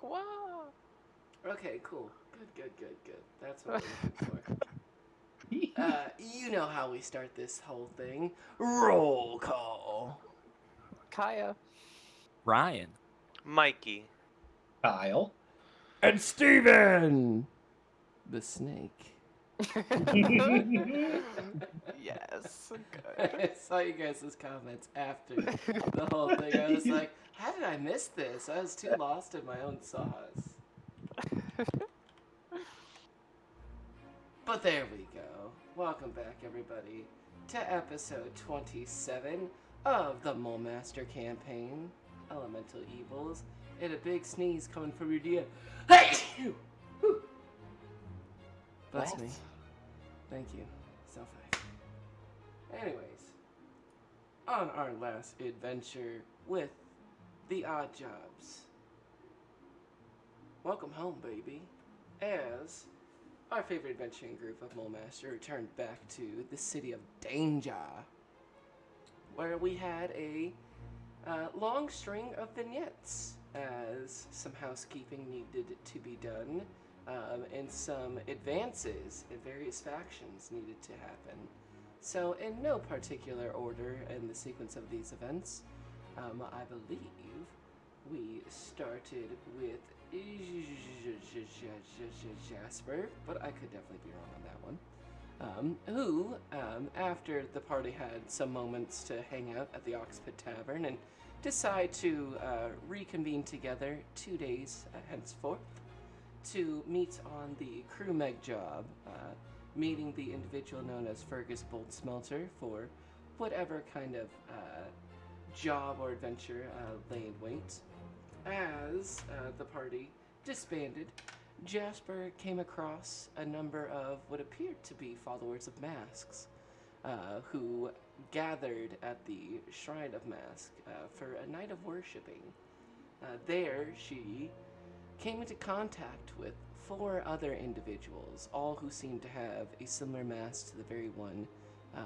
Wow. Okay, cool. Good. That's what I'm looking for. You know how we start this whole thing. Roll call. Kaya. Ryan. Mikey. Kyle. And Steven! The snake. Yes. Good. I saw you guys' comments after the whole thing. I was like, how did I miss this? I was too lost in my own sauce. But there we go. Welcome back, everybody, to episode 27 of the Mole Master campaign, Elemental Evils, and a big sneeze coming from your DM. Hey! Bless What? me. Thank you. Self-ice. Anyways, on our last adventure with the Odd Jobs. Welcome home, baby. As our favorite adventuring group of Mole Master returned back to the city of Danger, where we had a long string of vignettes, as some housekeeping needed to be done, and some advances in various factions needed to happen. So, in no particular order in the sequence of these events, I believe we started with Jasper, but I could definitely be wrong on that one. Who, after the party had some moments to hang out at the Oxpit Tavern and decide to reconvene together 2 days henceforth to meet on the crew meg job, meeting the individual known as Fergus Bolt Smelter for whatever kind of job or adventure lay in wait. As the party disbanded, Jasper came across a number of what appeared to be followers of Masks, who gathered at the Shrine of Mask for a night of worshipping. There, she came into contact with 4 other individuals, all who seemed to have a similar mask to the very one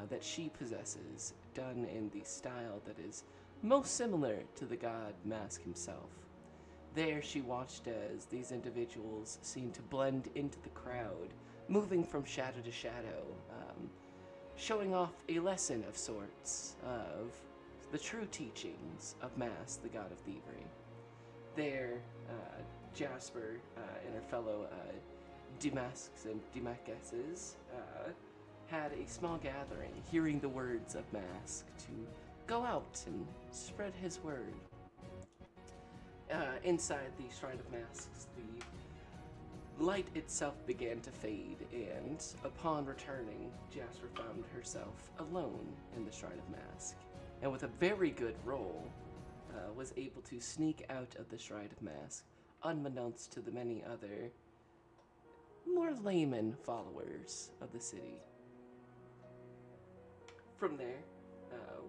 that she possesses, done in the style that is most similar to the god Mask himself. There she watched as these individuals seemed to blend into the crowd, moving from shadow to shadow, showing off a lesson of sorts of the true teachings of Mask, the god of thievery. There, Jasper and her fellow Demasks and Demacuses had a small gathering, hearing the words of Mask to go out and spread his word. Inside the Shrine of Masks, the light itself began to fade, and upon returning, Jasper found herself alone in the Shrine of Mask, and with a very good roll, was able to sneak out of the Shrine of Mask, unbeknownst to the many other, more layman followers of the city. From there,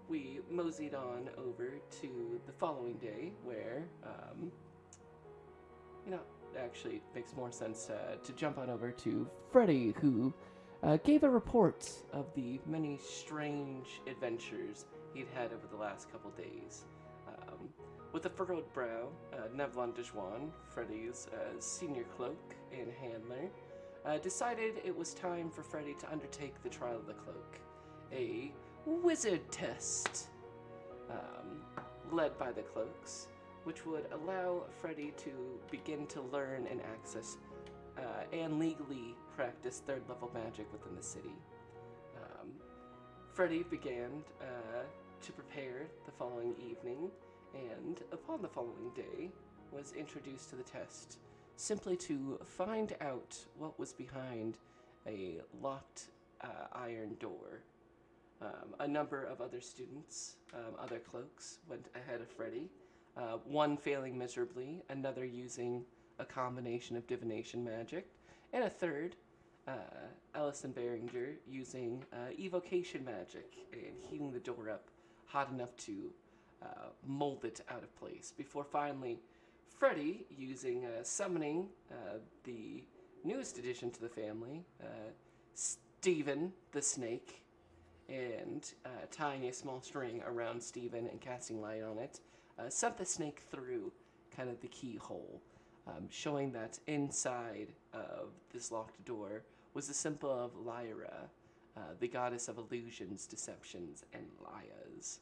we moseyed on over to the following day, where, actually it makes more sense to jump on over to Freddy, who gave a report of the many strange adventures he'd had over the last couple days. With a furrowed brow, Nevlon Dejuan, Freddy's senior cloak and handler, decided it was time for Freddy to undertake the trial of the cloak, a wizard test, led by the cloaks, which would allow Freddy to begin to learn and access and legally practice 3rd level magic within the city. Freddy began to prepare the following evening, and upon the following day was introduced to the test, simply to find out what was behind a locked iron door. A number of other students, other cloaks, went ahead of Freddy, one failing miserably, another using a combination of divination magic, and a third, Ellison Behringer, using evocation magic and heating the door up hot enough to mold it out of place, before finally Freddy using summoning the newest addition to the family, Steven the Snake, and tying a small string around Steven and casting light on it, sent the snake through kind of the keyhole, showing that inside of this locked door was the symbol of Lyra, the goddess of illusions, deceptions, and liars.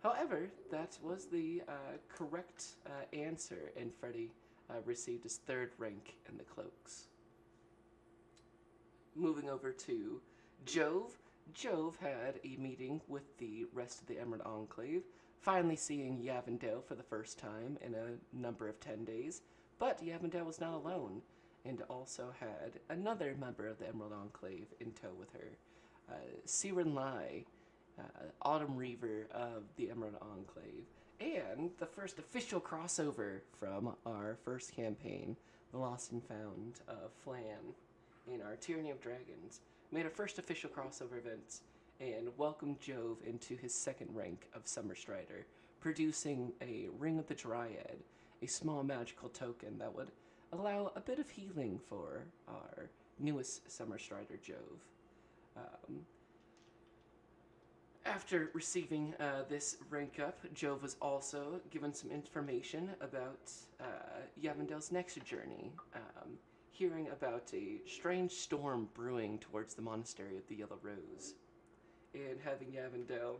However, that was the correct answer, and Freddy received his third rank in the cloaks. Moving over to Jove. Jove had a meeting with the rest of the Emerald Enclave, finally seeing Yavendale for the first time in a number of 10 days. But Yavendale was not alone, and also had another member of the Emerald Enclave in tow with her, Siren Lai, Autumn Reaver of the Emerald Enclave, and the first official crossover from our first campaign, The Lost and Found of Flan, in our Tyranny of Dragons, made our first official crossover event and welcomed Jove into his second rank of Summer Strider, producing a Ring of the Dryad, a small magical token that would allow a bit of healing for our newest Summer Strider, Jove. After receiving this rank up, Jove was also given some information about Yavendale's next journey, hearing about a strange storm brewing towards the monastery of the Yellow Rose, and having Yavendale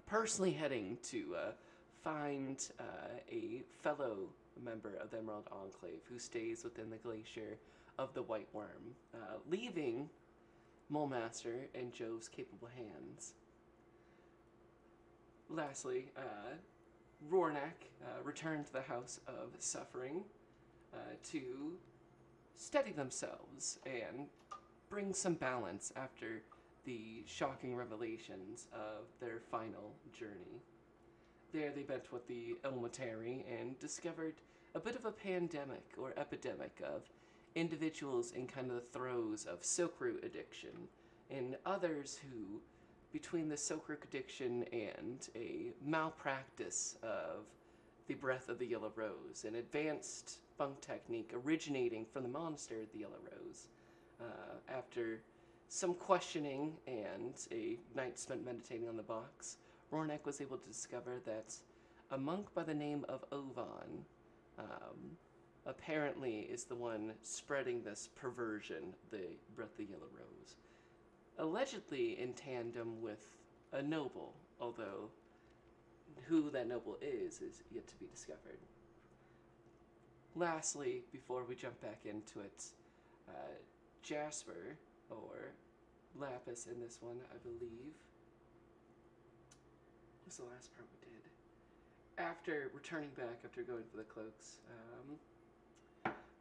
personally heading to find a fellow member of the Emerald Enclave who stays within the glacier of the White Worm, leaving Mulemaster in Jove's capable hands. Lastly, Rornak returned to the House of Suffering to steady themselves and bring some balance after the shocking revelations of their final journey. There they met with the Ilmatari and discovered a bit of a pandemic or epidemic of individuals in kind of the throes of silkroot addiction, and others who, between the silkroot addiction and a malpractice of the breath of the Yellow Rose, an advanced funk technique originating from the monastery of the Yellow Rose, after some questioning and a night spent meditating on the box, Rornak was able to discover that a monk by the name of Ovan apparently is the one spreading this perversion, the breath of the Yellow Rose. Allegedly in tandem with a noble, although who that noble is yet to be discovered. Lastly, before we jump back into it, Jasper, or Lapis in this one, I believe, was the last part we did. After returning back, after going for the cloaks,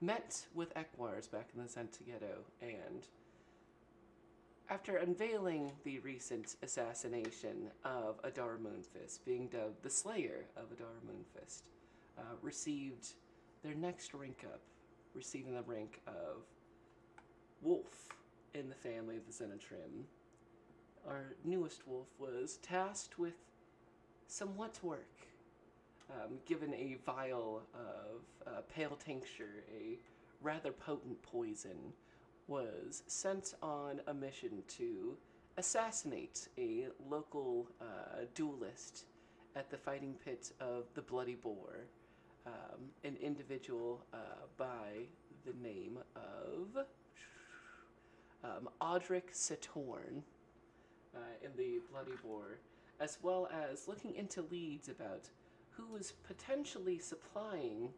met with Ekwars back in the Zenta Ghetto, and after unveiling the recent assassination of Adara Moonfist, being dubbed the Slayer of Adara Moonfist, received their next rank up, receiving the rank of Wolf in the family of the Zenitrim. Our newest wolf was tasked with somewhat work, given a vial of pale tincture, a rather potent poison, was sent on a mission to assassinate a local duelist at the fighting pit of the Bloody Boar, an individual by the name of Audric Satorn in the Bloody Boar, as well as looking into leads about who was potentially supplying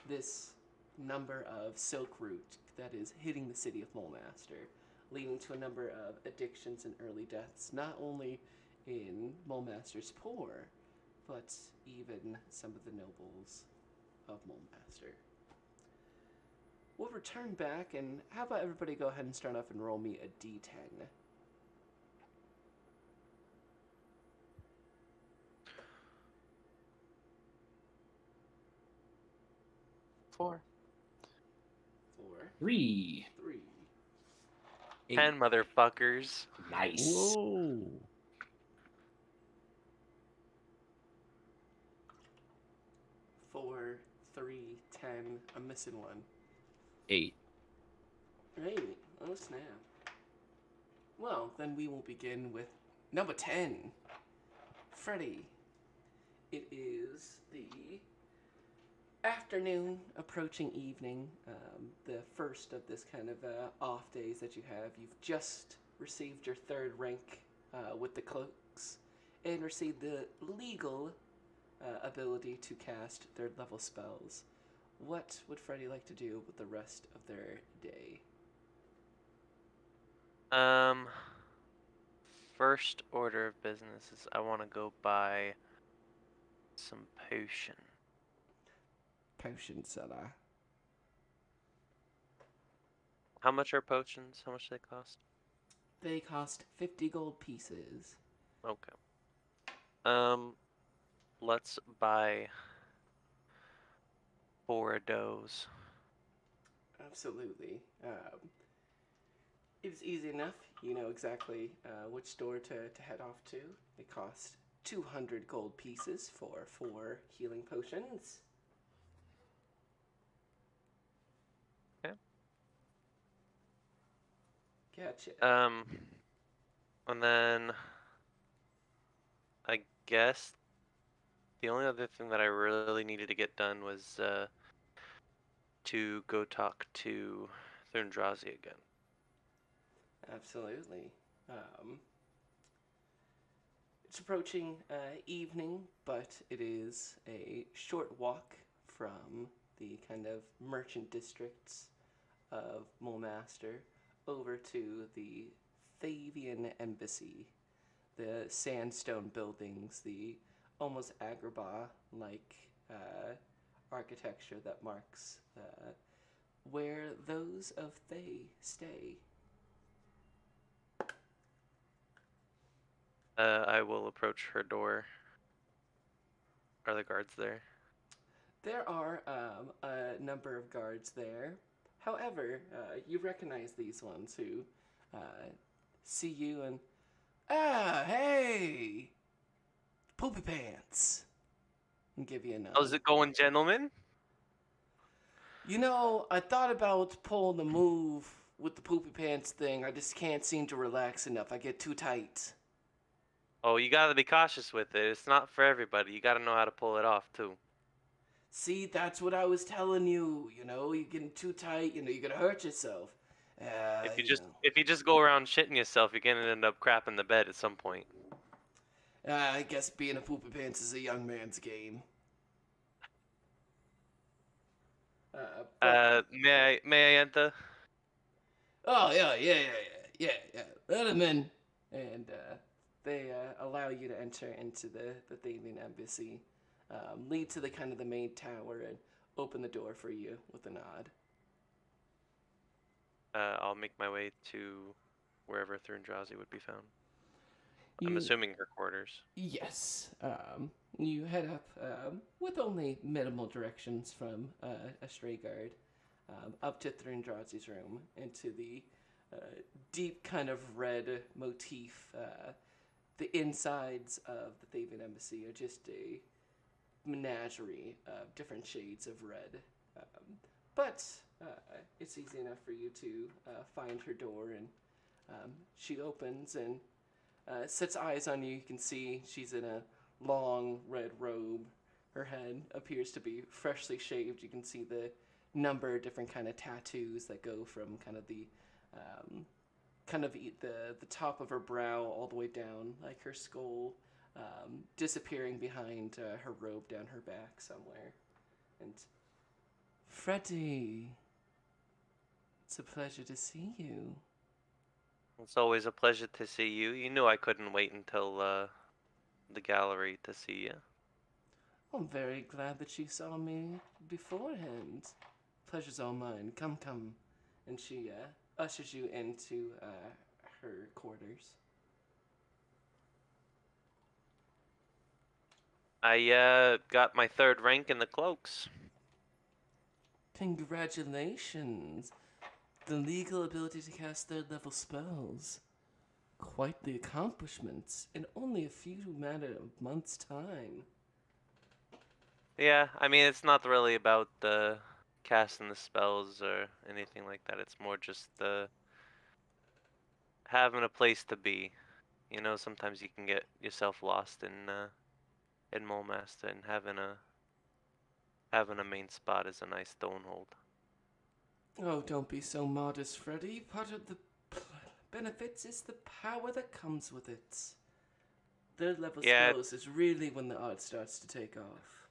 this number of silk root that is hitting the city of Mulemaster, leading to a number of addictions and early deaths, not only in Mulemaster's poor, but even some of the nobles of Mulemaster. We'll return back, and how about everybody go ahead and start off and roll me a d10. Four. 3. 3. 10 motherfuckers. Nice. Whoa. 4, 3, 10. I'm missing one. 8. Right. Oh, snap. Well, then we will begin with number 10. Freddy. It is the Afternoon, approaching evening, the first of this kind of off days that you have. You've just received your third rank with the cloaks and received the legal ability to cast third level spells. What would Freddy like to do with the rest of their day? Um, first order of business is I want to go buy some potion. Potion seller. How much are potions? How much do they cost? They cost 50 gold pieces. Okay. Let's buy 4 of those. Absolutely. It's easy enough. You know exactly which store to head off to. It costs 200 gold pieces for 4 healing potions. Okay. Gotcha. And then I guess the only other thing that I really needed to get done was to go talk to Thundrazi again. Absolutely. It's approaching evening, but it is a short walk from the kind of merchant districts of Mulmaster over to the Thavian Embassy. The sandstone buildings, the almost Agrabah like architecture that marks where those of Thay stay. I will approach her door. Are the guards there? There are a number of guards there. However, you recognize these ones who see you and, hey, Poopy Pants, and give you a nod. How's it going, gentlemen? You know, I thought about pulling the move with the Poopy Pants thing. I just can't seem to relax enough. I get too tight. Oh, you gotta be cautious with it. It's not for everybody. You gotta know how to pull it off, too. See, that's what I was telling you. You know, you're getting too tight. You know, you're gonna hurt yourself. If you just go around shitting yourself, you're gonna end up crapping the bed at some point. I guess being a Poopy Pants is a young man's game. May I enter? Oh yeah. Let him in, and they allow you to enter into the Thavian Embassy, lead to the kind of the main tower, and open the door for you with a nod. I'll make my way to wherever Thundrazi would be found. I'm You assuming her quarters. Yes. You head up with only minimal directions from a stray guard up to Thrindrazi's room into the deep kind of red motif. The insides of the Thavian Embassy are just a menagerie of different shades of red. But it's easy enough for you to find her door, and she opens and sets eyes on you. You can see she's in a long red robe. Her head appears to be freshly shaved. You can see the number of different kind of tattoos that go from kind of the the top of her brow all the way down, like her skull, disappearing behind her robe down her back somewhere. And Freddy, it's a pleasure to see you. It's always a pleasure to see you. You knew I couldn't wait until the gallery to see you. I'm very glad that you saw me beforehand. Pleasure's all mine. Come, come. And she ushers you into her quarters. I got my third rank in the cloaks. Congratulations. The legal ability to cast third level spells. Quite the accomplishments in only a few matter of months' time. Yeah, I mean, it's not really about the casting the spells or anything like that. It's more just the having a place to be. You know, sometimes you can get yourself lost in Mulmaster, and having having a main spot is a nice stonehold. Oh, don't be so modest, Freddy. Part of the benefits is the power that comes with it. Third level Yeah, spells is really when the art starts to take off.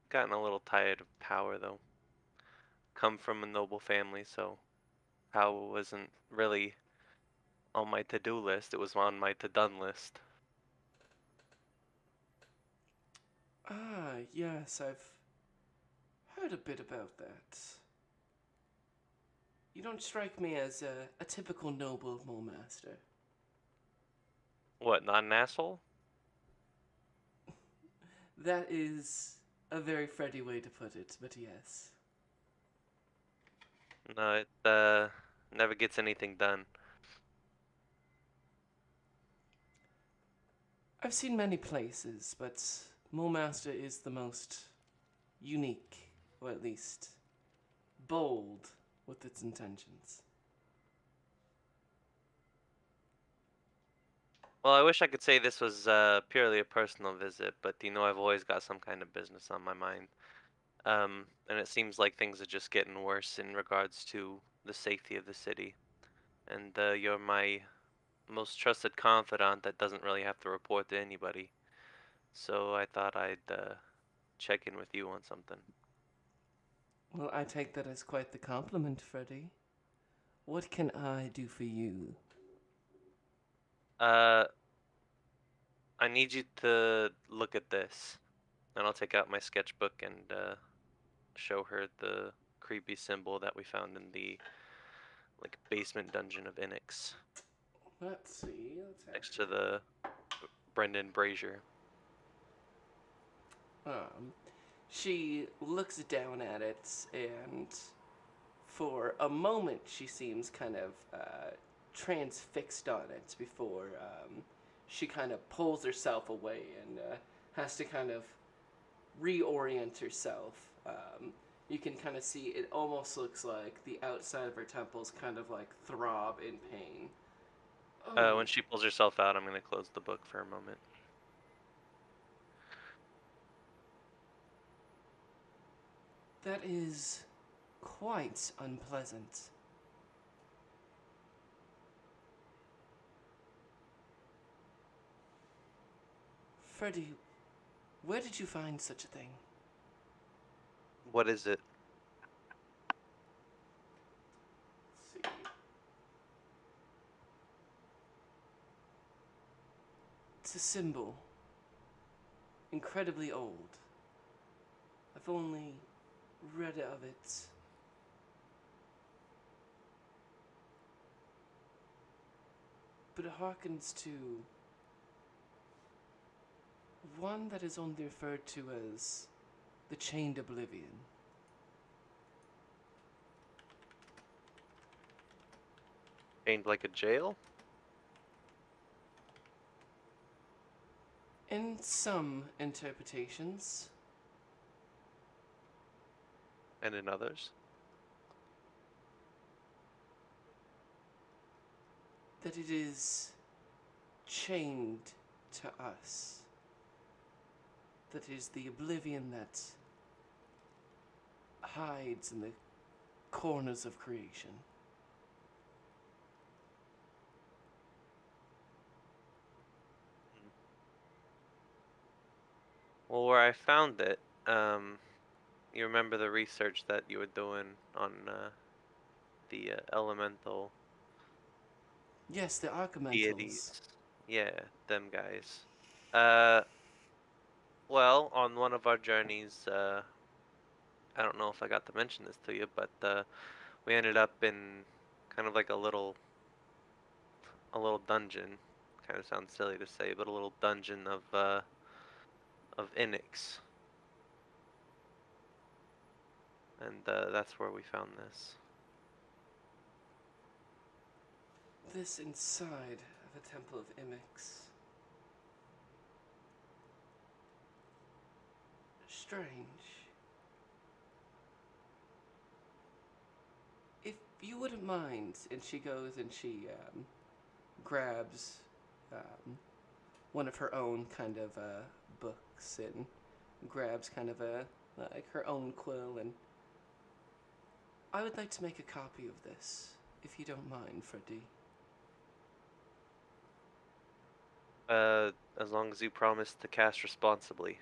gotten a little tired of power though. Come from a noble family, so power wasn't really on my to-do list. It was on my to-done list. Ah, yes, I've heard a bit about that. You don't strike me as a typical noble mole master. What, not an asshole? That is a very Freddy way to put it, but yes. No, it never gets anything done. I've seen many places, but Mole Master is the most unique, or at least bold with its intentions. Well, I wish I could say this was purely a personal visit, but I've always got some kind of business on my mind. And it seems like things are just getting worse in regards to the safety of the city. And you're my most trusted confidant that doesn't really have to report to anybody. So I thought I'd check in with you on something. Well, I take that as quite the compliment, Freddy. What can I do for you? Uh, I need you to look at this. And I'll take out my sketchbook and show her the creepy symbol that we found in the like basement dungeon of Inix Let's see. Let's next actually. to the Brendan Brazier. Um, she looks down at it, and for a moment, she seems kind of transfixed on it before she kind of pulls herself away and has to kind of reorient herself. You can kind of see it almost looks like the outside of her temples kind of like throb in pain. Oh, When she pulls herself out, I'm going to close the book for a moment. that is quite unpleasant. Freddy, where did you find such a thing? What is it? Let's see. It's a symbol. Incredibly old. I've only read of it. But it harkens to one that is only referred to as the Chained Oblivion. Aimed like a jail? In some interpretations, And in others? that it is chained to us. That is the oblivion that hides in the corners of creation. Well, where I found it, you remember the research that you were doing on the elemental Yes, the Archimentals. deities. Yeah, them guys. Uh, well, on one of our journeys, I don't know if I got to mention this to you, but we ended up in kind of like a little dungeon. Kind of sounds silly to say, but a little dungeon of Inix, and that's where we found this. This inside of a temple of Imix. Strange. If you wouldn't mind, and she goes and she grabs one of her own kind of books and grabs kind of like her own quill, and I would like to make a copy of this, if you don't mind, Freddy. As long as you promise to cast responsibly.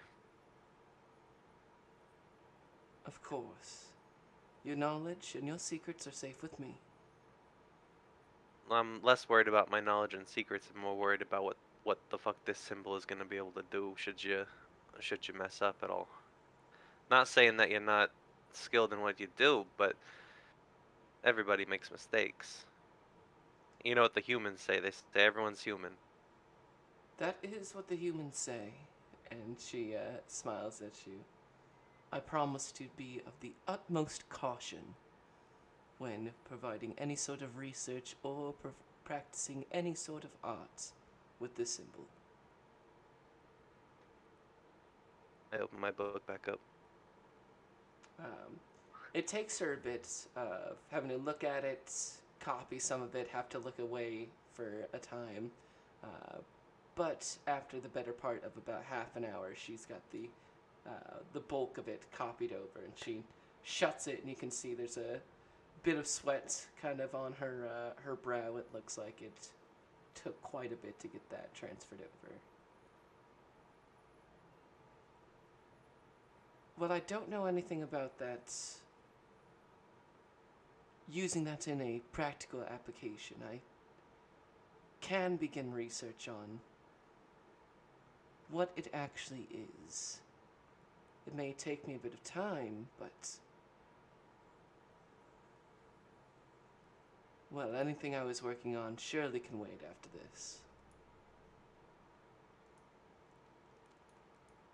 Of course. Your knowledge and your secrets are safe with me. I'm less worried about my knowledge and secrets and more worried about what the fuck this symbol is gonna be able to do should you mess up at all. Not saying that you're not skilled in what you do, but everybody makes mistakes. You know what the humans say? They say everyone's human. That is what the humans say. And she smiles at you. I promise to be of the utmost caution when providing any sort of research or practicing any sort of art with this symbol. I open my book back up. Um, it takes her a bit of having to look at it, copy some of it, have to look away for a time. Uh, but after the better part of about half an hour, she's got the bulk of it copied over, and she shuts it, and you can see there's a bit of sweat kind of on her brow. It looks like it took quite a bit to get that transferred over. Well, I don't know anything about that. Using that in a practical application, I can begin research on what it actually is. It may take me a bit of time, but well, anything I was working on surely can wait after this.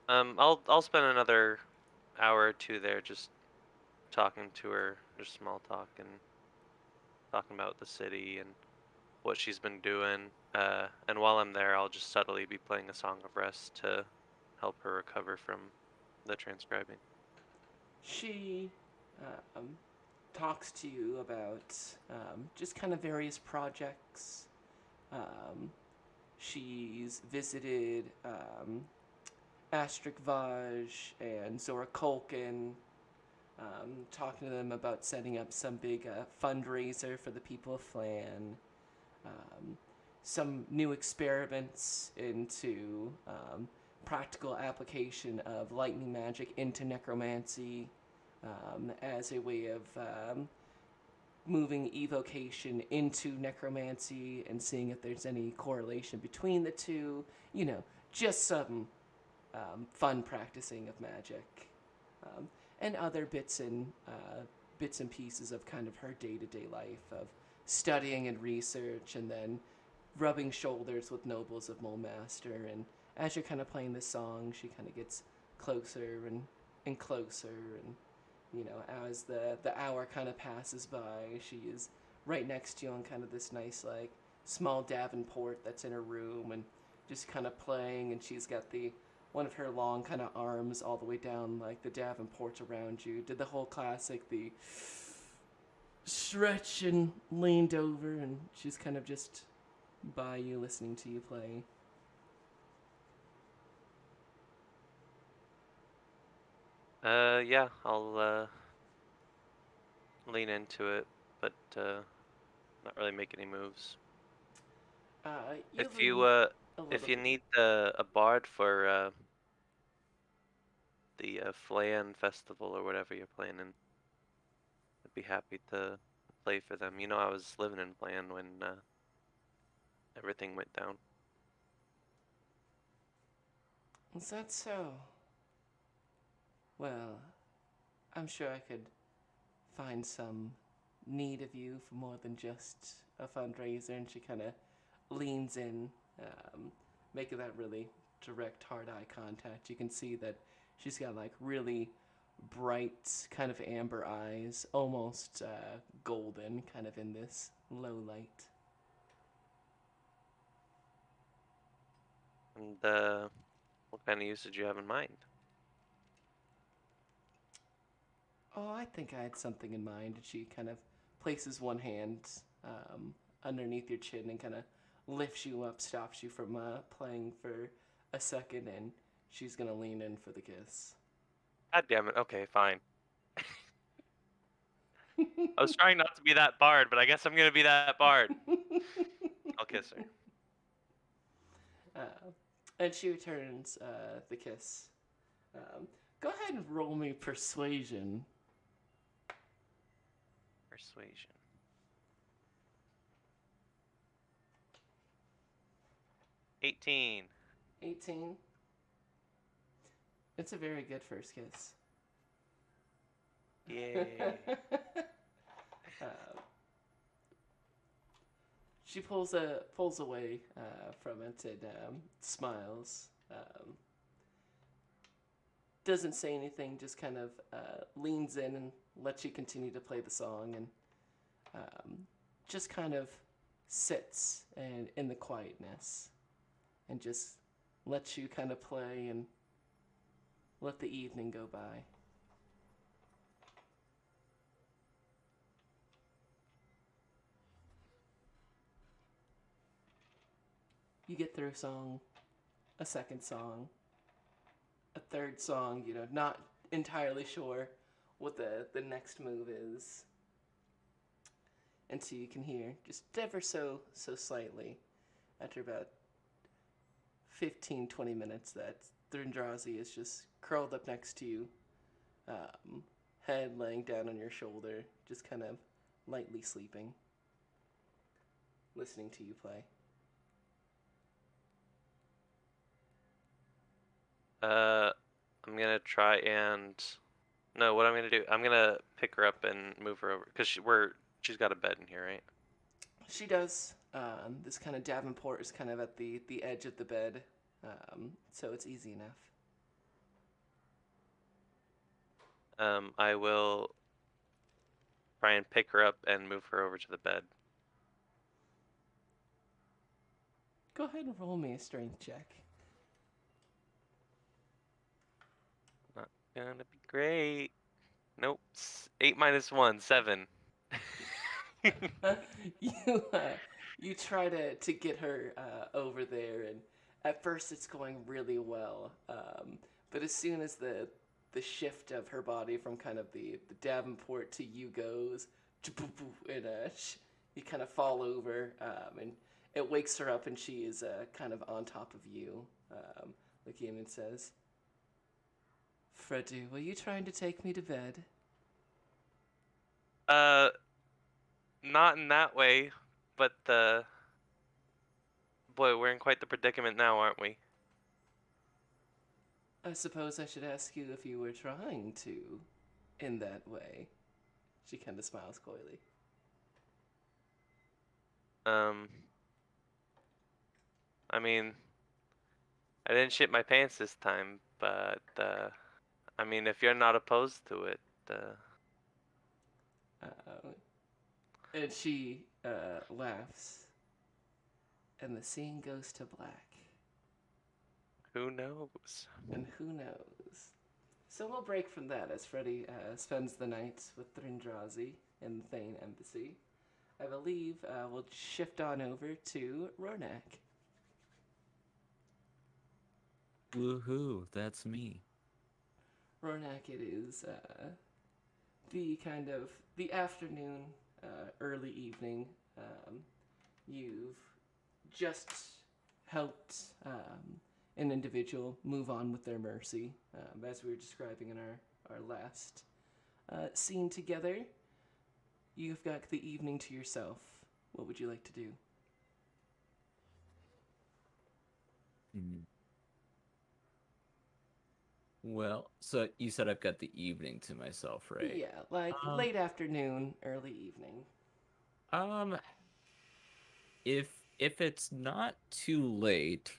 I'll spend another hour or two there just talking to her, just small talk and talking about the city and what she's been doing. And while I'm there, I'll just subtly be playing a song of rest to help her recover from the transcribing. She um, talks to you about just kind of various projects. Um, she's visited Astrid Vaj and Zora Kolkin, talking to them about setting up some big fundraiser for the people of Flan. Some new experiments into practical application of lightning magic into necromancy as a way of moving evocation into necromancy and seeing if there's any correlation between the two. You know, just some fun practicing of magic, and other bits and pieces of kind of her day-to-day life of studying and research, and then rubbing shoulders with nobles of Mulmaster. And as you're kind of playing this song, she kind of gets closer and closer, and you know, as the hour kind of passes by, she is right next to you on kind of this nice like small Davenport that's in her room, and just kind of playing. And she's got the one of her long kind of arms all the way down like the Davenport around you. Did the whole classic, the stretch and leaned over, and she's kind of just by you listening to you play. Yeah, I'll lean into it, but not really make any moves. You If lean you a little if you bit. need a bard for the Flayan festival or whatever you're planning, I'd be happy to play for them. You know, I was living in Flayan when everything went down. Is that so? Well, I'm sure I could find some need of you for more than just a fundraiser. And she kind of leans in, making that really direct, hard eye contact. You can see that she's got like really bright, kind of amber eyes, almost golden, kind of in this low light. And what kind of use did you have in mind? Oh, I think I had something in mind. And she kind of places one hand underneath your chin and kind of lifts you up, stops you from playing for a second, and she's gonna lean in for the kiss. God damn it. Okay, fine. I was trying not to be that bard, but I guess I'm gonna be that bard. I'll kiss her. uh, and she returns the kiss. Um, Go ahead and roll me persuasion. Persuasion. 18. 18. It's a very good first kiss. Yay. uh, she pulls away from it and smiles. Doesn't say anything, just kind of leans in and lets you continue to play the song, and just kind of sits and in the quietness and just lets you kind of play and let the evening go by. You get through a song, a second song, a third song, not entirely sure what the next move is. Until you can hear, just ever so slightly, after about 15-20 minutes, that Thrindrazi is just curled up next to you, head laying down on your shoulder, just kind of lightly sleeping, listening to you play. I'm gonna try and no. What I'm gonna do? I'm gonna pick her up and move her over because she's got a bed in here, right? She does. This kind of Davenport is kind of at the edge of the bed, so it's easy enough. I will try and pick her up and move her over to the bed. Go ahead and roll me a strength check. Not gonna be great. Nope. 8 minus 1, 7. you you try to get her over there, and at first it's going really well. But as soon as the shift of her body from kind of the Davenport to you goes, and you kind of fall over, and it wakes her up, and she is kind of on top of you, looking in and says, "Fredu, were you trying to take me to bed?" uh, not in that way, but boy, we're in quite the predicament now, aren't we? I suppose I should ask you if you were trying to, in that way. She kind of smiles coyly. Um, I mean, I didn't shit my pants this time, but I mean, if you're not opposed to it, Uh, and she laughs, and the scene goes to black. who knows? And who knows? So we'll break from that as Freddy spends the night with Thrindrazi in the Thane Embassy. I believe we'll shift on over to Rornak. Woohoo, that's me. Rornak, it is the kind of the afternoon, early evening. You've just helped an individual move on with their mercy, as we were describing in our last scene together. You've got the evening to yourself. What would you like to do? Hmm. Well, so you said I've got the evening to myself, right? Yeah, like Um, late afternoon, early evening. um, if if it's not too late,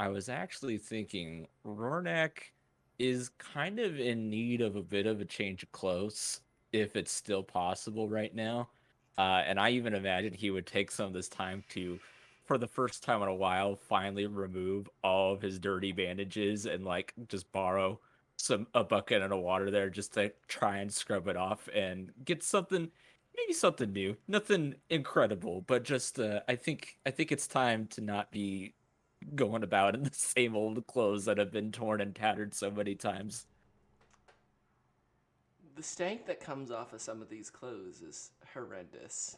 I was actually thinking Rornak is kind of in need of a bit of a change of clothes, if it's still possible right now. And I even imagine he would take some of this time to, for the first time in a while, finally remove all of his dirty bandages and like just borrow a bucket and a water there just to try and scrub it off and get something, maybe something new. Nothing incredible, but just I think it's time to not be going about in the same old clothes that have been torn and tattered so many times. The stank that comes off of some of these clothes is horrendous,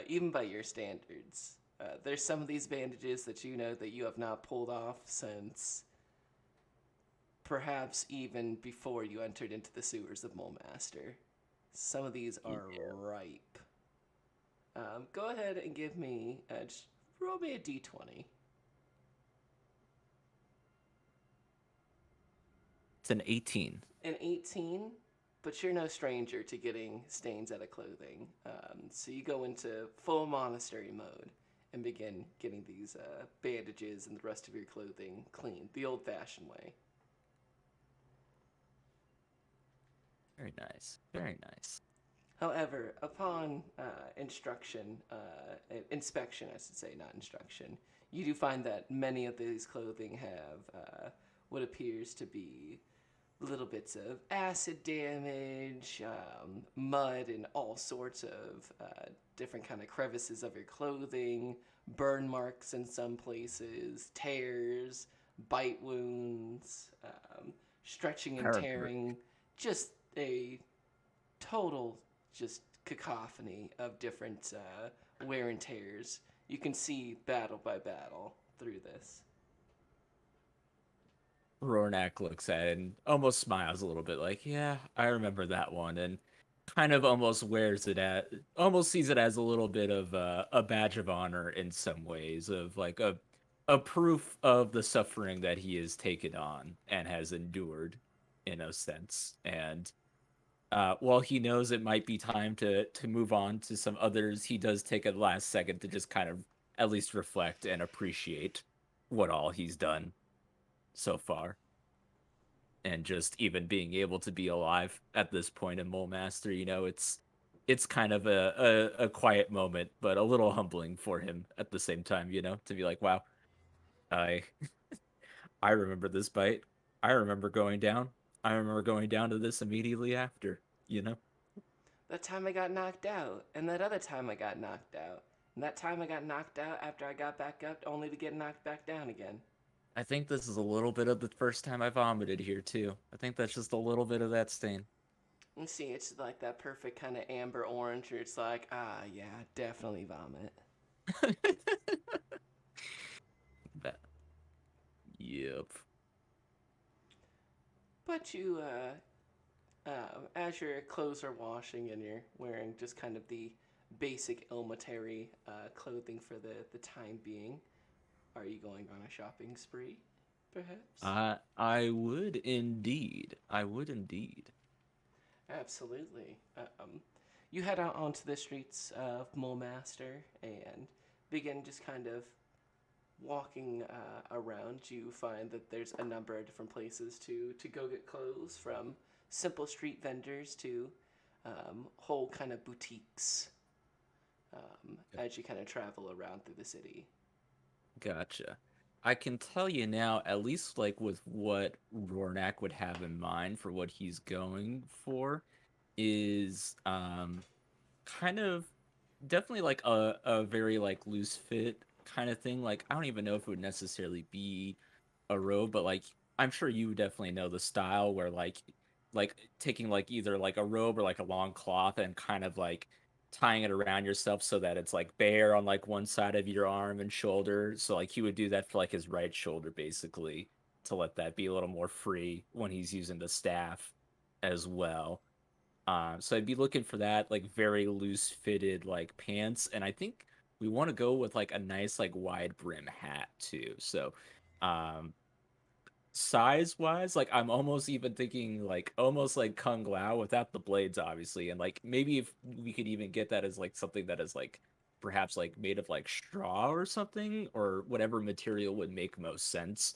even by your standards. There's some of these bandages that you know that you have not pulled off since perhaps even before you entered into the sewers of Mulemaster. Some of these are ripe. Go ahead and give me, just roll me a d20. It's an 18. An 18, but you're no stranger to getting stains out of clothing. So you go into full monastery mode and begin getting these bandages and the rest of your clothing clean, the old-fashioned way. Very nice. Very nice. However, upon inspection, I should say, not instruction, you do find that many of these clothing have what appears to be little bits of acid damage, mud, and all sorts of different kind of crevices of your clothing, burn marks in some places, tears, bite wounds, stretching and tearing, just a total just cacophony of different wear and tears. You can see battle by battle through this. Rornak looks at it and almost smiles a little bit, like, yeah, I remember that one, and kind of almost almost sees it as a little bit of a badge of honor in some ways, of like a proof of the suffering that he has taken on and has endured, in a sense. And while he knows it might be time to move on to some others, he does take a last second to just kind of at least reflect and appreciate what all he's done so far. And just even being able to be alive at this point in Mulemaster, it's kind of a quiet moment, but a little humbling for him at the same time, to be like, wow, I I remember this bite. I remember going down. I remember going down to this immediately after. That time I got knocked out, and that other time I got knocked out, and that time I got knocked out after I got back up only to get knocked back down again. I think this is a little bit of the first time I vomited here too. I think that's just a little bit of that stain. You see, it's like that perfect kind of amber orange where it's like, yeah, definitely vomit. Yep. But you, as your clothes are washing and you're wearing just kind of the basic Ilmatary clothing for the time being, are you going on a shopping spree, perhaps? I would indeed. I would indeed. Absolutely. You head out onto the streets of Mulemaster and begin just kind of walking around. You find that there's a number of different places to go get clothes, from simple street vendors to whole kind of boutiques as you kind of travel around through the city. Gotcha. I can tell you now, at least like with what Rornak would have in mind for what he's going for, is kind of definitely like a very like loose fit kind of thing. Like I don't even know if it would necessarily be a robe, but like I'm sure you definitely know the style where like taking like either like a robe or like a long cloth and kind of like tying it around yourself so that it's like bare on like one side of your arm and shoulder. So like he would do that for like his right shoulder basically, to let that be a little more free when he's using the staff as well. So I'd be looking for that like very loose fitted like pants, and I think we want to go with like a nice like wide brim hat too. So um size wise, like I'm almost even thinking like almost like Kung Lao without the blades, obviously, and like maybe if we could even get that as like something that is like perhaps like made of like straw or something, or whatever material would make most sense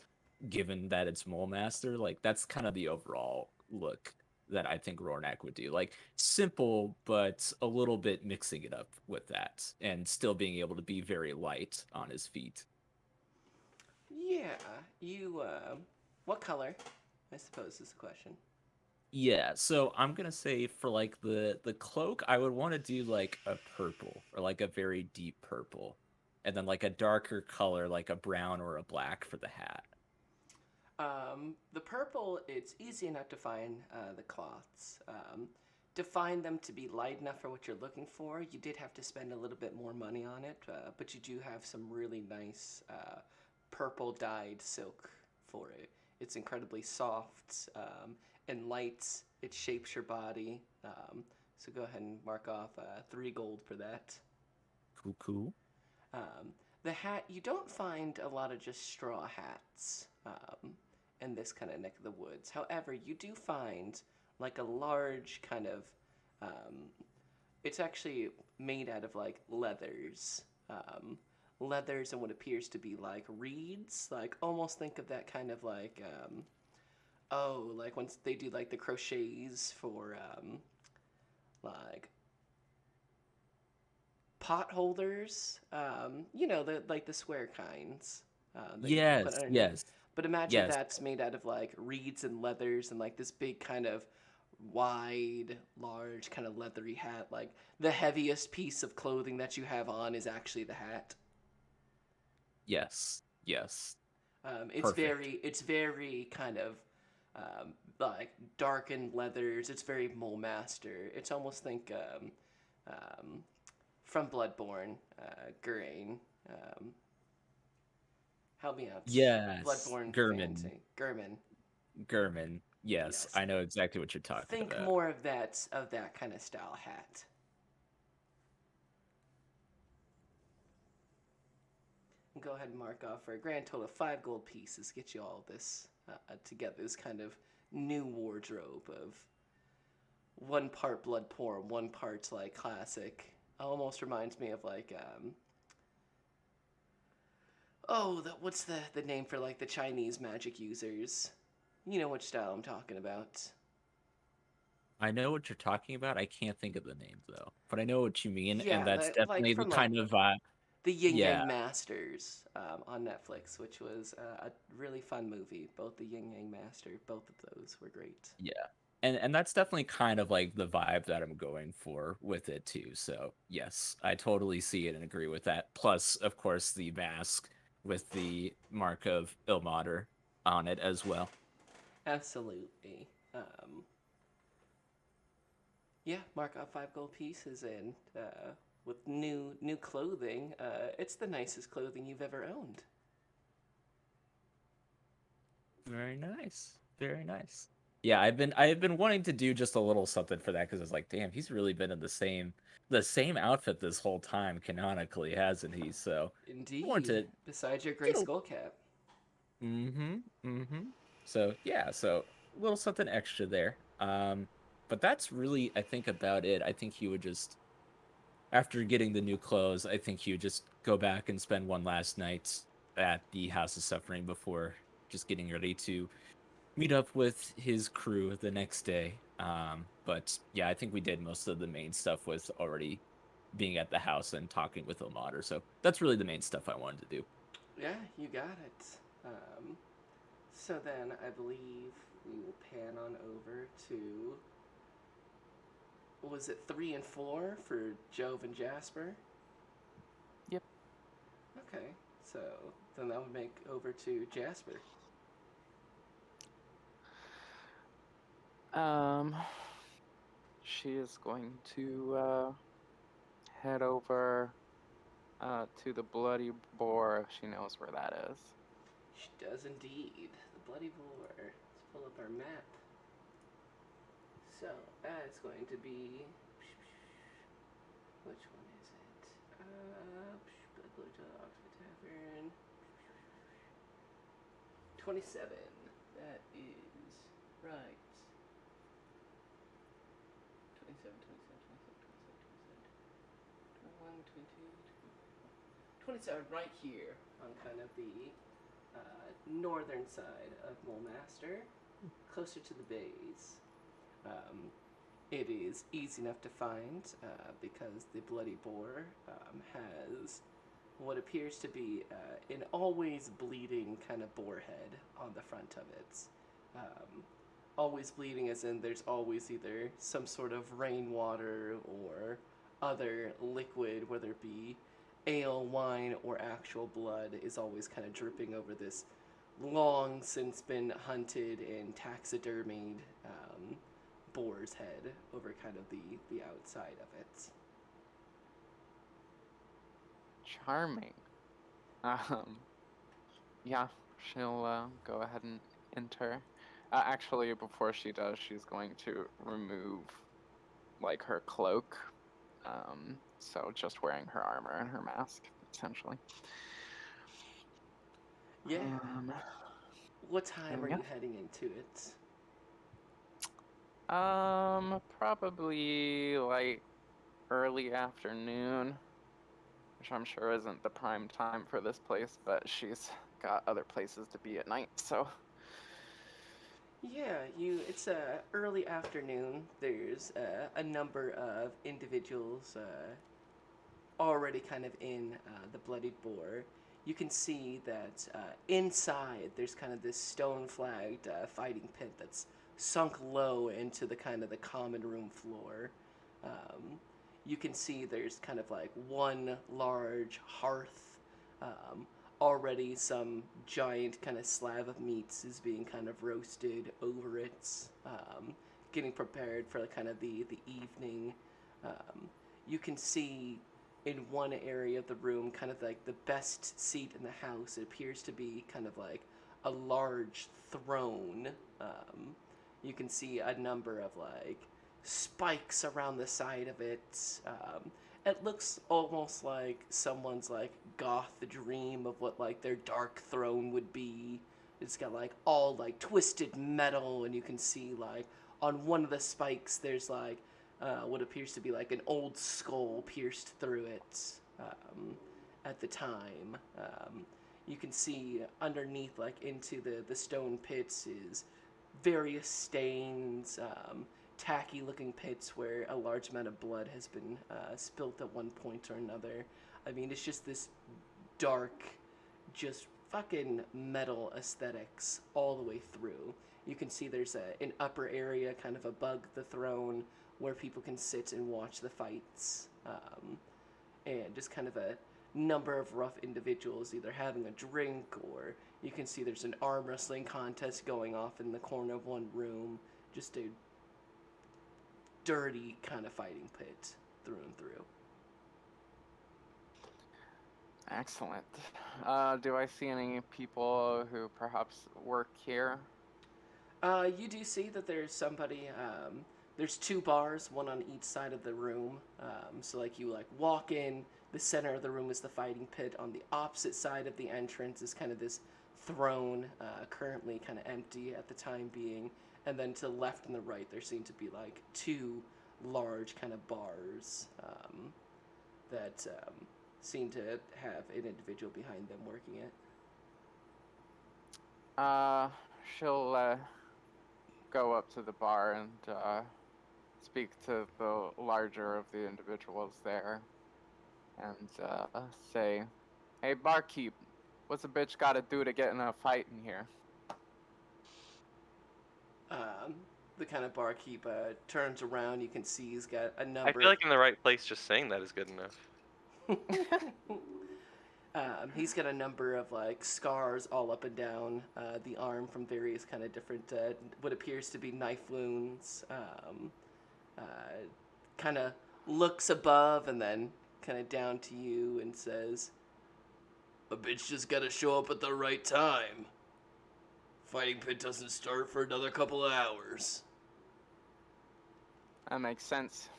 given that it's Mole Master. Like that's kind of the overall look that I think Rornak would do. Like simple, but a little bit mixing it up with that and still being able to be very light on his feet. Yeah, you, what color, I suppose is the question. Yeah, so I'm gonna say for like the cloak, I would want to do like a purple or like a very deep purple, and then like a darker color, like a brown or a black for the hat. The purple, it's easy enough to find the cloths. To find them to be light enough for what you're looking for, you did have to spend a little bit more money on it, but you do have some really nice purple dyed silk for it. It's incredibly soft and light. It shapes your body. So go ahead and mark off 3 gold for that. Cool, cool. The hat, you don't find a lot of just straw hats in this kind of neck of the woods. However, you do find like a large kind of, it's actually made out of like leathers. Leathers and what appears to be like reeds. Like almost think of that kind of like, like once they do like the crochets for like pot holders, the like the square kinds that you can put Yes, underneath. yes, But imagine yes, that's made out of like reeds and leathers and like this big kind of wide, large kind of leathery hat. Like the heaviest piece of clothing that you have on is actually the hat. yes, yes. Perfect. It's very kind of like darkened leathers. It's very Mole Master. It's almost think um, from Bloodborne, Gurain. Um, Help me out. Yes, Bloodborne Gurman, fancy. Gurman. Gurman. Yes, Yes. I know exactly what you're talking Think about. more of that kind of style hat. Go ahead and mark off for a grand total of 5 gold pieces. Get you all this together. This kind of new wardrobe of one part Bloodborne, one part like classic. Almost reminds me of like what's the name for like the Chinese magic users? You know which style I'm talking about. I know what you're talking about. I can't think of the name though, but I know what you mean, and Yeah, that's like definitely the from like kind of the Yin yeah, Yang Masters on Netflix, which was a really fun movie. Both the Yin Yang Master, both of those were great. yeah. And that's definitely kind of like the vibe that I'm going for with it too. So, yes, I totally see it and agree with that. Plus, of course, the mask with the mark of Ilmater on it as well. Absolutely. Yeah, mark up 5 gold pieces and with new clothing. It's the nicest clothing you've ever owned. Very nice. Very nice. Yeah, I've been wanting to do just a little something for that because I was like, damn, he's really been in the same outfit this whole time canonically, hasn't he? So I want Indeed. to Besides your gray get a skull cap. mm-hmm. Mm-hmm. So yeah, so a little something extra there. But that's really I think about it. I think he would just after getting the new clothes, I think he would just go back and spend one last night at the House of Suffering before just getting ready to meet up with his crew the next day. But yeah, I think we did most of the main stuff with already being at the house and talking with Ilmater. So that's really the main stuff I wanted to do. Yeah, you got it. So then I believe we will pan on over to, was it 3 and 4 for Jove and Jasper? Yep. Okay, so then that would make over to Jasper. Um, she is going to head over to the Bloody Boar if she knows where that is. She does indeed. The Bloody Boar. Let's pull up our map. So that's going to be. Which one is it? Oxford Tavern. 27. That is right. 27, 21, 27, right here on kind of the northern side of Mole Master, closer to the bays. It is easy enough to find because the Bloody Boar has what appears to be an always bleeding kind of boar head on the front of it. Always bleeding as in there's always either some sort of rainwater or other liquid, whether it be ale, wine, or actual blood, is always kind of dripping over this long since been hunted and taxidermied boar's head over kind of the outside of it. Charming. Yeah, she'll go ahead and enter. Actually, before she does, she's going to remove like her cloak. So just wearing her armor and her mask, essentially. Yeah. What There time we are go. you heading into it? Probably like early afternoon, which I'm sure isn't the prime time for this place, but she's got other places to be at night, so. Yeah, it's early afternoon. There's a number of individuals already kind of in the Bloody Boar. You can see that inside there's kind of this stone-flagged fighting pit that's sunk low into the kind of the common room floor. You can see there's kind of like one large hearth. Already some giant kind of slab of meats is being kind of roasted over it, getting prepared for kind of the evening. You can see in one area of the room, kind of like the best seat in the house. It appears to be kind of like a large throne. You can see a number of like spikes around the side of it. It looks almost like someone's like goth dream of what like their dark throne would be. It's got like all like twisted metal, and you can see like on one of the spikes there's like what appears to be like an old skull pierced through it at the time. You can see underneath, like into the stone pits, is various stains, tacky looking pits where a large amount of blood has been spilt at one point or another. I mean, it's just this dark, just fucking metal aesthetics all the way through. You can see there's an upper area kind of above the throne where people can sit and watch the fights, and just kind of a number of rough individuals either having a drink, or you can see there's an arm wrestling contest going off in the corner of one room. Just a dirty kind of fighting pit through and through. Excellent. Do I see any people who perhaps work here? You do see that there's somebody. There's two bars, one on each side of the room. So like you like walk in, the center of the room is the fighting pit. On the opposite side of the entrance is kind of this throne, currently kind of empty at the time being. And then to the left and the right, there seem to be like two large kind of bars that seem to have an individual behind them working it. She'll go up to the bar and speak to the larger of the individuals there and say, "Hey, barkeep, what's a bitch gotta do to get in a fight in here?" The kind of barkeep turns around. You can see he's got a I number. feel like in the right place, just saying that is good enough. He's got a number of like scars all up and down the arm from various kind of different what appears to be knife wounds. Kind of looks above and then kind of down to you and says, "A bitch just gotta show up at the right time. Fighting pit doesn't start for another couple of hours." That makes sense.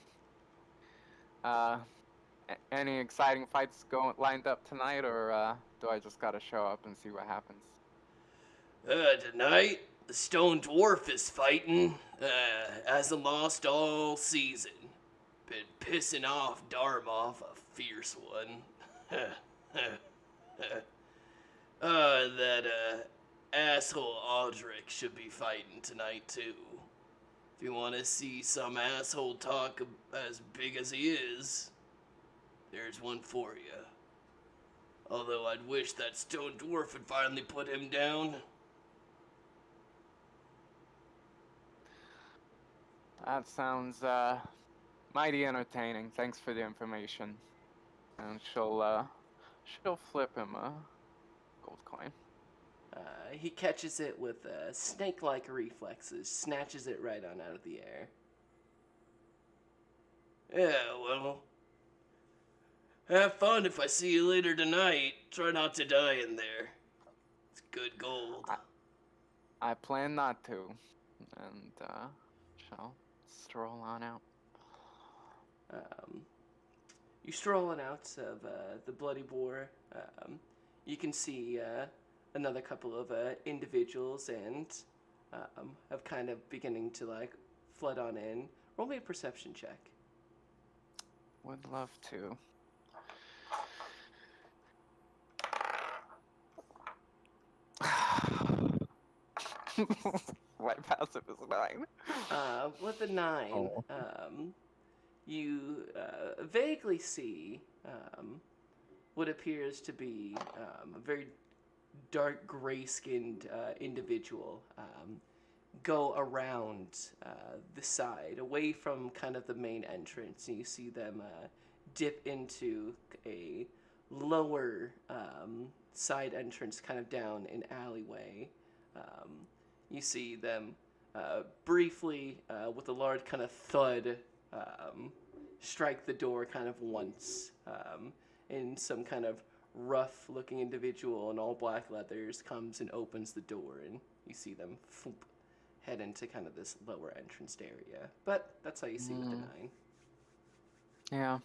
Any exciting fights lined up tonight, or do I just gotta show up and see what happens? Tonight, the Stone Dwarf is fighting. Hasn't lost all season. Been pissing off Darmoff, a fierce one. That asshole Aldrich should be fighting tonight too. If you want to see some asshole talk as big as he is, there's one for you. Although I'd wish that Stone Dwarf had finally put him down. That sounds mighty entertaining. Thanks for the information. And she'll flip him a gold coin. he catches it with snake-like reflexes, snatches it right on out of the air. Yeah, well, have fun if I see you later tonight. Try not to die in there. It's good gold. I plan not to, and shall stroll on out. You strolling out of the Bloody Boar. You can see another couple of individuals and have kind of beginning to like flood on in. Roll me a perception check. Would love to. My passive is 9. With a 9, Oh. you vaguely see what appears to be a very dark gray-skinned individual go around the side, away from kind of the main entrance, and you see them dip into a lower side entrance, kind of down an alleyway. You see them briefly, with a large kind of thud, strike the door kind of once, and some kind of rough-looking individual in all black leathers comes and opens the door, and you see them head into kind of this lower entranced area. But that's how you see with the 9. Yeah.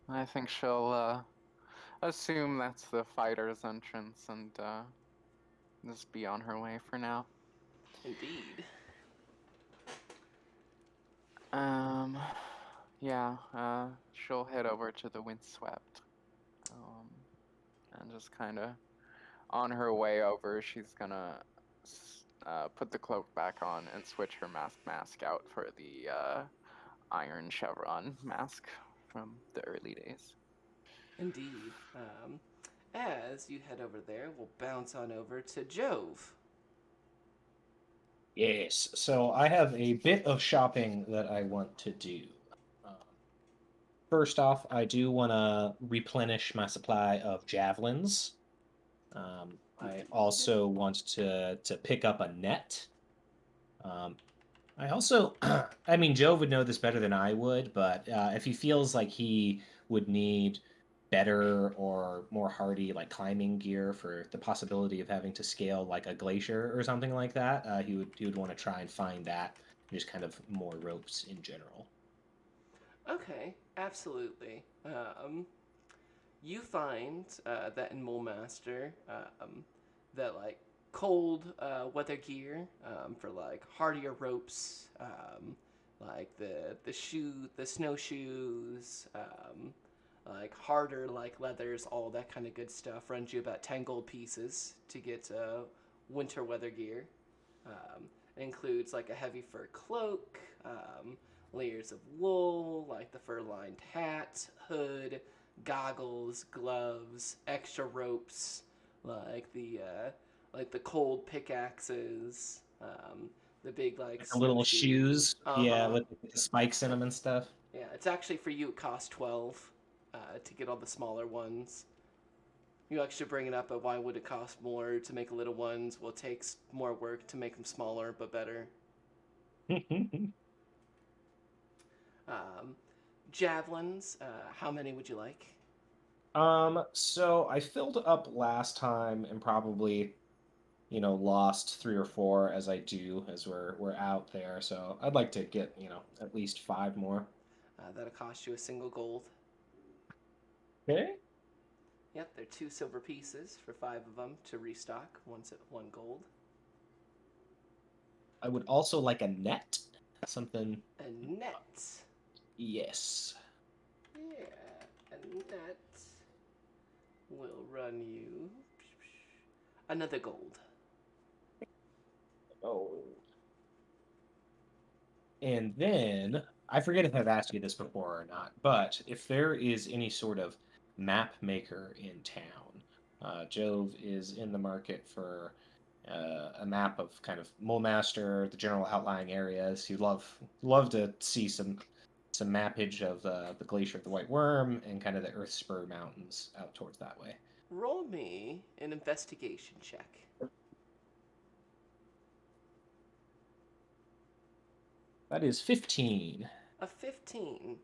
I think she'll assume that's the fighter's entrance and just be on her way for now. Indeed. Yeah, she'll head over to the Windswept. And just kind of on her way over, she's gonna put the cloak back on and switch her mask out for the iron chevron mask from the early days. Indeed. As you head over there, we'll bounce on over to Jove. Yes, so I have a bit of shopping that I want to do. First off, I do want to replenish my supply of javelins. I also want to pick up a net. I also, I mean, Joe would know this better than I would, but if he feels like he would need better or more hardy like climbing gear for the possibility of having to scale like a glacier or something like that, he would want to try and find that, just kind of more ropes in general. Okay, absolutely. You find that in Mulemaster, that like cold weather gear for like hardier ropes, like the snowshoes, like harder like leathers, all that kind of good stuff runs you about 10 gold pieces to get winter weather gear. It includes like a heavy fur cloak, layers of wool, like the fur-lined hat, hood, goggles, gloves, extra ropes, like the cold pickaxes, the big like The little shoes, yeah, Uh-huh. with the spikes in them and stuff. Yeah, it's actually for you. It costs 12 to get all the smaller ones. You actually bring it up, but why would it cost more to make little ones? Well, it takes more work to make them smaller, but better. Um, Javelins, how many would you like? So I filled up last time and probably, lost 3 or 4 as I do as we're out there. So I'd like to get, at least 5 more. That'll cost you a single gold. Okay. Yep, they're 2 silver pieces for 5 of them to restock. One's at 1 gold. I would also like a net. Something. A net. Yes. Yeah, a net will run you another gold. Oh. And then, I forget if I've asked you this before or not, but if there is any sort of map maker in town, Jove is in the market for a map of kind of Mulemaster, the general outlying areas. He'd love to see some mappage of the Glacier of the White Worm and kind of the Earthspur Mountains out towards that way. Roll me an investigation check. That is 15. A 15.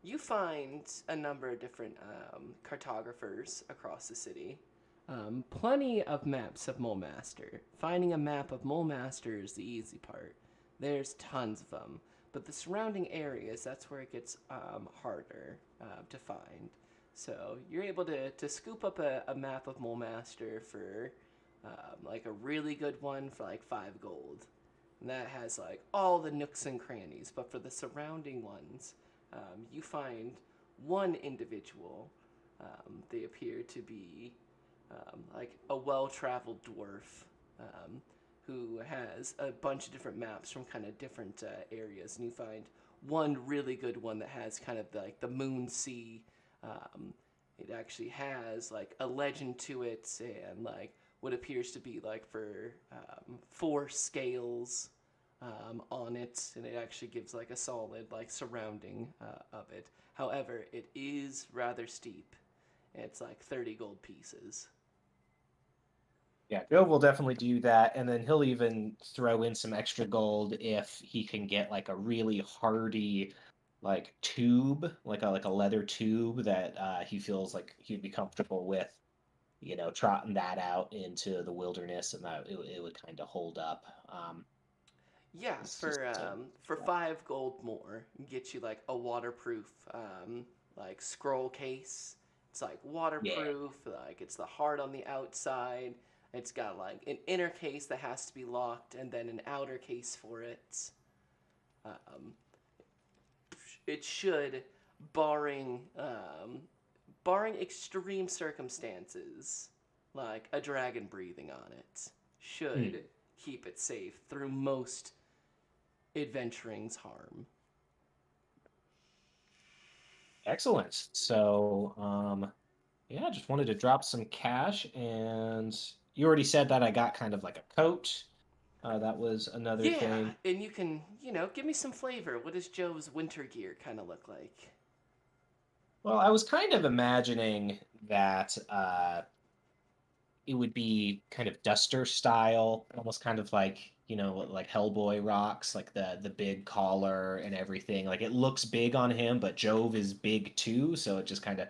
You find a number of different cartographers across the city. Plenty of maps of Mole Master. Finding a map of Mole Master is the easy part. There's tons of them. But the surrounding areas, that's where it gets harder to find. So you're able to scoop up a map of Mole Master for like a really good one for like 5 gold. And that has like all the nooks and crannies. But for the surrounding ones, you find one individual. They appear to be like a well-traveled dwarf who has a bunch of different maps from kind of different areas, and you find one really good one that has kind of like the Moon Sea. It actually has like a legend to it, and like what appears to be like for 4 scales on it, and it actually gives like a solid like surrounding of it. However, it is rather steep. It's like 30 gold pieces. Yeah, Jove will definitely do that, and then he'll even throw in some extra gold if he can get like a really hardy like tube, like a leather tube that he feels like he'd be comfortable with, trotting that out into the wilderness, and that it would kind of hold up. Yeah, It's just for 5 gold more, get you like a waterproof like scroll case. It's like yeah, waterproof, like it's the heart on the outside. It's got like an inner case that has to be locked, and then an outer case for it. Um, it should, barring barring extreme circumstances, like a dragon breathing on it, should hmm, keep it safe through most adventuring's harm. excellent. So yeah, just wanted to drop some cash, and you already said that I got kind of like a coat. That was another Yeah, thing. and you can, give me some flavor. What does Joe's winter gear kind of look like? Well, I was kind of imagining that it would be kind of duster style, almost kind of like, like Hellboy rocks, like the big collar and everything. Like it looks big on him, but Jove is big too, so it just kind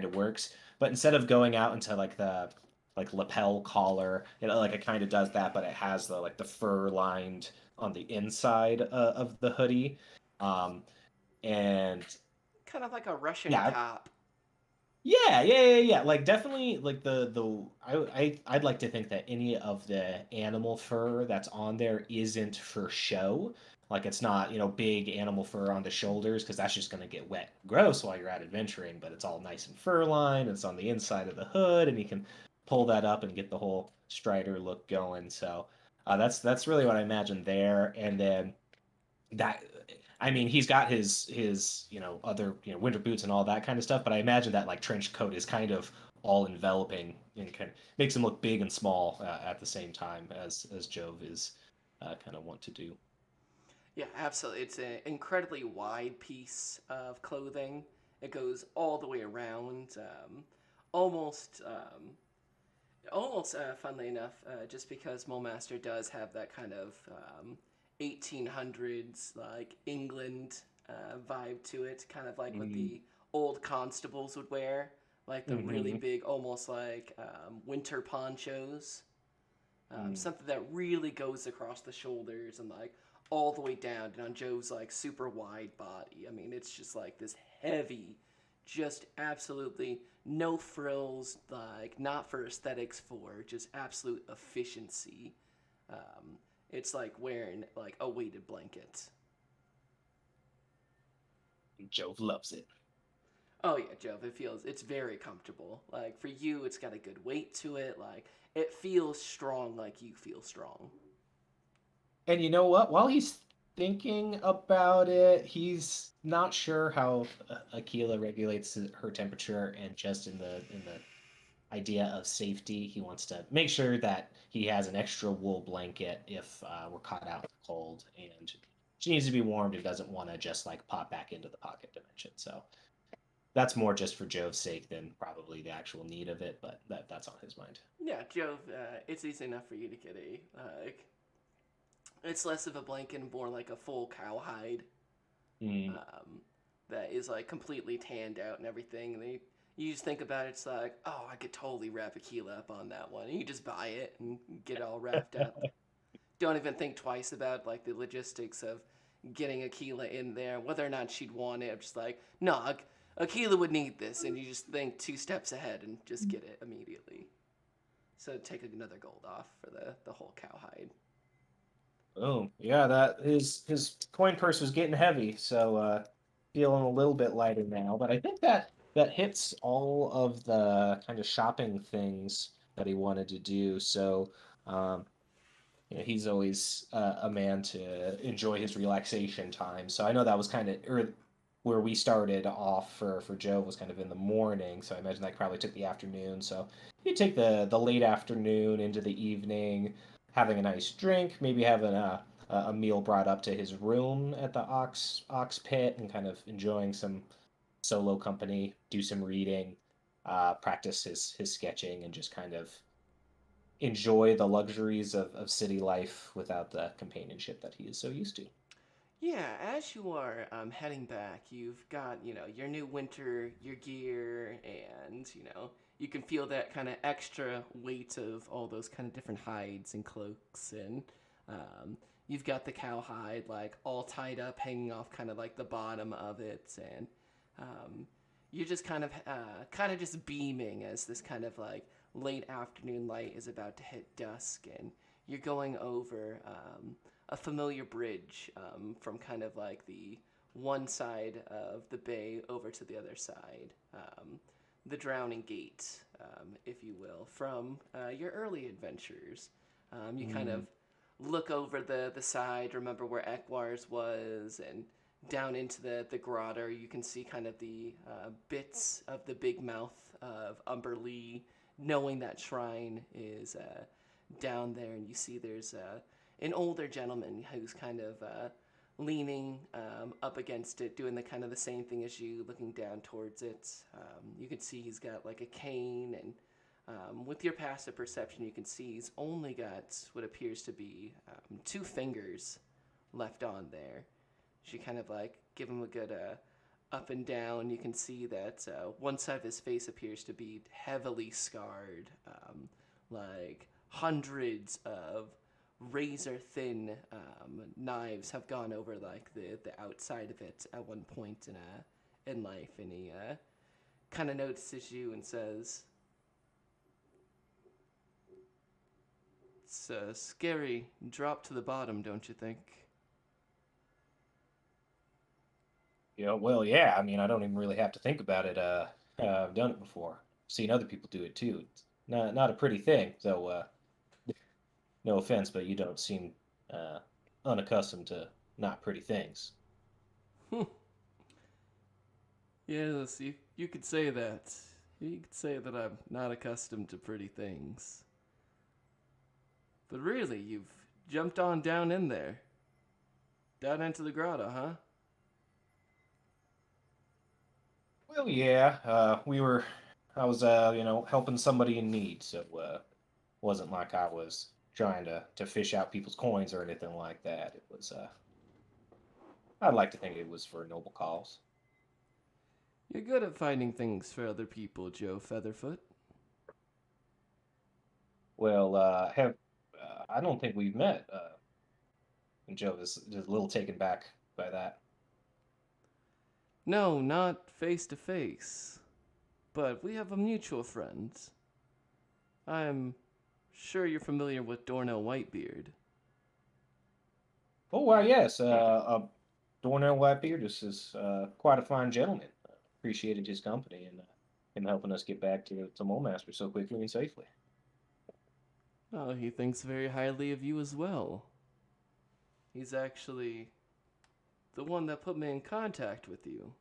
of works. But instead of going out into like the like lapel collar, like it kind of does that, but it has the fur lined on the inside of the hoodie. Um, and Kind of like a Russian yeah, cop. yeah. Like definitely, like I'd like to think that any of the animal fur that's on there isn't for show. Like it's not, big animal fur on the shoulders because that's just gonna get wet, and gross while you're out adventuring. But it's all nice and fur lined. It's on the inside of the hood, and you can pull that up and get the whole Strider look going. So that's really what I imagine there. And then that I mean, he's got his other winter boots and all that kind of stuff, but I imagine that like trench coat is kind of all enveloping and kind of makes him look big and small at the same time as Jove is kind of want to do. Yeah, absolutely. It's an incredibly wide piece of clothing. It goes all the way around, almost, almost. Funnily enough, just because Mulemaster does have that kind of 1800s like England vibe to it, kind of like what Mm-hmm. the old constables would wear, like the really big, almost like winter ponchos. Something that really goes across the shoulders and like all the way down and on Joe's like super wide body. I mean, it's just like this heavy, just absolutely no frills, like not for aesthetics, for just absolute efficiency. Um, it's like wearing like a weighted blanket. Jove loves it. Oh yeah, Joe, it's very comfortable. Like for you, it's got a good weight to it. Like it feels strong, like you feel strong. And you know what? While he's thinking about it, he's not sure how Aquila regulates her temperature, and just in the idea of safety, he wants to make sure that he has an extra wool blanket if we're caught out in the cold, and she needs to be warmed and doesn't want to just like pop back into the pocket dimension. So that's more just for Jove's sake than probably the actual need of it, but that's on his mind. Yeah, Joe, it's easy enough for you to get a It's less of a blanket and more like a full cowhide Mm. that is like completely tanned out and everything. And you just think about it, it's like, oh, I could totally wrap Aquila up on that one. And you just buy it and get it all wrapped up. Don't even think twice about like the logistics of getting Aquila in there, whether or not she'd want it. I'm just like, no, Aquila would need this, and you just think 2 steps ahead and just get it immediately. So take another gold off for the whole cowhide. Oh, yeah, that his coin purse was getting heavy, so feeling a little bit lighter now. But I think that hits all of the kind of shopping things that he wanted to do. So, um, he's always a man to enjoy his relaxation time. So I know that was kind of where we started off for Joe was kind of in the morning. So I imagine that probably took the afternoon. So you take the late afternoon into the evening, having a nice drink, maybe having a meal brought up to his room at the Ox Pit, and kind of enjoying some solo company, do some reading, practice his sketching, and just kind of enjoy the luxuries of city life without the companionship that he is so used to. Yeah, as you are heading back, you've got, your new winter, your gear, and, you can feel that kind of extra weight of all those kind of different hides and cloaks. And you've got the cowhide, like, all tied up, hanging off kind of like the bottom of it. And you're just kind of just beaming as this kind of like late afternoon light is about to hit dusk. And you're going over a familiar bridge from kind of like the one side of the bay over to the other side. The Drowning Gate, if you will, from your early adventures. You kind of look over the side, remember where Ekwars was, and down into the grotto. You can see kind of the bits of the big mouth of Umberlee, knowing that shrine is down there, and you see there's an older gentleman who's kind of leaning up against it, doing the kind of the same thing as you, looking down towards it. You can see he's got like a cane, and with your passive perception, you can see he's only got what appears to be 2 fingers left on there. She kind of like give him a good up and down. You can see that one side of his face appears to be heavily scarred, like hundreds of razor thin knives have gone over like the outside of it at one point in life. And he kind of notices you and says, "It's a scary drop to the bottom, don't you think?" Yeah, well, yeah. I mean, I don't even really have to think about it. I've done it before. Seen other people do it too. It's not a pretty thing. So, no offense, but you don't seem uh, unaccustomed to not pretty things. Yes, you could say that. You could say that I'm not accustomed to pretty things. But really, you've jumped on down in there. Down into the grotto, huh? Well, yeah. I was, helping somebody in need. So, wasn't like I was trying to fish out people's coins or anything like that. It was, I'd like to think it was for a noble cause. You're good at finding things for other people, Joe Featherfoot. Well, have I don't think we've met. And Joe is just a little taken back by that. No, not face to face. But we have a mutual friend. I'm sure you're familiar with Dornell Whitebeard. Oh, why, yes. Dornell Whitebeard is quite a fine gentleman. Appreciated his company and him helping us get back to Mulmaster so quickly and safely. Oh, he thinks very highly of you as well. He's actually the one that put me in contact with you.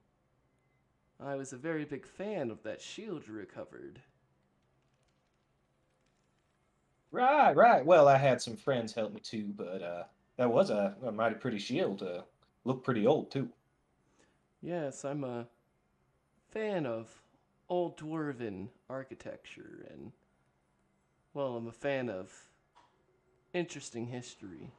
I was a very big fan of that shield you recovered. Right, right. Well, I had some friends help me too, but that was a mighty pretty shield. Looked pretty old too. Yes, I'm a fan of old dwarven architecture, and, well, I'm a fan of interesting history.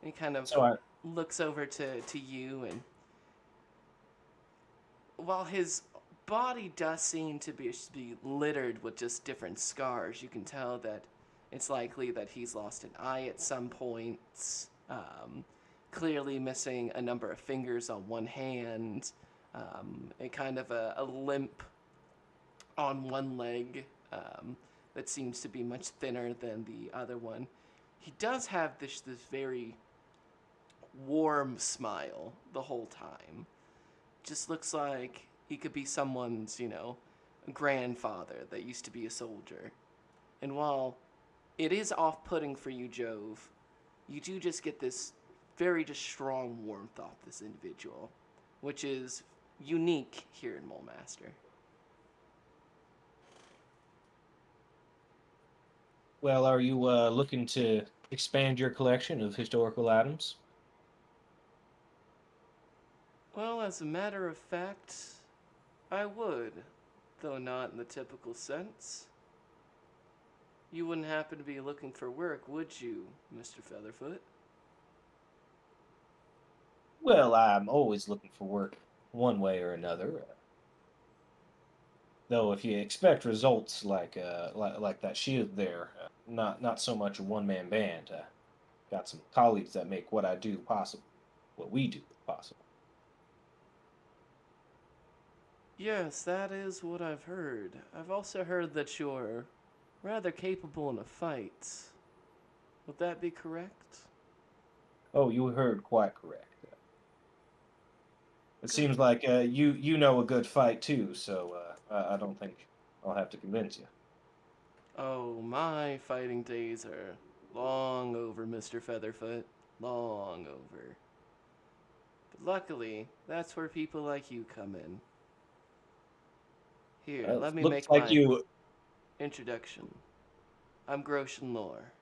He kind of So I, looks over to you, and while his body does seem to be littered with just different scars, you can tell that it's likely that he's lost an eye at some point. Clearly missing a number of fingers on one hand, a kind of a limp on one leg that seems to be much thinner than the other one. He does have this very warm smile the whole time. Just looks like he could be someone's, grandfather that used to be a soldier. And while it is off-putting for you, Jove, you do just get this very just strong warmth off this individual, which is unique here in Mulemaster. well, are you looking to expand your collection of historical items? Well, as a matter of fact, I would, though not in the typical sense. You wouldn't happen to be looking for work, would you, Mr. Featherfoot? Well, I'm always looking for work one way or another. Though if you expect results like that shield there, not so much a one-man band. Got some colleagues that make what I do possible, what we do possible. Yes, that is what I've heard. I've also heard that you're rather capable in a fight. Would that be correct? Oh, you heard quite correct. It Good. seems like you know a good fight too, so I don't think I'll have to convince you. Oh, my fighting days are long over, Mr. Featherfoot. Long over. But luckily, that's where people like you come in. Here, let me Looks make like my you. introduction. I'm Groshen Lore.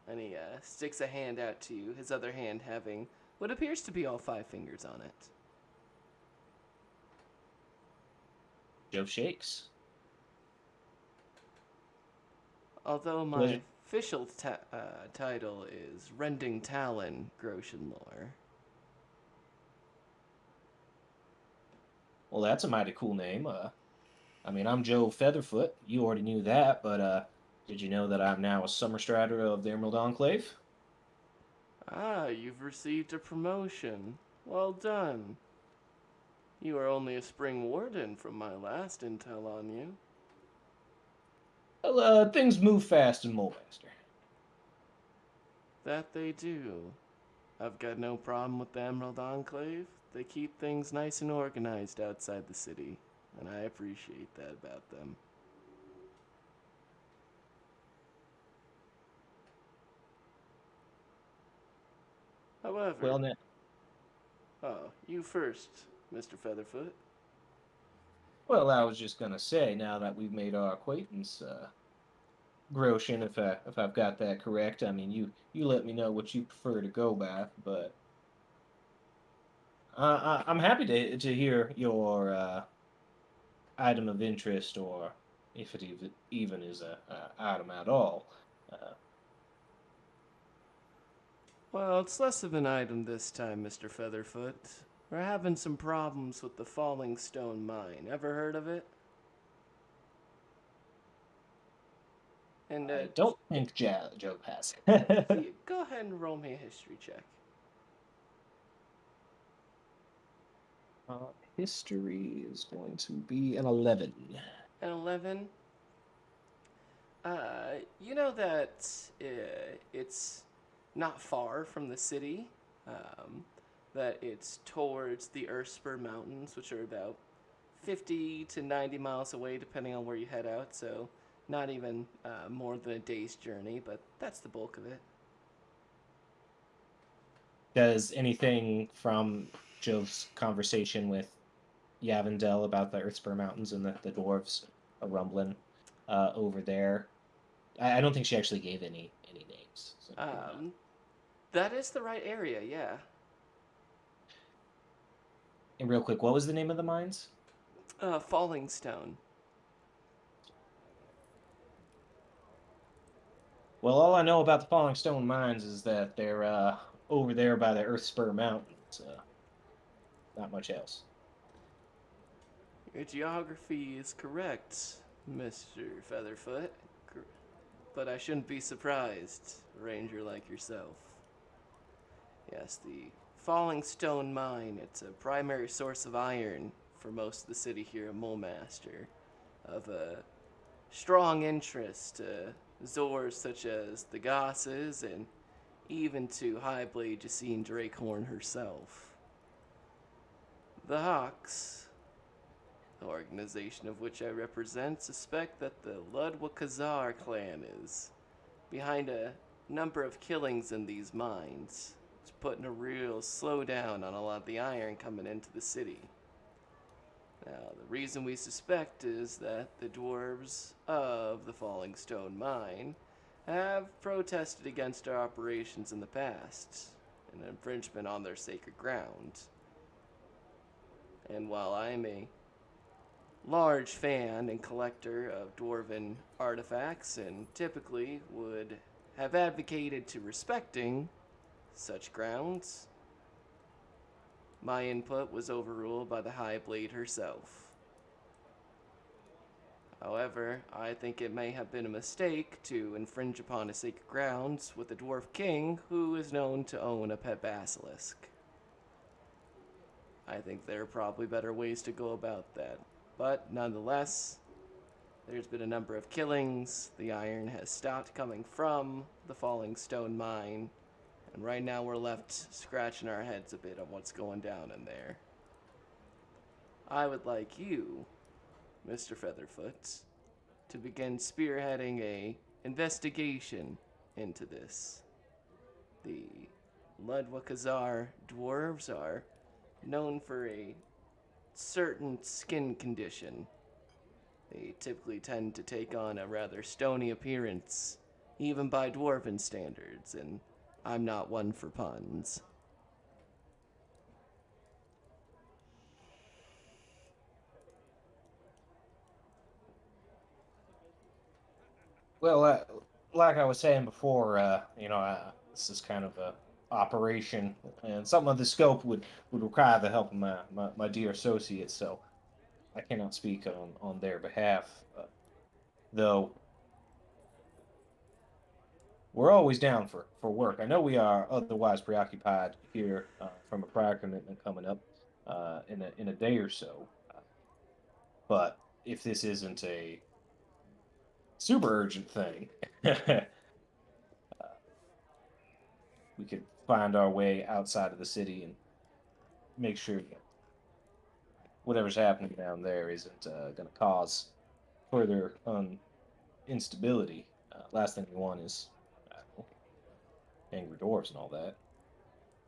And he sticks a hand out to you, his other hand having what appears to be all 5 fingers on it. Joe shakes. Although my Pleasure. official title is Rending Talon Groshen Lore. Well, that's a mighty cool name. I mean, I'm Joe Featherfoot. You already knew that, but did you know that I'm now a Summer Strider of the Emerald Enclave? Ah, you've received a promotion. Well done. You are only a spring warden from my last intel on you. Well, things move fast in Mulemaster. That they do. I've got no problem with the Emerald Enclave. They keep things nice and organized outside the city, and I appreciate that about them. However, Well, now, oh, you first, Mr. Featherfoot. well, I was just gonna say, now that we've made our acquaintance, Groshin, if I've got that correct. I mean, you let me know what you prefer to go by, but I'm happy to hear your item of interest, or if it even is a item at all. Uh, Well, it's less of an item this time, Mr. Featherfoot. We're having some problems with the Falling Stone Mine. Ever heard of it? And I don't think Joe has. go ahead and roll me a history check. History is going to be an 11. An 11. You know that it's not far from the city. That it's towards the Earthspur Mountains, which are about 50 to 90 miles away, depending on where you head out. So not even more than a day's journey, but that's the bulk of it. Does anything from Joe's conversation with Yavendel about the Earthspur Mountains and the dwarves are rumbling over there? I don't think she actually gave any names. So That is the right area, yeah. and real quick, what was the name of the mines? Falling Stone. Well, all I know about the Falling Stone mines is that they're over there by the Earthspur Mountains. Not much else. Your geography is correct, Mr. Featherfoot. But I shouldn't be surprised, a ranger like yourself. Yes, the Falling Stone Mine, it's a primary source of iron for most of the city here at Mulemaster, of a strong interest to Zors such as the Gosses and even to Highblade Jacine Drakehorn herself. The Hawks, the organization of which I represent, suspect that the Ludwa Khazar clan is behind a number of killings in these mines. It's putting a real slowdown on a lot of the iron coming into the city. Now, the reason we suspect is that the dwarves of the Falling Stone Mine have protested against our operations in the past, an infringement on their sacred ground. And while I'm a large fan and collector of dwarven artifacts and typically would have advocated to respecting such grounds, my input was overruled by the High Blade herself. However, I think it may have been a mistake to infringe upon a sacred grounds with a dwarf king who is known to own a pet basilisk. I think there are probably better ways to go about that. But nonetheless, there's been a number of killings. The iron has stopped coming from the Falling Stone Mine. And right now we're left scratching our heads a bit on what's going down in there. I would like you, Mr. Featherfoot, to begin spearheading a investigation into this. The Ludwa Khazar dwarves are known for a certain skin condition. They typically tend to take on a rather stony appearance, even by dwarven standards, and I'm not one for puns. Well, like I was saying before, this is kind of a operation, and something of the scope would require the help of my dear associates. So I cannot speak on their behalf, though. We're always down for work. I know we are otherwise preoccupied here from a prior commitment coming up in a day or so. But if this isn't a super urgent thing, we could find our way outside of the city and make sure that whatever's happening down there isn't going to cause further instability. Last thing we want is angry dwarves and all that.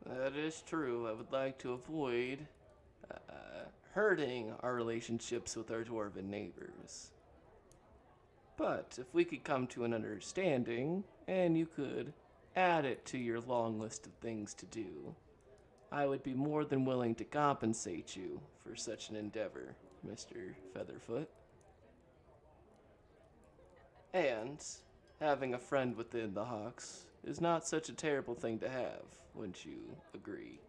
That is true. I would like to avoid hurting our relationships with our dwarven neighbors. But if we could come to an understanding, and you could add it to your long list of things to do, I would be more than willing to compensate you for such an endeavor, Mr. Featherfoot. And having a friend within the Hawks is not such a terrible thing to have, wouldn't you agree?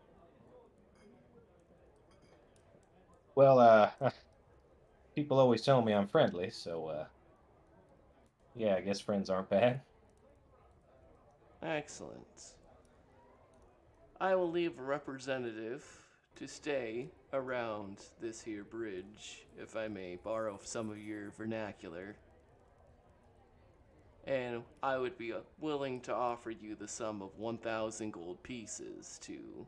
Well, people always tell me I'm friendly, so yeah, I guess friends aren't bad. Excellent. I will leave a representative to stay around this here bridge, if I may borrow some of your vernacular. And I would be willing to offer you the sum of 1,000 gold pieces to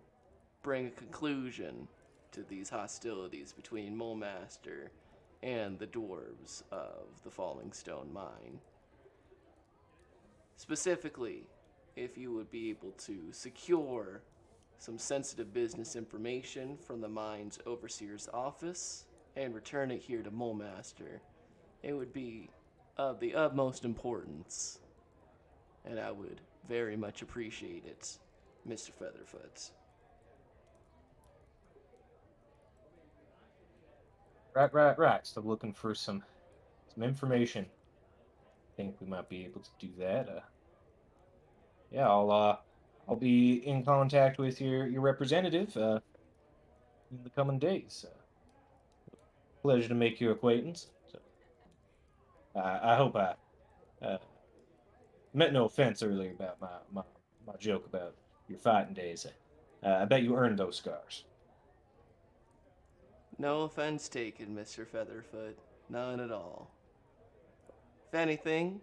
bring a conclusion to these hostilities between Mulemaster and the dwarves of the Falling Stone Mine. Specifically, if you would be able to secure some sensitive business information from the mine's overseer's office and return it here to Mulemaster, it would be of the utmost importance, and I would very much appreciate it, Mr. Featherfoot. Right. Still looking for some information. Think we might be able to do that. Yeah, I'll be in contact with your representative in the coming days. Pleasure to make your acquaintance. So, I hope I uh, meant no offense earlier about my joke about your fighting days. I bet you earned those scars. No offense taken, Mr. Featherfoot. None at all. If anything,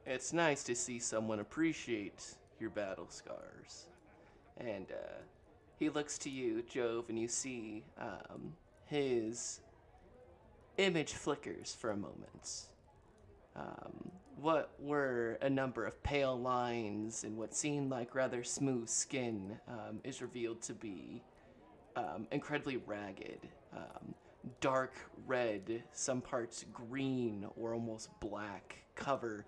it's nice to see someone appreciate your battle scars. And he looks to you, Jove, and you see his image flickers for a moment. What were a number of pale lines and what seemed like rather smooth skin is revealed to be incredibly ragged, dark red, some parts green or almost black, cover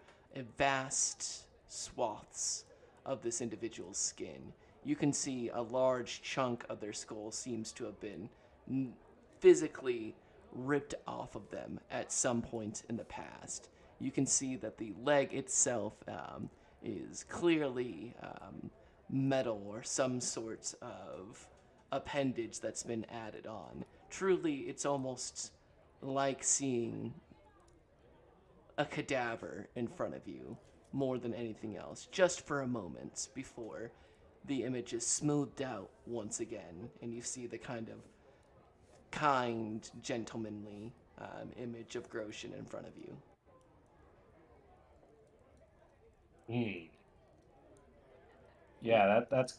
vast swaths of this individual's skin. You can see a large chunk of their skull seems to have been physically ripped off of them at some point in the past. You can see that the leg itself is clearly metal or some sort of appendage that's been added on. Truly, it's almost like seeing a cadaver in front of you more than anything else, just for a moment before the image is smoothed out once again, and you see the kind of kind, gentlemanly image of Groshin in front of you. Hmm. Yeah, that's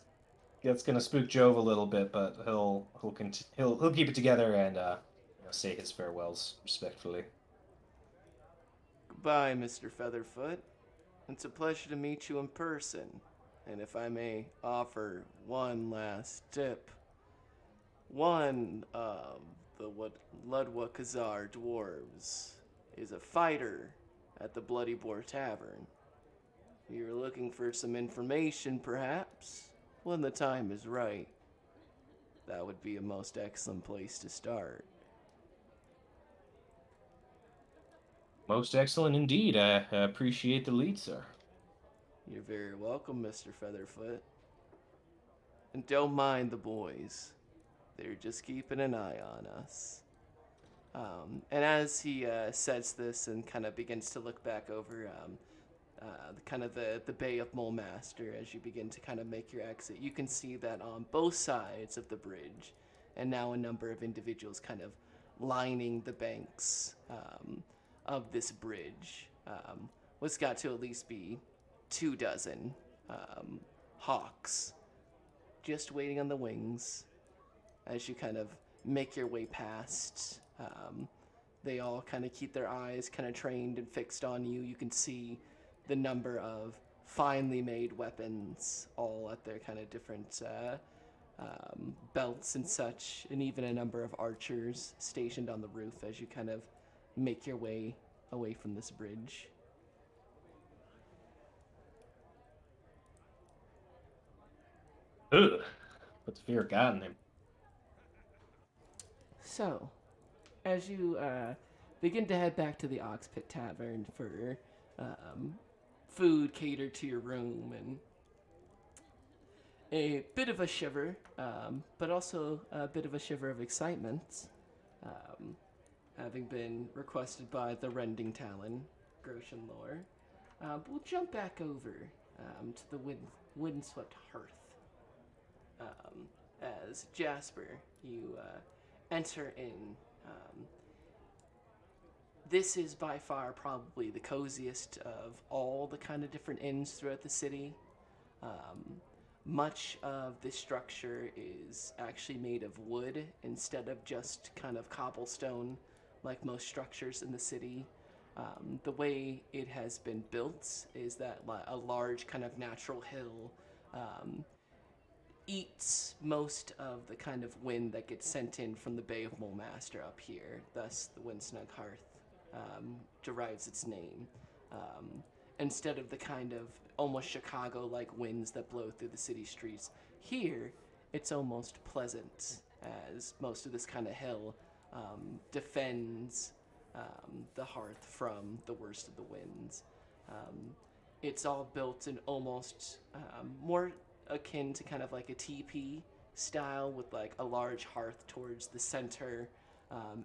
gonna spook Jove a little bit, but he'll keep it together and say his farewells respectfully. Goodbye, Mr. Featherfoot. It's a pleasure to meet you in person. And if I may offer one last tip, one of the Ludwa Khazar dwarves is a fighter at the Bloody Boar Tavern. If you're looking for some information, perhaps, when the time is right, that would be a most excellent place to start. Most excellent indeed. I appreciate the lead, sir. You're very welcome, Mr. Featherfoot. And don't mind the boys. They're just keeping an eye on us. And as he says this and kind of begins to look back over kind of the Bay of Mulemaster as you begin to kind of make your exit, you can see that on both sides of the bridge, and now a number of individuals kind of lining the banks of this bridge. What's got to at least be 24 hawks just waiting on the wings as you kind of make your way past. They all kind of keep their eyes kind of trained and fixed on you. You can see the number of finely made weapons all at their kind of different belts and such, and even a number of archers stationed on the roof as you kind of make your way away from this bridge. Ugh. Put the fear of God in him. So, as you begin to head back to the Oxpit Tavern for food catered to your room and a bit of a shiver, but also a bit of a shiver of excitement, having been requested by the Rending Talon, Groshin Lore, we'll jump back over to the windswept hearth. As Jasper, you enter in. This is by far probably the coziest of all the kind of different inns throughout the city. Much of this structure is actually made of wood instead of just kind of cobblestone like most structures in the city. The way it has been built is that a large kind of natural hill eats most of the kind of wind that gets sent in from the Bay of Mulemaster up here. Thus, the Windsnug Hearth derives its name. Instead of the kind of almost Chicago-like winds that blow through the city streets, here it's almost pleasant, as most of this kind of hill defends the hearth from the worst of the winds. It's all built in almost more akin to kind of like a teepee style with like a large hearth towards the center,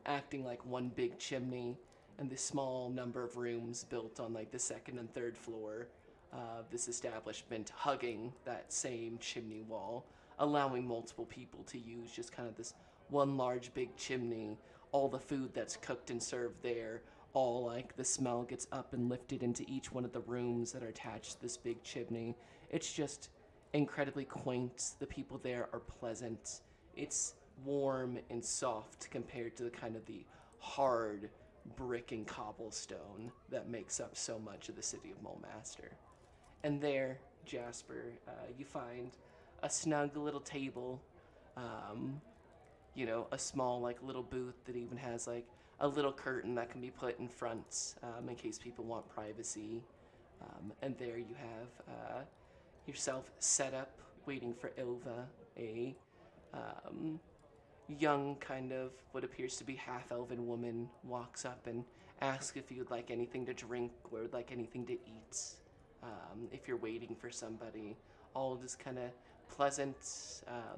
acting like one big chimney, and this small number of rooms built on like the second and third floor of this establishment hugging that same chimney wall, allowing multiple people to use just kind of this one large big chimney. All the food that's cooked and served there, all like the smell gets up and lifted into each one of the rooms that are attached to this big chimney. It's just incredibly quaint. The people there are pleasant. It's warm and soft compared to the kind of the hard brick and cobblestone that makes up so much of the city of Mulmaster. And there, Jasper, you find a snug little table, um, a small like little booth that even has like a little curtain that can be put in front in case people want privacy. And there you have yourself set up, waiting for Ilva, a um, young kind of what appears to be half-elven woman walks up and asks if you'd like anything to drink or would like anything to eat. If you're waiting for somebody, all just kind of pleasant.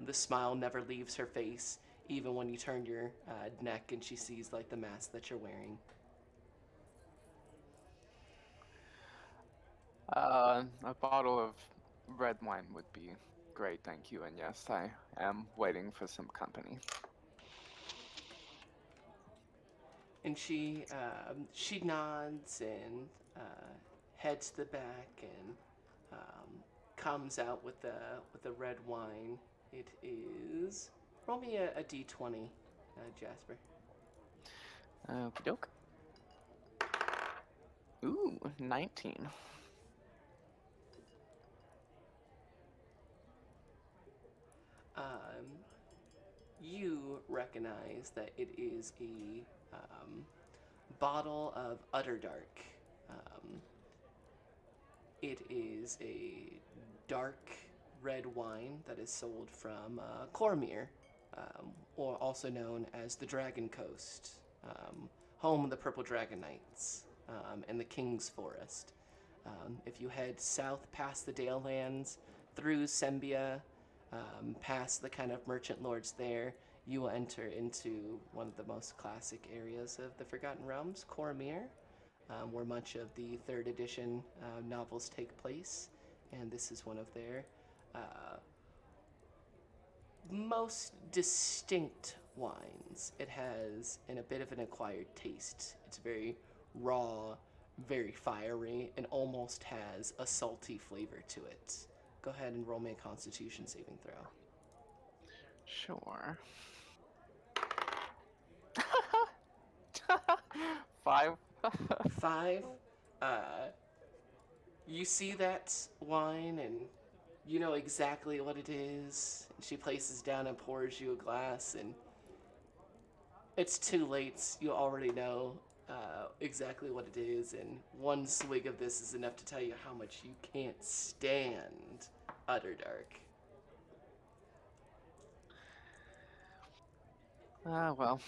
The smile never leaves her face, even when you turn your neck and she sees like the mask that you're wearing. A bottle of red wine would be great, thank you. And yes, I am waiting for some company. And she nods and heads to the back and comes out with the red wine. It is roll me a d20, Jasper. Okie doke. Ooh, 19. You recognize that it is a bottle of Utterdark. It is a dark red wine that is sold from Cormyr, or also known as the Dragon Coast, home of the Purple Dragon Knights, and the King's Forest. If you head south past the Dale Lands, through Sembia, past the kind of merchant lords there, you will enter into one of the most classic areas of the Forgotten Realms, Cormyr, where much of the third edition novels take place, and this is one of their most distinct wines. It has a bit of an acquired taste. It's very raw, very fiery, and almost has a salty flavor to it. Go ahead and roll me a Constitution saving throw. Sure. 5. 5. You see that wine and you know exactly what it is. She places down and pours you a glass, and it's too late. You already know exactly what it is, and one swig of this is enough to tell you how much you can't stand Utterdark. Well,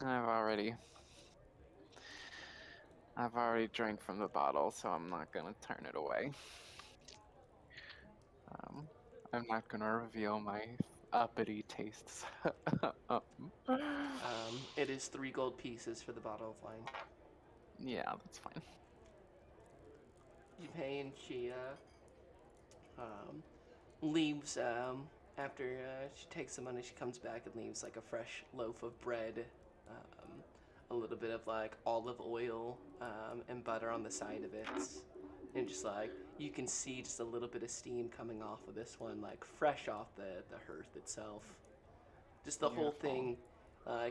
I've already drank from the bottle, so I'm not gonna turn it away. I'm not gonna reveal my uppity tastes. It is 3 gold pieces for the bottle of wine. Yeah, that's fine. You pay, and she leaves. After she takes the money, she comes back and leaves like a fresh loaf of bread, a little bit of like olive oil and butter on the side of it, and just like you can see just a little bit of steam coming off of this one, like fresh off the hearth itself. Just the whole thing.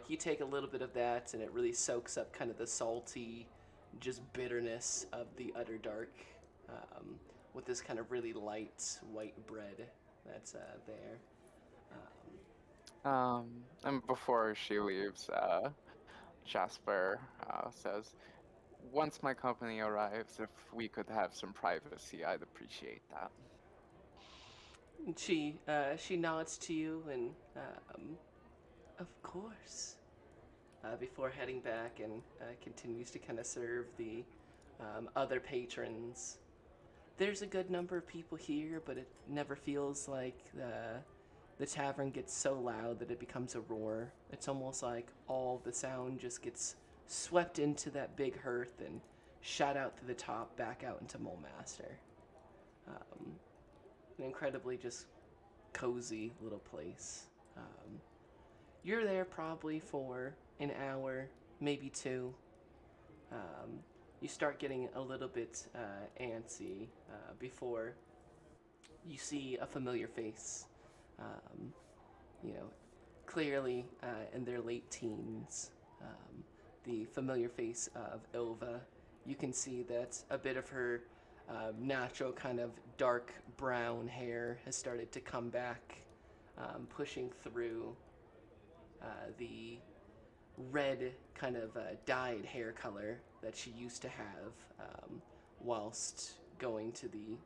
You take a little bit of that, and it really soaks up kind of the salty, just bitterness of the Utterdark, with this kind of really light white bread that's there. And before she leaves, Jasper says, "Once my company arrives, if we could have some privacy, I'd appreciate that." And she nods to you and of course. Before heading back and continues to kind of serve the other patrons. there's a good number of people here, but it never feels like the tavern gets so loud that it becomes a roar. It's almost like all the sound just gets swept into that big hearth and shot out through the top back out into Mole Master. An incredibly just cozy little place. You're there probably for an hour, maybe two. You start getting a little bit antsy before you see a familiar face. Um, you know, clearly in their late teens. The familiar face of Ilva. You can see that a bit of her natural kind of dark brown hair has started to come back, pushing through the red kind of dyed hair color that she used to have whilst going to the,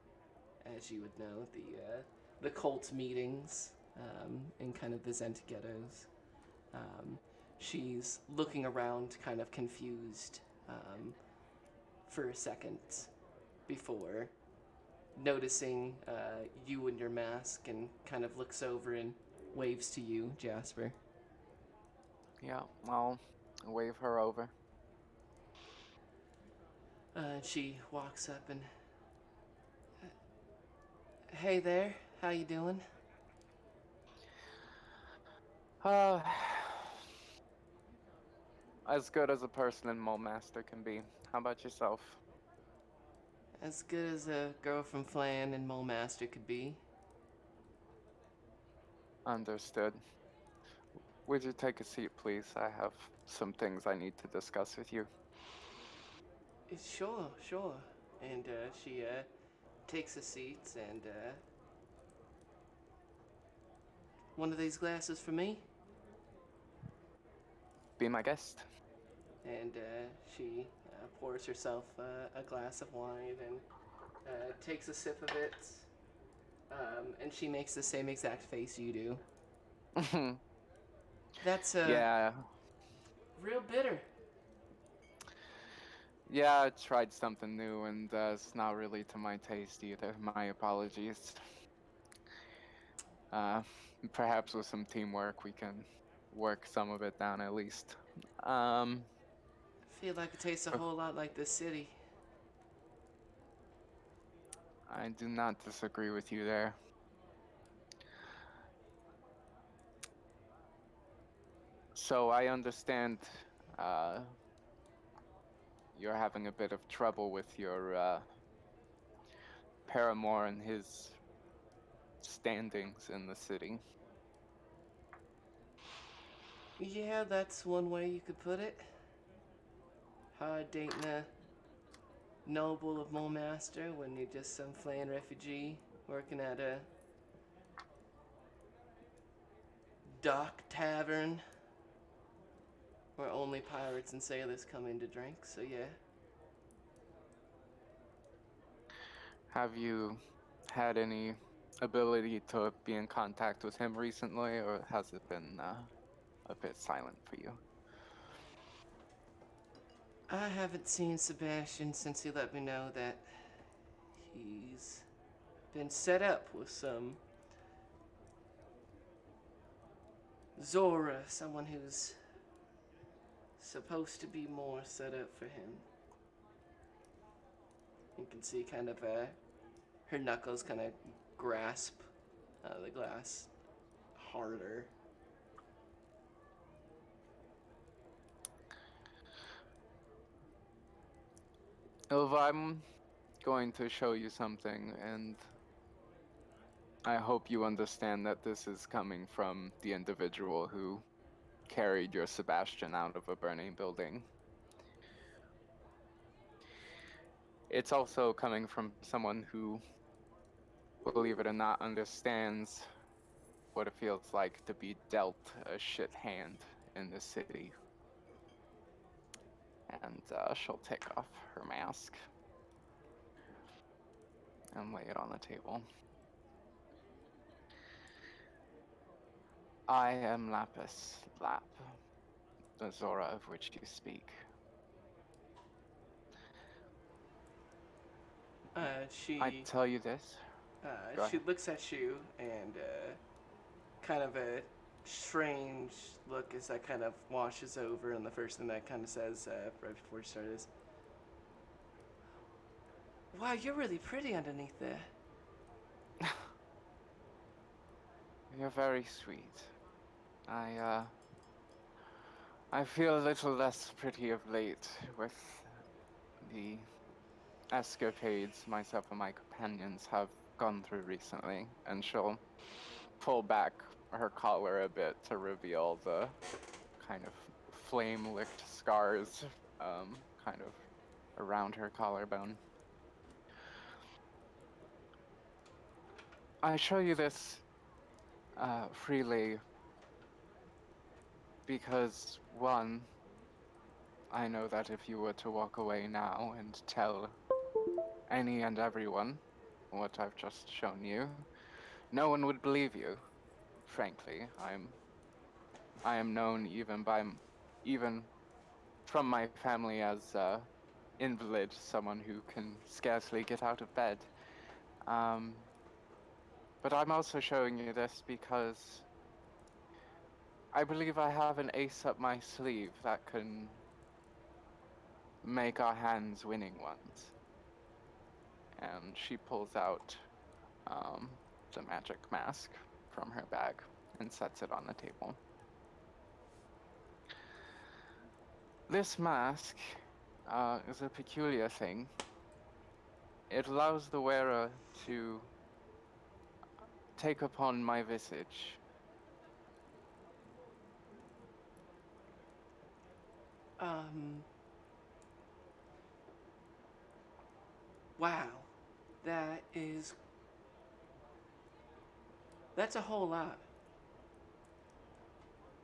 as you would know, the cult meetings in kind of the Zent ghettos. She's looking around kind of confused for a second before noticing you and your mask, and kind of looks over and waves to you, Jasper. Yeah, I'll wave her over. She walks up and, hey there, how you doing? As good as a person in Mole Master can be. How about yourself? As good as a girl from Flan and Mole Master could be. Understood. Would you take a seat, please? I have some things I need to discuss with you. Sure, sure. And she takes a seat and one of these glasses for me? Be my guest. And she pours herself a glass of wine and takes a sip of it. And she makes the same exact face you do. That's Yeah. real bitter. Yeah, I tried something new and it's not really to my taste either. My apologies. Perhaps with some teamwork we can work some of it down at least. I feel like it tastes a whole lot like this city. I do not disagree with you there. So I understand you're having a bit of trouble with your paramour and his standings in the city. Yeah, that's one way you could put it. Hard dating a noble of Mole Master when you're just some Flan refugee working at a dock tavern where only pirates and sailors come in to drink, so yeah. Have you had any ability to be in contact with him recently, or has it been a bit silent for you? I haven't seen Sebastian since he let me know that he's been set up with some Zora, someone who's supposed to be more set up for him. You can see kind of her knuckles kind of grasp the glass harder. Ilva, I'm going to show you something, and I hope you understand that this is coming from the individual who carried your Sebastian out of a burning building. It's also coming from someone who, believe it or not, understands what it feels like to be dealt a shit hand in this city. And she'll take off her mask and lay it on the table. I am Lapis Lap, the Zora of which you speak. She I tell you this. Go she ahead. looks at you and kind of a strange look as that kind of washes over, and the first thing that kind of says right before she started is, "Wow, you're really pretty underneath there." You're very sweet. I feel a little less pretty of late with the escapades myself and my companions have gone through recently, and she'll pull back her collar a bit to reveal the kind of flame-licked scars, kind of around her collarbone. I show you this freely because, one, I know that if you were to walk away now and tell any and everyone what I've just shown you, no one would believe you. Frankly, I am known even from my family as invalid, someone who can scarcely get out of bed. Um, but I'm also showing you this because I believe I have an ace up my sleeve that can make our hands winning ones. And she pulls out the magic mask from her bag and sets it on the table. This mask is a peculiar thing. It allows the wearer to take upon my visage. Um. Wow, that is. That's a whole lot.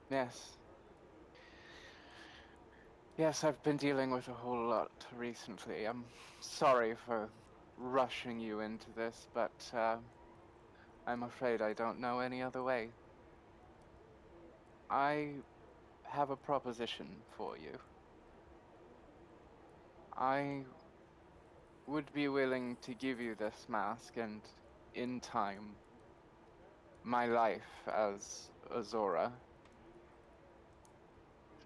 Yes. Yes, I've been dealing with a whole lot recently. I'm sorry for rushing you into this, but I'm afraid I don't know any other way. I have a proposition for you. I would be willing to give you this mask and, in time, my life as Azora,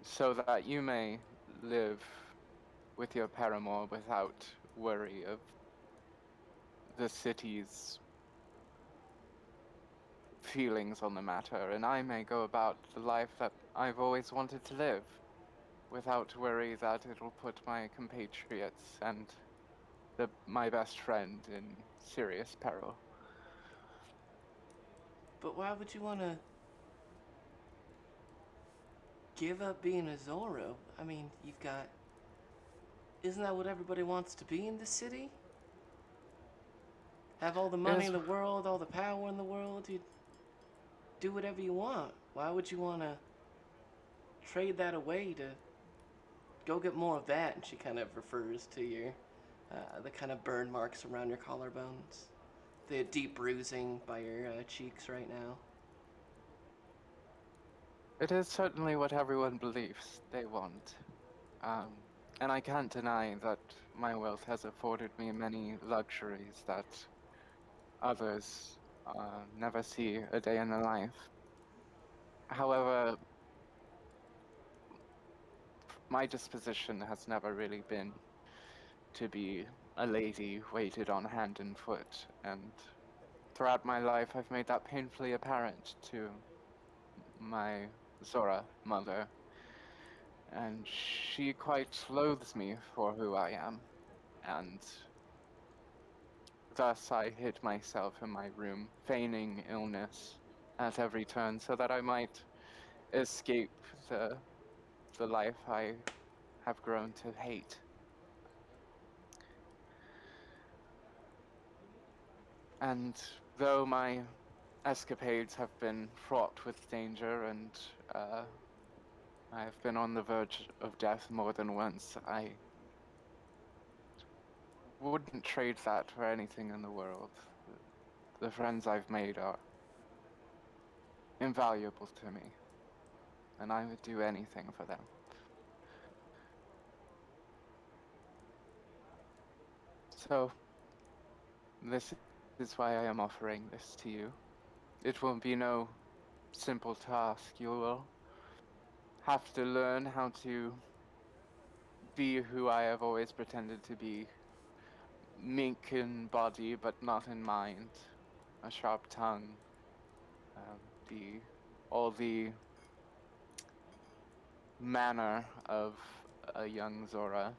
so that you may live with your paramour without worry of the city's feelings on the matter, and I may go about the life that I've always wanted to live, without worry that it'll put my compatriots and my best friend in serious peril. But why would you want to give up being a Zorro? I mean, you've got. Isn't that what everybody wants to be in the city? Have all the money in the world, all the power in the world, you do whatever you want. Why would you want to trade that away to go get more of that? And she kind of refers to your, the kind of burn marks around your collarbones, the deep bruising by your cheeks right now. It is certainly what everyone believes they want. And I can't deny that my wealth has afforded me many luxuries that others never see a day in their life. However, my disposition has never really been to be a lady waited on hand and foot, and throughout my life I've made that painfully apparent to my Zora mother, and she quite loathes me for who I am, and thus I hid myself in my room, feigning illness at every turn so that I might escape the life I have grown to hate. And though my escapades have been fraught with danger and I have been on the verge of death more than once, I wouldn't trade that for anything in the world. The friends I've made are invaluable to me, and I would do anything for them. So, This is why I am offering this to you. It will be no simple task. You will have to learn how to be who I have always pretended to be. Meek in body, but not in mind. A sharp tongue. All the manner of a young Zora.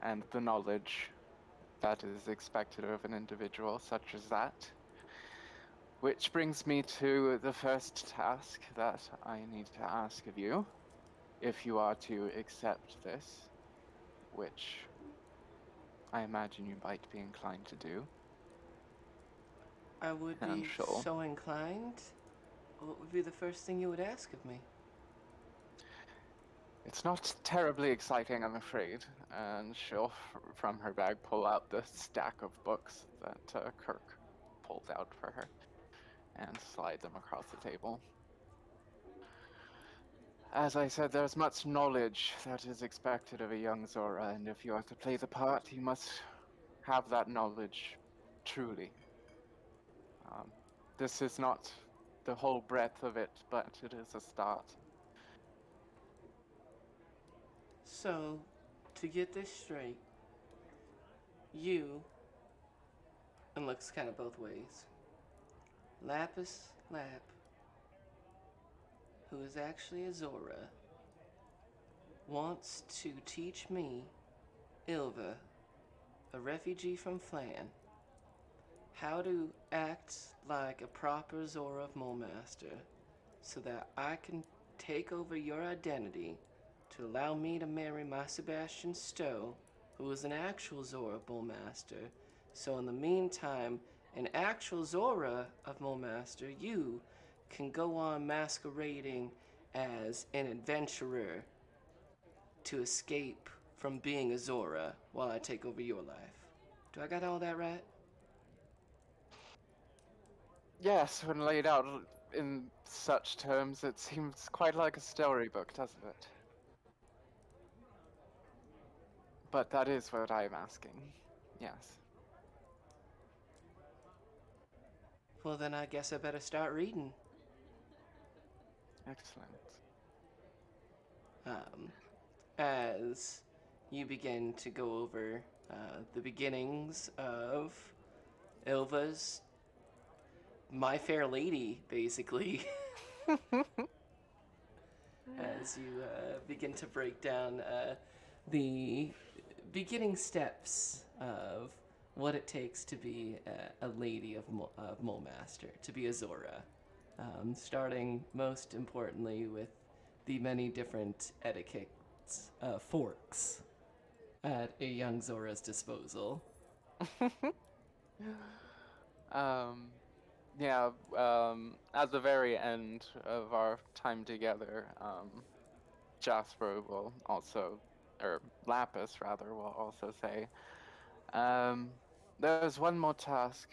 And the knowledge that is expected of an individual such as that. Which brings me to the first task that I need to ask of you, if you are to accept this, which I imagine you might be inclined to do. I would And be she'll- so inclined. What would be the first thing you would ask of me? It's not terribly exciting, I'm afraid. And she'll, from her bag, pull out the stack of books that Kirk pulled out for her and slide them across the table. As I said, there's much knowledge that is expected of a young Zora, and if you are to play the part, you must have that knowledge truly. This is not the whole breadth of it, but it is a start. So, to get this straight, you, and looks kind of both ways, Lapis Lap, who is actually a Zora, wants to teach me, Ilva, a refugee from Flan, how to act like a proper Zora of Mulemaster so that I can take over your identity to allow me to marry my Sebastian Stowe, who is an actual Zora of Mulemaster. So in the meantime, an actual Zora of Mulemaster, you can go on masquerading as an adventurer to escape from being a Zora while I take over your life. Do I got all that right? Yes, when laid out in such terms, it seems quite like a storybook, doesn't it? But that is what I'm asking. Yes. Well, then I guess I better start reading. Excellent. As you begin to go over the beginnings of Ilva's My Fair Lady, basically, as you begin to break down the beginning steps of what it takes to be a lady of Mulemaster, to be a Zora. Starting most importantly with the many different etiquettes, forks at a young Zora's disposal. Yeah, at the very end of our time together, Jasper will also, or Lapis rather, will also say, there's one more task,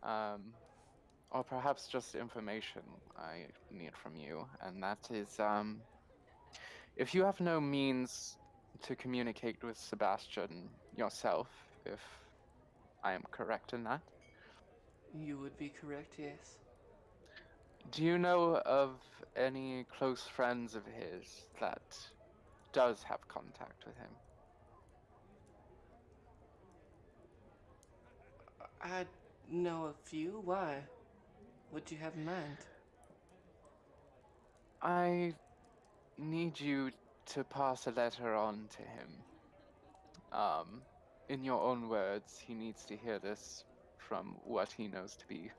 or perhaps just information I need from you, and that is, if you have no means to communicate with Sebastian yourself, if I am correct in that, You would be correct, yes. do you know of any close friends of his that does have contact with him? I know a few. Why? What do you have in mind? I need you to pass a letter on to him. In your own words, he needs to hear this from what he knows to be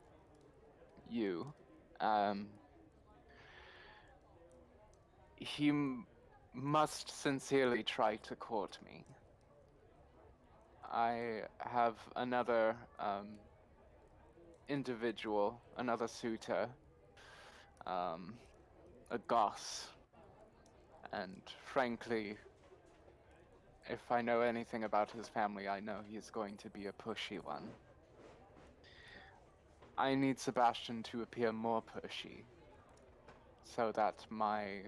you. He must sincerely try to court me. I have another individual, another suitor, a goss, and frankly, if I know anything about his family, I know he's going to be a pushy one. I need Sebastian to appear more pushy, so that my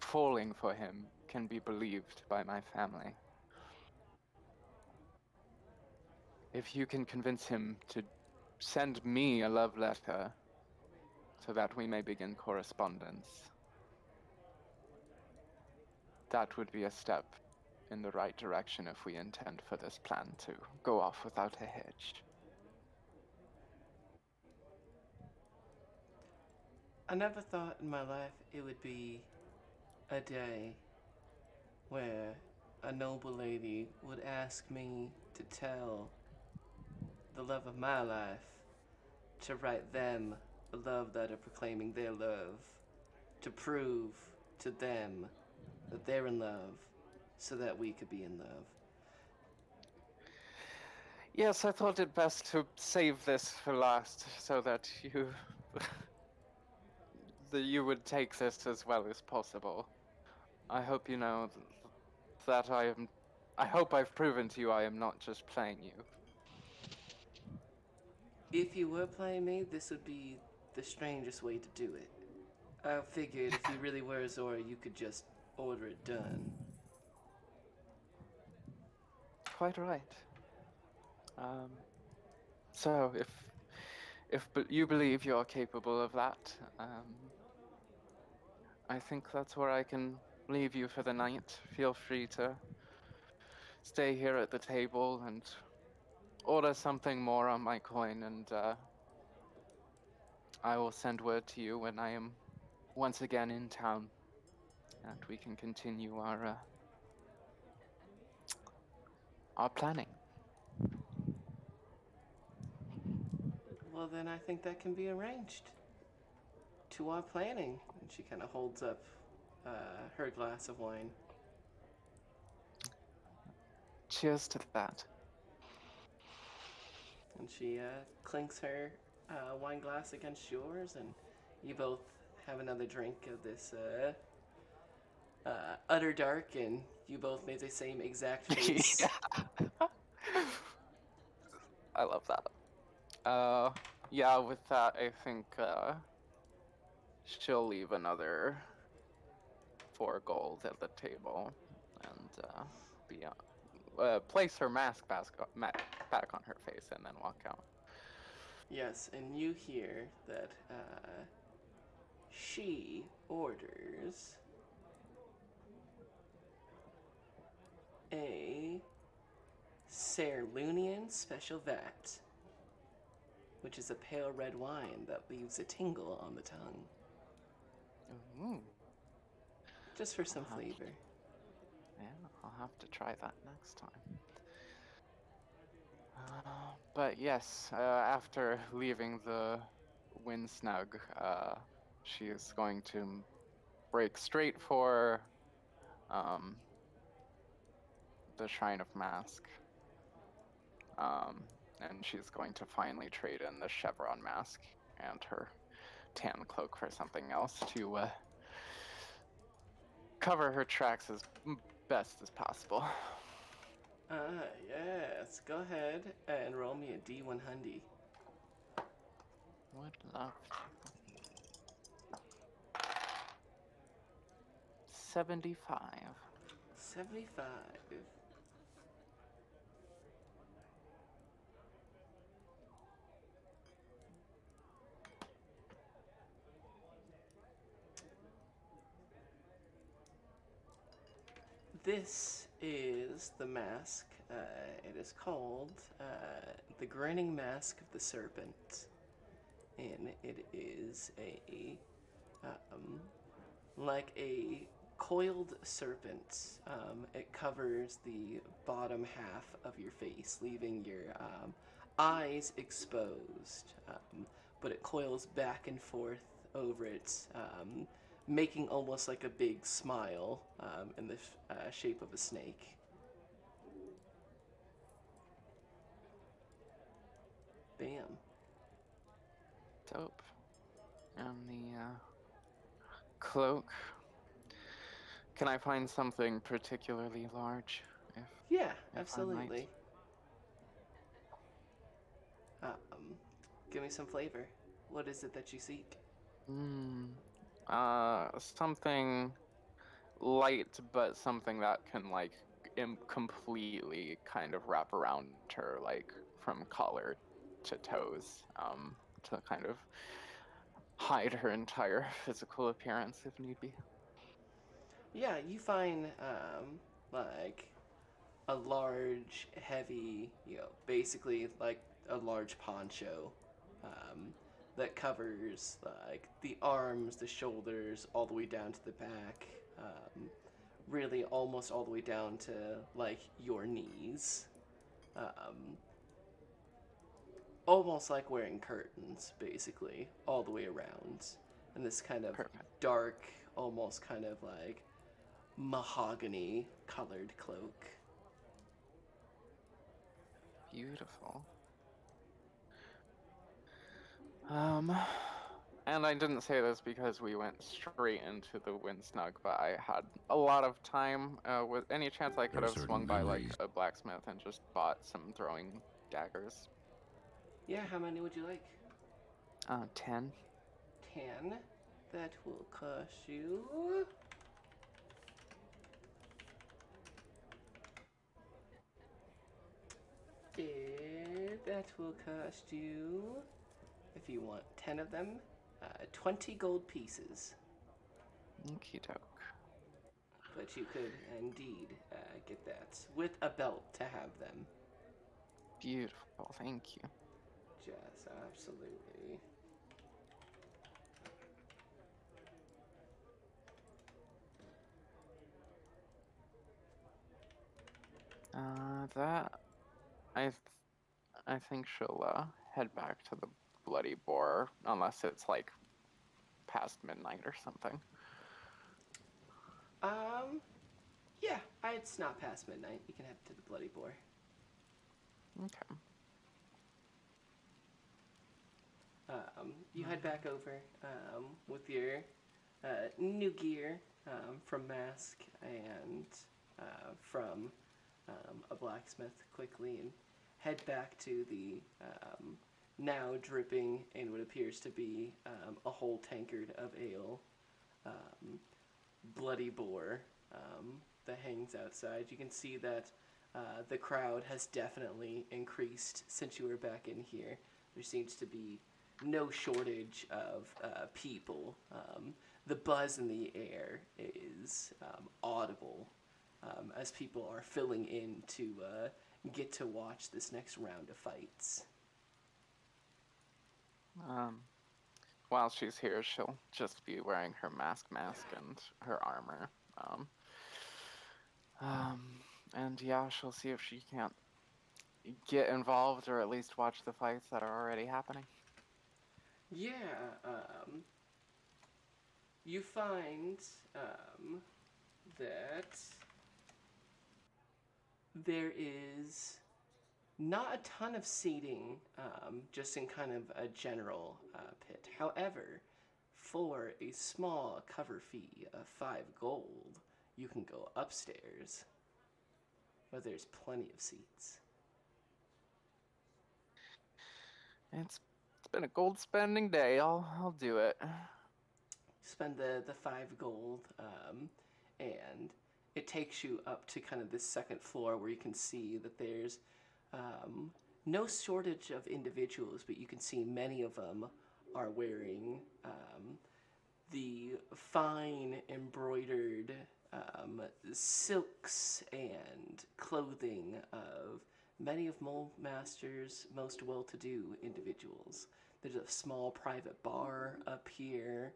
falling for him can be believed by my family. if you can convince him to send me a love letter so that we may begin correspondence, that would be a step in the right direction if we intend for this plan to go off without a hitch. I never thought in my life it would be a day where a noble lady would ask me to tell the love of my life to write them a love letter proclaiming their love, to prove to them that they're in love so that we could be in love. Yes, I thought it best to save this for last so that you would take this as well as possible. I hope you know that I hope I've proven to you I am not just playing you. If you were playing me, this would be the strangest way to do it. I figured if you really were Zora, you could just order it done. Quite right. So if you believe you're capable of that, I think that's where I can leave you for the night. Feel free to stay here at the table and order something more on my coin, and I will send word to you when I am once again in town, and we can continue our planning. Well, then I think that can be arranged. To our planning. And she kind of holds up her glass of wine. Cheers to that. And she clinks her wine glass against yours, and you both have another drink of this utter dark, and you both made the same exact face. I love that. Yeah, with that, I think she'll leave another 4 gold at the table and place her mask back on her face and then walk out. Yes, and you hear that she orders a Cerulean Special Vat, which is a pale red wine that leaves a tingle on the tongue. Ooh. Just for some Uh-huh. flavor. Yeah, I'll have to try that next time. But yes, after leaving the Windsnug, she is going to break straight for the Shrine of Mask. And she's going to finally trade in the chevron mask and her tan cloak for something else to cover her tracks as best as possible. Yes. Go ahead and roll me a D100. Would love to. 75. 75. This is the mask. It is called the Grinning Mask of the Serpent. And it is like a coiled serpent. It covers the bottom half of your face, leaving your eyes exposed. But it coils back and forth over it, making almost like a big smile in the shape of a snake. Bam. Dope. And the cloak. Can I find something particularly large? Yeah, I might. absolutely. Give me some flavor. What is it that you seek? Something light, but something that can completely kind of wrap around her, like from collar to toes, to kind of hide her entire physical appearance if need be. Yeah, you find like a large, heavy, basically like a large poncho um, that covers like the arms, the shoulders, all the way down to the back. Really, almost all the way down to like your knees. Um, Almost like wearing curtains, basically, all the way around. And this kind of Perfect. dark, almost kind of like mahogany colored cloak. Beautiful. And I didn't say this because we went straight into the wind snug, but I had a lot of time. With any chance I could There are have swung certain by like memories. a blacksmith and just bought some throwing daggers. Yeah, how many would you like? 10. 10. That will cost you. That will cost you, if you want 10 of them, 20 gold pieces. Okie doke. But you could indeed get that with a belt to have them. Beautiful, thank you. Just absolutely. That I think she'll head back to the Bloody Boar unless it's like past midnight or something. Yeah, it's not past midnight. You can head to the Bloody Boar. Okay. You head back over with your new gear from Mask and from a blacksmith quickly, and head back to the now dripping in what appears to be a whole tankard of ale, Bloody Boar, that hangs outside. You can see that the crowd has definitely increased since you were back in here. There seems to be no shortage of people. The buzz in the air is audible as people are filling in to get to watch this next round of fights. While she's here, she'll just be wearing her mask and her armor. And yeah, she'll see if she can't get involved or at least watch the fights that are already happening. Yeah, you find that there is not a ton of seating, just in kind of a general pit. However, for a small cover fee of 5 gold, you can go upstairs, where there's plenty of seats. It's been a gold spending day. I'll do it. Spend the 5 gold, and it takes you up to kind of this second floor where you can see that there's no shortage of individuals, but you can see many of them are wearing the fine embroidered silks and clothing of many of Mole Master's most well-to-do individuals. There's a small private bar up here.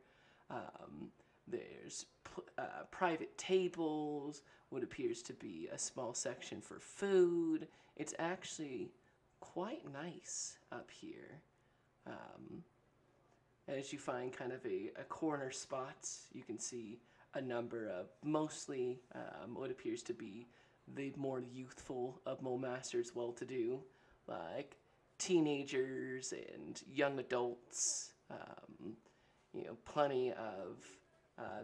There's private tables, what appears to be a small section for food. It's actually quite nice up here. As you find kind of a corner spot, you can see a number of mostly what appears to be the more youthful of Mole Master's well-to-do, like teenagers and young adults. Plenty of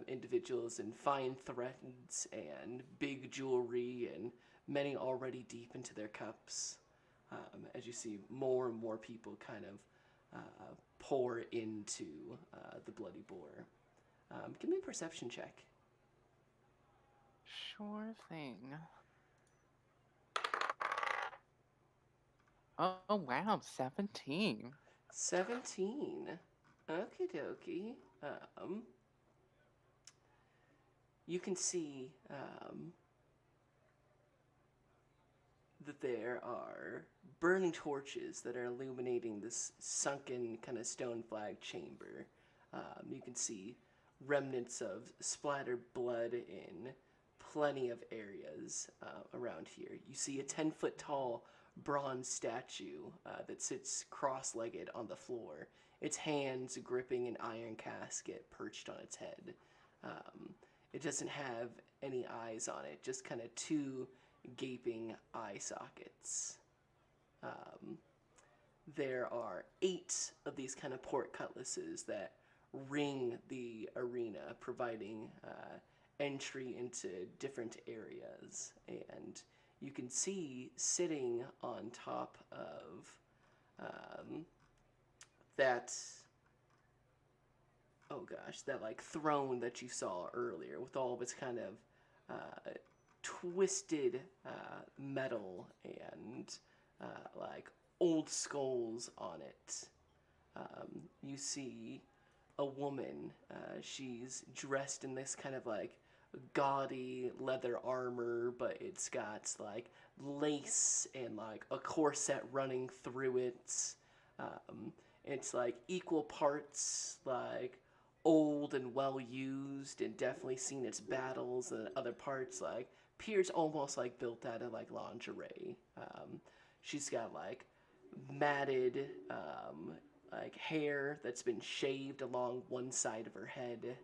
individuals in fine threads and big jewelry, and many already deep into their cups. As you see more and more people kind of pour into the Bloody Boar. Give me a perception check. Sure thing. Oh wow, 17. 17. Okie dokie. You can see that there are burning torches that are illuminating this sunken kind of stone flag chamber. You can see remnants of splattered blood in plenty of areas around here. You see a 10-foot tall bronze statue that sits cross-legged on the floor, its hands gripping an iron casket perched on its head. It doesn't have any eyes on it, just kind of two gaping eye sockets. There are 8 of these kind of port cutlasses that ring the arena, providing entry into different areas. And you can see sitting on top of that, oh gosh, that like throne that you saw earlier with all of its kind of twisted metal and like old skulls on it. You see a woman. She's dressed in this kind of like gaudy leather armor, but it's got like lace and like a corset running through it. It's like equal parts like old and well used and definitely seen its battles, and other parts like appears almost like built out of like lingerie. She's got like matted like hair that's been shaved along one side of her head.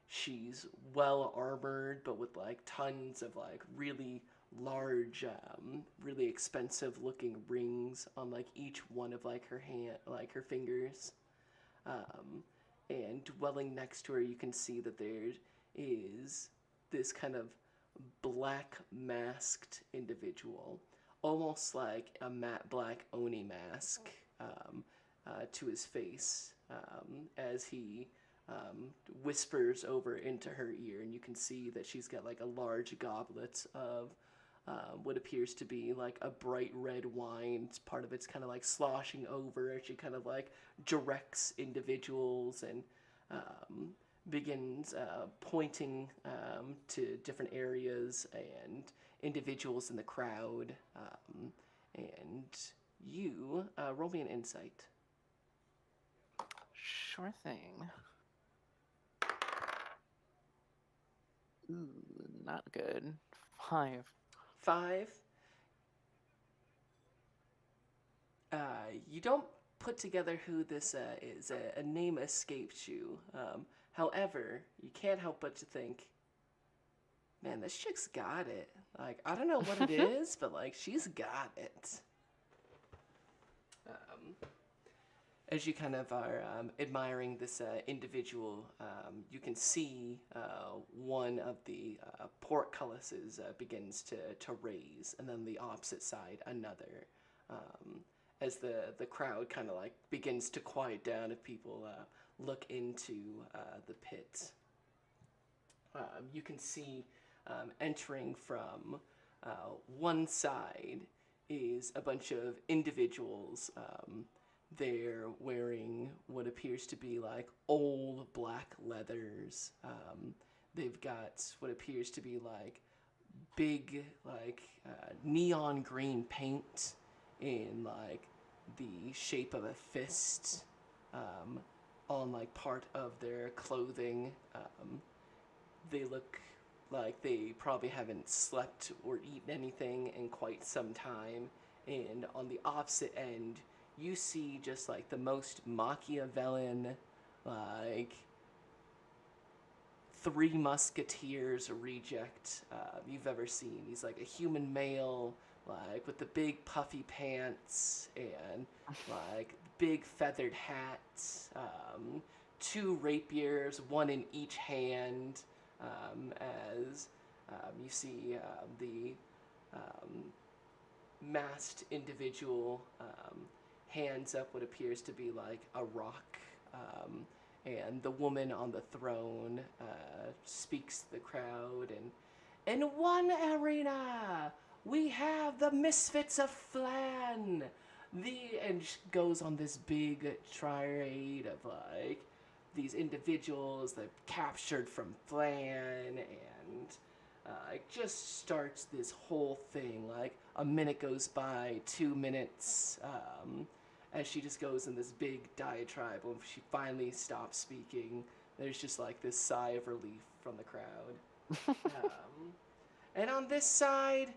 She's well armored, but with like tons of like really large, really expensive looking rings on like each one of like her hand, like her fingers. And dwelling next to her, you can see that there is this kind of black masked individual, almost like a matte black Oni mask, to his face, as he whispers over into her ear, and you can see that she's got like a large goblet of what appears to be like a bright red wine. Part of it's kind of like sloshing over as she kind of like directs individuals and begins pointing to different areas and individuals in the crowd. And you roll me an insight. Sure thing. Ooh, not good. 5. 5. You don't put together who this is. A name escapes you. However, you can't help but to think, man, this chick's got it. Like, I don't know what it is, but like, she's got it. As you kind of are admiring this individual, you can see one of the portcullises begins to raise, and then the opposite side, another. As the crowd kind of like begins to quiet down if people look into the pit. You can see entering from one side is a bunch of individuals. They're wearing what appears to be like old black leathers. They've got what appears to be like big like neon green paint in like the shape of a fist on like part of their clothing. They look like they probably haven't slept or eaten anything in quite some time. And on the opposite end, you see just like the most Machiavellian, like Three Musketeers reject you've ever seen. He's like a human male, like with the big puffy pants and like big feathered hat, 2 rapiers, one in each hand, as you see the masked individual hands up what appears to be like a rock, and the woman on the throne speaks to the crowd, and in one arena we have the Misfits of Flan, done. And she goes on this big tirade of like these individuals that captured from Flan, and just starts this whole thing. Like a minute goes by, 2 minutes, as she just goes in this big diatribe. When she finally stops speaking, there's just like this sigh of relief from the crowd. And on this side,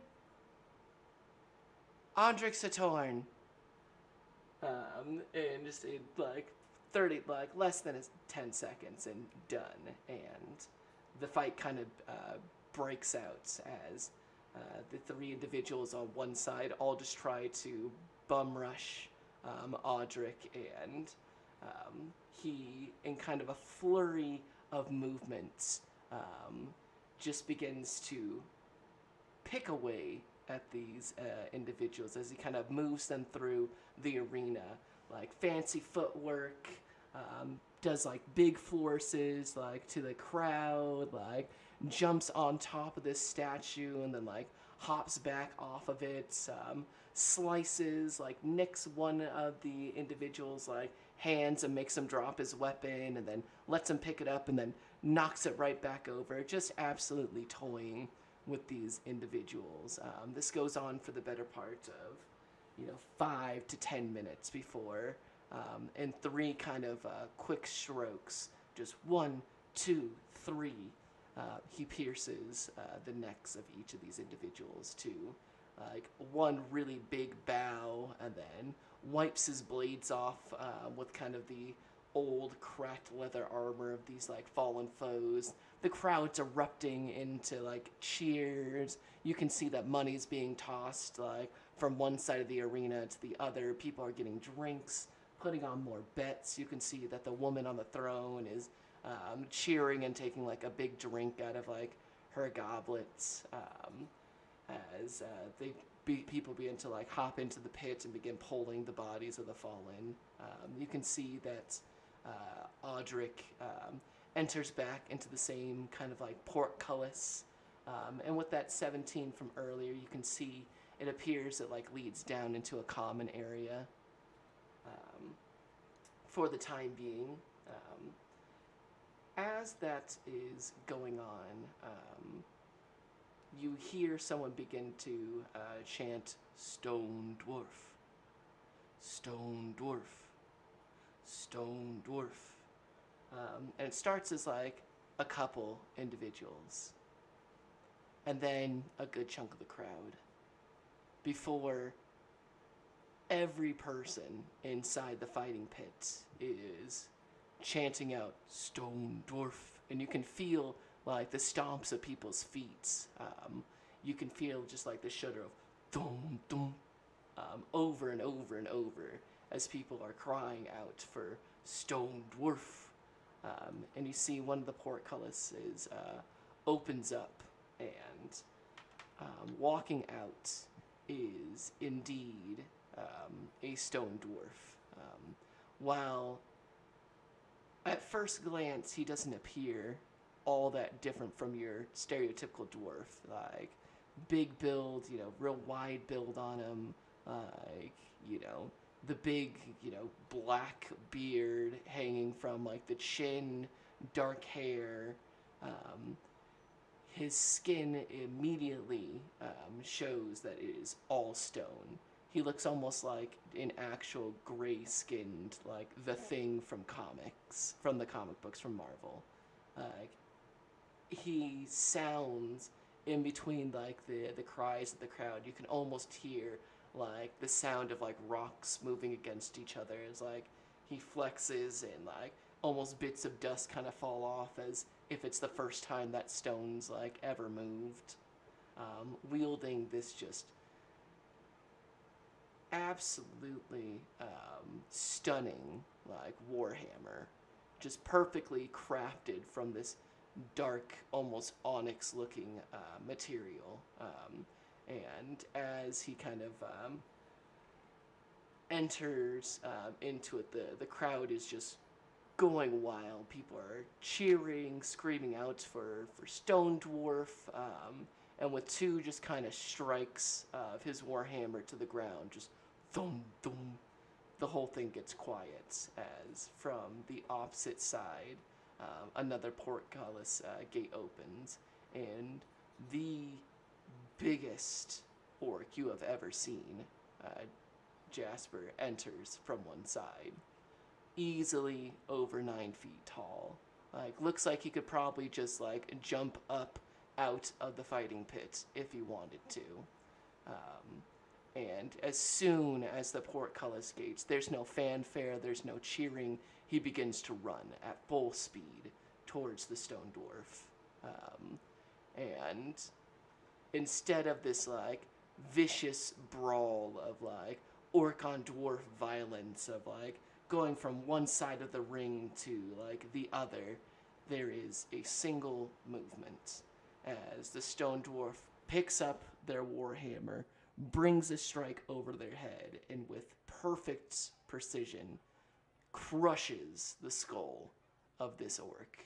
Andrik Satorn. And just in like 30, like less than 10 seconds and done. And the fight kind of breaks out as the three individuals on one side all just try to bum rush Audric, and he, in kind of a flurry of movements, just begins to pick away at these individuals as he kind of moves them through the arena, like fancy footwork, does like big forces like to the crowd, like jumps on top of this statue and then like hops back off of it, slices, like nicks one of the individuals like hands and makes him drop his weapon, and then lets him pick it up and then knocks it right back over, just absolutely toying with these individuals. This goes on for the better part of 5 to 10 minutes before, in 3 kind of quick strokes, just 1, 2, 3, he pierces the necks of each of these individuals to like one really big bow, and then wipes his blades off with kind of the old cracked leather armor of these like fallen foes. The crowd's erupting into like cheers. You can see that money's being tossed like from one side of the arena to the other. People are getting drinks, putting on more bets. You can see that the woman on the throne is cheering and taking like a big drink out of like her goblets, as people begin to like hop into the pit and begin pulling the bodies of the fallen. You can see that Audric enters back into the same kind of like portcullis, and with that 17 from earlier, you can see it appears it like leads down into a common area for the time being. As that is going on, you hear someone begin to chant, "Stone Dwarf, Stone Dwarf, Stone Dwarf." And it starts as like a couple individuals, and then a good chunk of the crowd, before every person inside the fighting pit is chanting out "Stone Dwarf," and you can feel like the stomps of people's feet. You can feel just like the shudder of "dum dum," over and over and over as people are crying out for "Stone Dwarf." And you see one of the portcullises opens up, and walking out is indeed a stone dwarf. While at first glance he doesn't appear all that different from your stereotypical dwarf, like big build, real wide build on him, like, the big, black beard hanging from like the chin, dark hair. His skin immediately shows that it is all stone. He looks almost like an actual gray-skinned, like the Thing from comics, from the comic books from Marvel. He sounds in between like the cries of the crowd. You can almost hear like the sound of like rocks moving against each other as like he flexes, and like almost bits of dust kind of fall off as if it's the first time that stone's like ever moved, wielding this just absolutely stunning like warhammer, just perfectly crafted from this dark, almost onyx looking material. And as he kind of enters into it, the crowd is just going wild. People are cheering, screaming out for Stone Dwarf, and with 2 just kind of strikes of his warhammer to the ground, just thum, thum, the whole thing gets quiet as from the opposite side, another portcullis gate opens, and the biggest orc you have ever seen, uh, Jasper, enters from one side. Easily over 9 feet tall. Like, looks like he could probably just, like, jump up out of the fighting pit if he wanted to. And as soon as the portcullis gates, there's no fanfare, there's no cheering, he begins to run at full speed towards the stone dwarf. And instead of this, like, vicious brawl of, like, orc on dwarf violence, of, like, going from one side of the ring to, like, the other, there is a single movement as the stone dwarf picks up their warhammer, brings a strike over their head, and with perfect precision crushes the skull of this orc.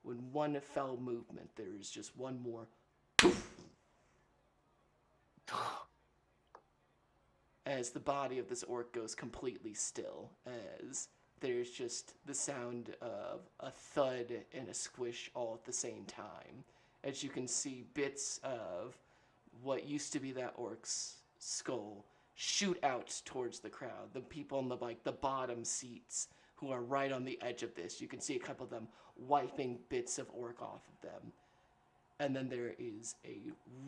With one fell movement, there is just one more as the body of this orc goes completely still, as there's just the sound of a thud and a squish all at the same time. As you can see bits of what used to be that orc's skull shoot out towards the crowd. The people in the bottom seats who are right on the edge of this, you can see a couple of them wiping bits of orc off of them. And then there is a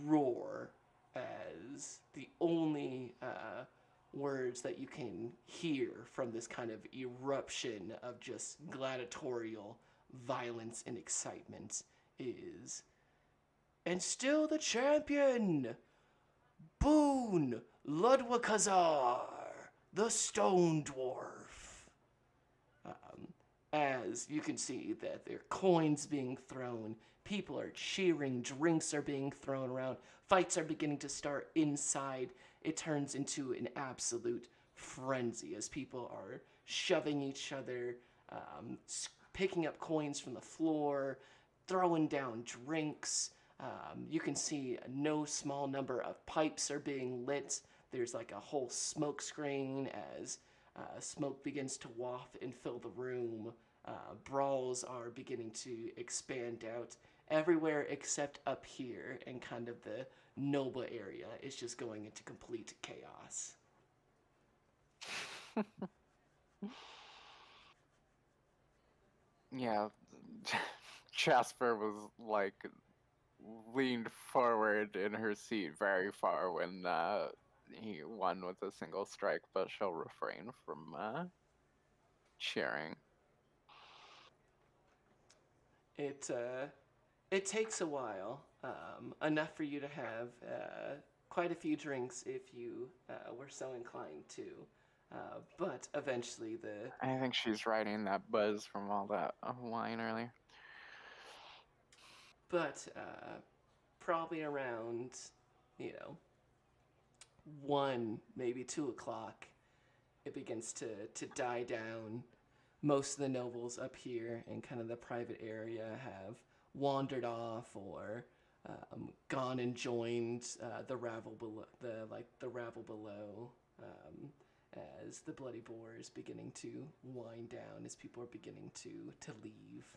roar as the only words that you can hear from this kind of eruption of just gladiatorial violence and excitement is, "And still the champion, Boone Ludwigazar, the Stone Dwarf." As you can see that there are coins being thrown, people are cheering, drinks are being thrown around, fights are beginning to start inside. It turns into an absolute frenzy as people are shoving each other, picking up coins from the floor, throwing down drinks. You can see no small number of pipes are being lit. There's like a whole smoke screen as smoke begins to waft and fill the room. Brawls are beginning to expand out everywhere except up here, and kind of the noble area is just going into complete chaos. Yeah, Jasper was like leaned forward in her seat very far when he won with a single strike, but she'll refrain from cheering. It takes a while, enough for you to have quite a few drinks if you were so inclined to. But eventually, I think she's riding that buzz from all that wine earlier. Probably around, you know, 1, maybe 2 o'clock, it begins to die down. Most of the nobles up here in kind of the private area have wandered off or gone and joined the rabble below. The rabble below, as the Bloody Boar is beginning to wind down, as people are beginning to leave.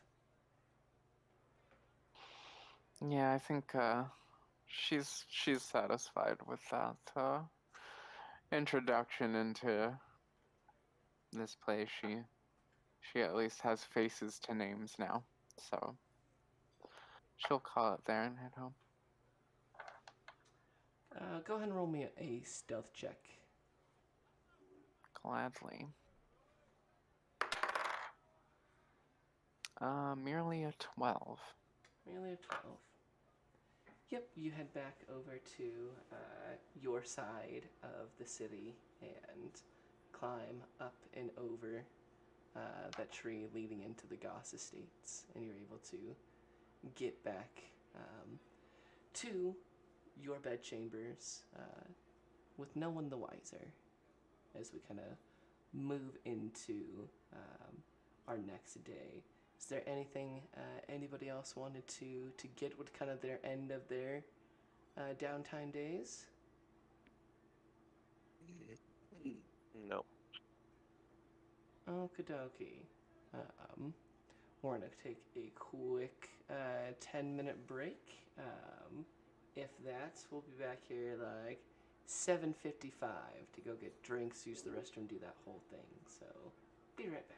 Yeah, I think she's satisfied with that introduction into this place. She at least has faces to names now, so she'll call it there and head home. Go ahead and roll me a stealth check. Gladly. Merely a 12. Merely a 12. Yep, you head back over to your side of the city and climb up and over that tree leading into the Goss Estates, and you're able to get back to your bedchambers with no one the wiser as we kind of move into our next day. Is there anything anybody else wanted to get with kind of their end of their downtime days? No. Okie dokie. We're gonna take a quick 10-minute break. If that, we'll be back here like 7:55 to go get drinks, use the restroom, do that whole thing. So, be right back.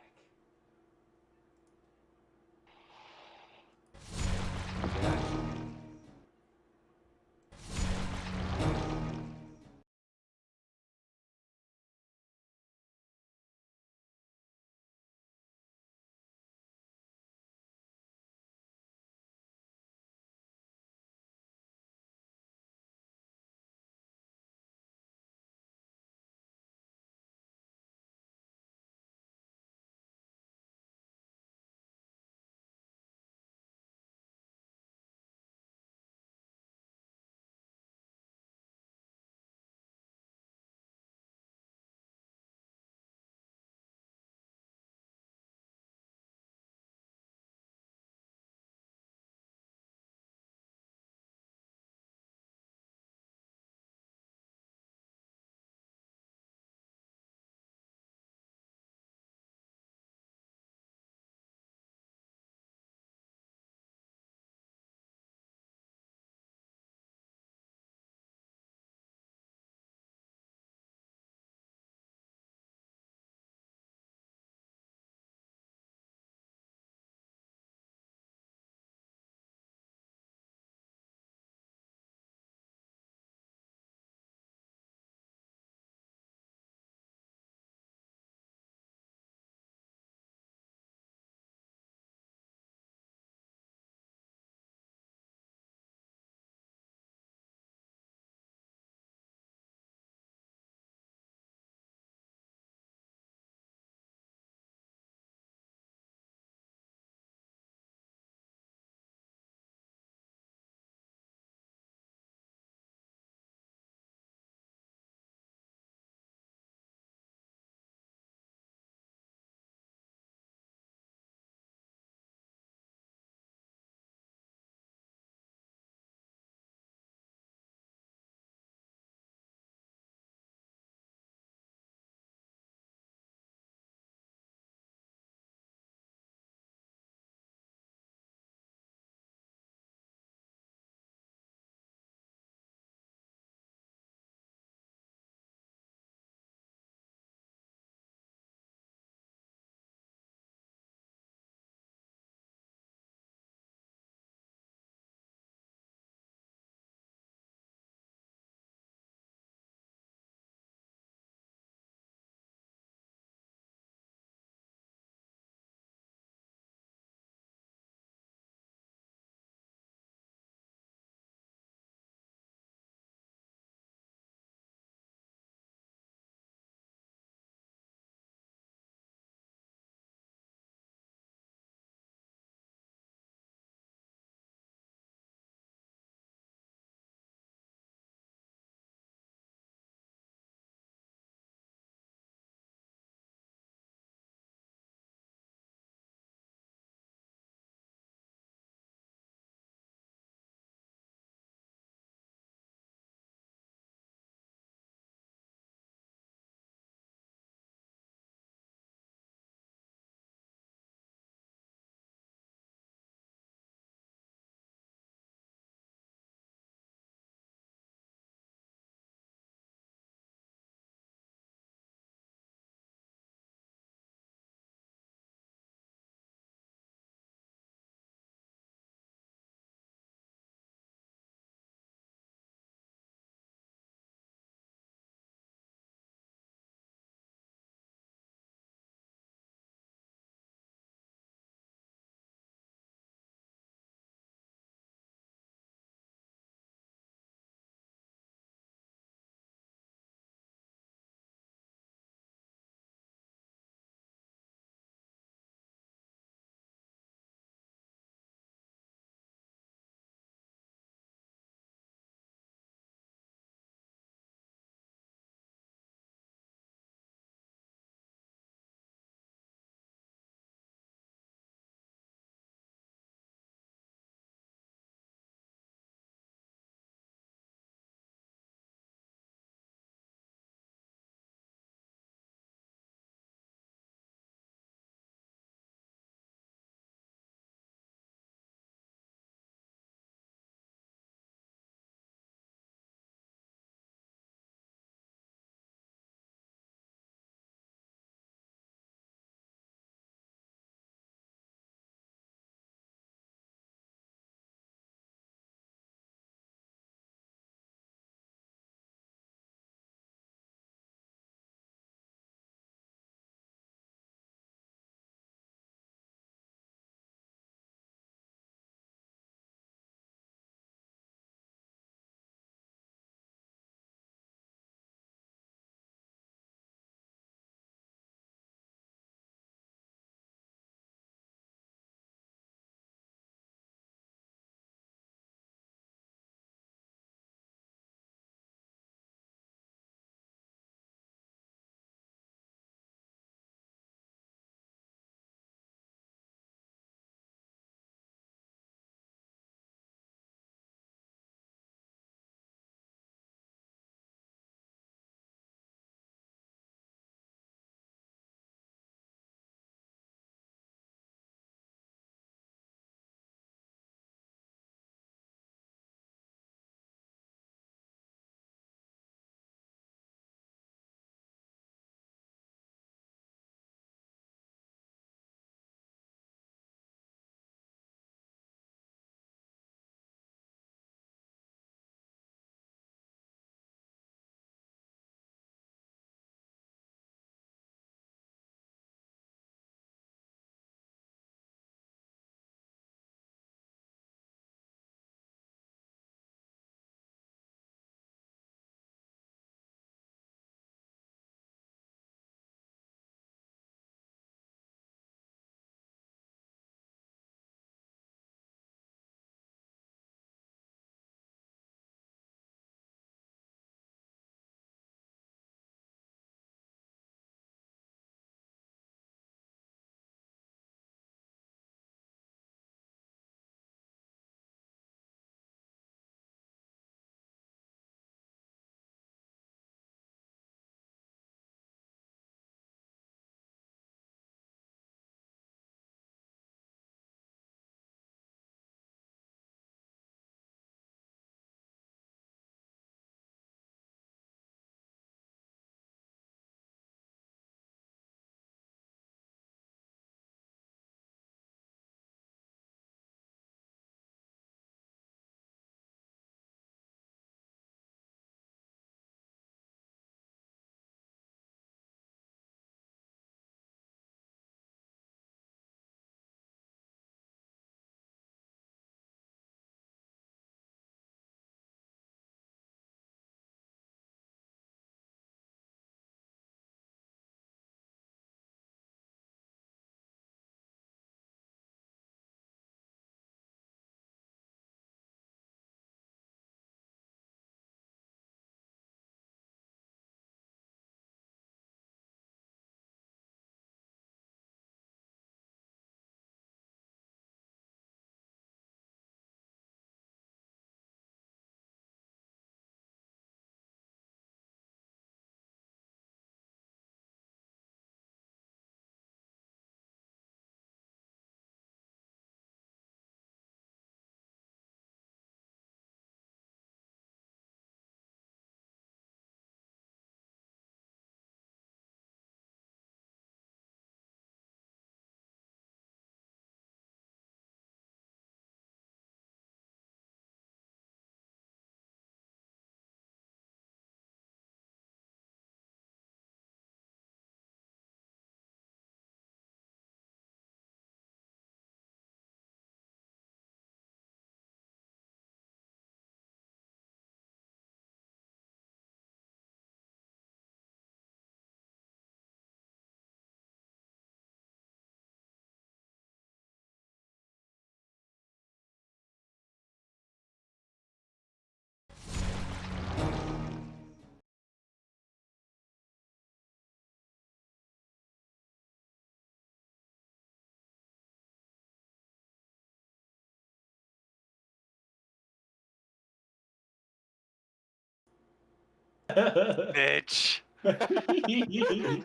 Bitch. Okie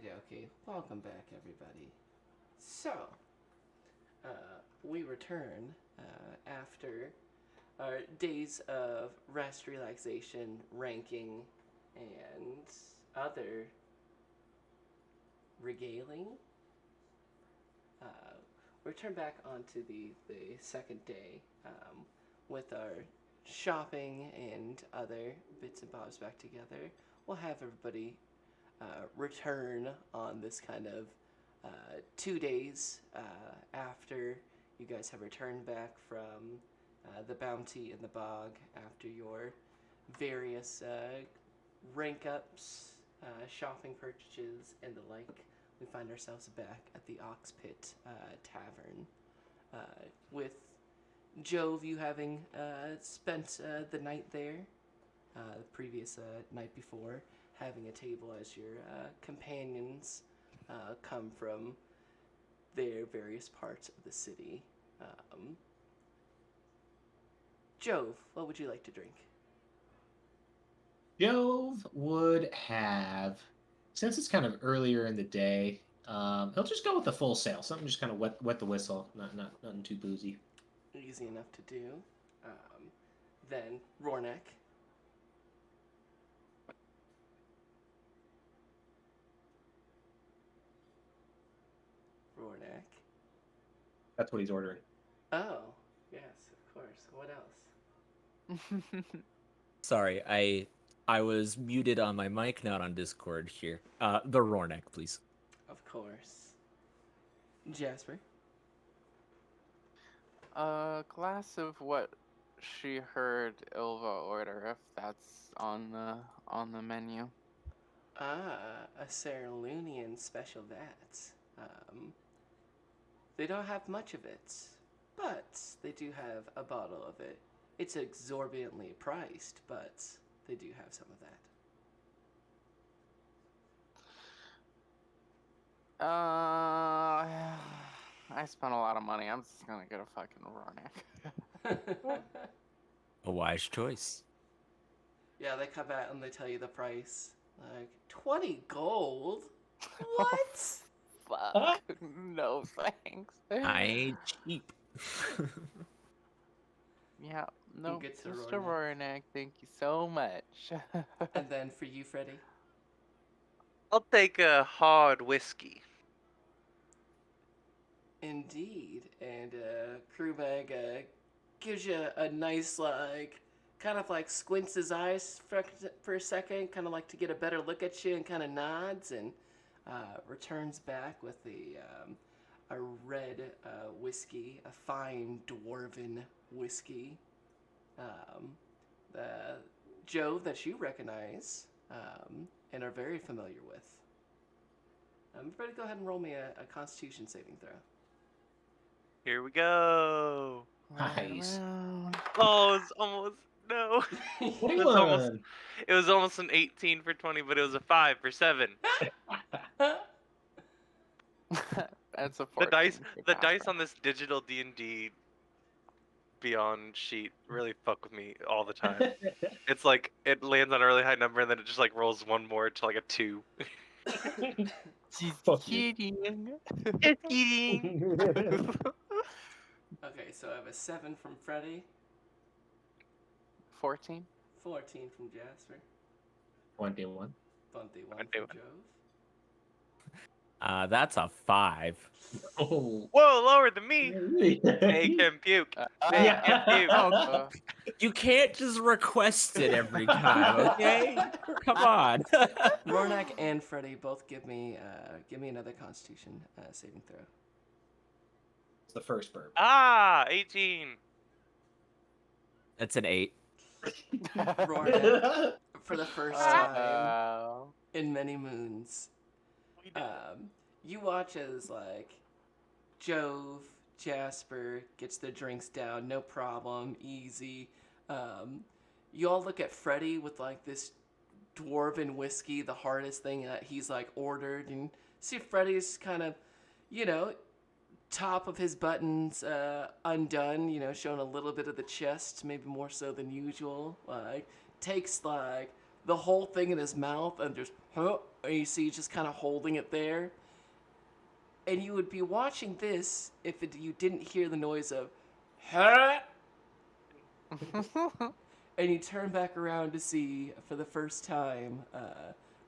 dokie. Welcome back, everybody. So, we return after our days of rest, relaxation, ranking, and other regaling. Return back onto the second day with our shopping and other bits and bobs back together. We'll have everybody return on this kind of 2 days after you guys have returned back from the bounty in the bog after your various rank ups, shopping purchases, and the like. We find ourselves back at the Ox Pit Tavern with Jove, you having spent the night there the previous night before, having a table as your companions come from their various parts of the city. Jove, what would you like to drink? Jove would have, since it's kind of earlier in the day, he'll just go with the full sail. Something just kind of wet the whistle, nothing too boozy. Easy enough to do. Then Rornek. Rornek. That's what he's ordering. Oh, yes, of course. What else? Sorry, I was muted on my mic, not on Discord here. The Rornek, please. Of course. Jasper. A glass of what she heard Ilva order, if that's on the menu. Ah, a Cerulean special that. They don't have much of it, but they do have a bottle of it. It's exorbitantly priced, but they do have some of that. I spent a lot of money. I'm just gonna get a fucking Rornek. A wise choice. Yeah, they come out and they tell you the price. Like, 20 gold? What? Fuck. No thanks. I ain't cheap. Yeah, no, Get to Mr. Rornek. Rornek, thank you so much. And then for you, Freddie? I'll take a hard whiskey. Indeed. And Crewbag gives you a nice, like, kind of like squints his eyes for a second, kind of like to get a better look at you, and kind of nods and returns back with a red whiskey, a fine dwarven whiskey. The Jove that you recognize and are very familiar with. Everybody go ahead and roll me a Constitution saving throw. Here we go. Nice. Oh, it's almost no. It was almost 21. it was almost an 18 for 20, but it was a 5 for 7. That's a 14 The dice for the dice Jasper. on this digital D&D Beyond sheet really fuck with me all the time. It's like it lands on a really high number and then it just like rolls one more to like a 2. She's Fuck you. kidding. Just kidding. Okay, so I have a 7 from Freddie, 14. 14 from Jasper, 21. 21 from 21. Jove. That's a 5. Oh. Whoa, lower than me. Make him puke. Make him puke. Oh, You can't just request it every time, okay? Come on. Rornak and Freddie both give me another Constitution saving throw. It's the first burp. 18. That's an 8. Rornak, for the first time oh. in many moons, We did it. you watch as like Jove, Jasper gets their drinks down, no problem, easy. You all look at Freddie with like this dwarven whiskey, the hardest thing that he's like ordered, and see Freddie's kind of, top of his buttons undone, showing a little bit of the chest, maybe more so than usual. Like, takes like the whole thing in his mouth and just, huh, and you see just kind of holding it there. And you would be watching this if you didn't hear the noise of, huh? And you turn back around to see, for the first time,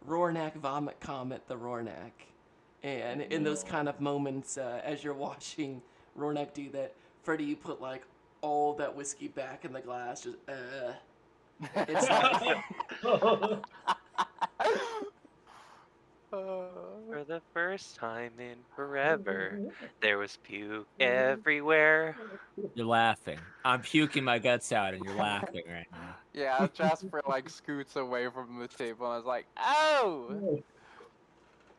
Rornak Vomit Comet the Rornak. And in those kind of moments, as you're watching Rornak do that, Freddy, you put like all that whiskey back in the glass, just It's like For the first time in forever, there was puke everywhere. You're laughing. I'm puking my guts out, and you're laughing right now. Yeah, Jasper like scoots away from the table and is like, "Oh,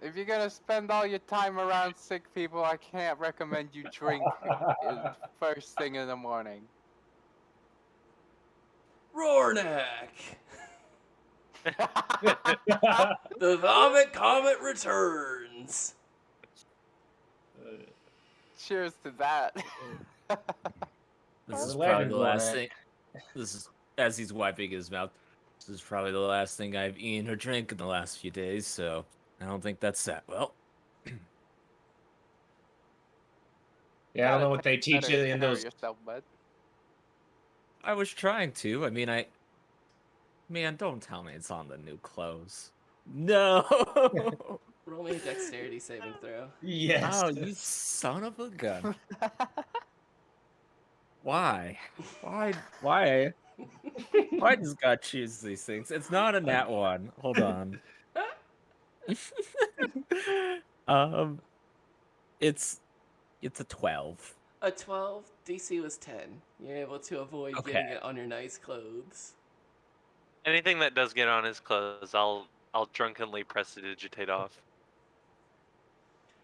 if you're gonna spend all your time around sick people, I can't recommend you drink first thing in the morning." Rornak! The Vomit Comet returns! Cheers to that. This is Related probably the last Rornak. thing. This is as he's wiping his mouth. This is probably the last thing I've eaten or drank in the last few days, so I don't think that's that well. Yeah, I don't Gotta know what they take teach better you in care of those. yourself, bud. I was trying to. I mean, man, don't tell me it's on the new clothes. No. Roll me a dexterity saving throw. Yes. Oh, you son of a gun. Why? Why? Why? Why does God choose these things? It's not a nat one. Hold on. um, it's a 12. A 12, DC was 10. You're able to avoid getting Okay. it on your nice clothes. Anything that does get on his clothes, I'll drunkenly prestidigitate off.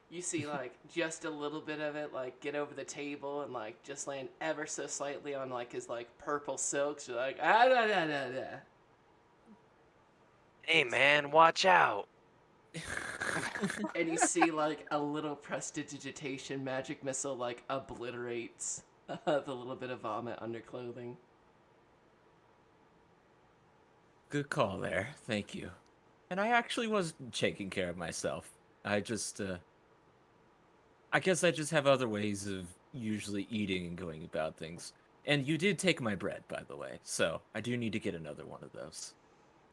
You see, like, just a little bit of it, like, get over the table and, like, just land ever so slightly on, like, his, like, purple silks. You're like, ah, da, da, da, da. Hey man, watch out! And you see, like, a little prestidigitation magic missile, like, obliterates the little bit of vomit under clothing. Good call there. Thank you. And I actually was taking care of myself. I just, I guess I just have other ways of usually eating and going about things. And you did take my bread, by the way, so I do need to get another one of those.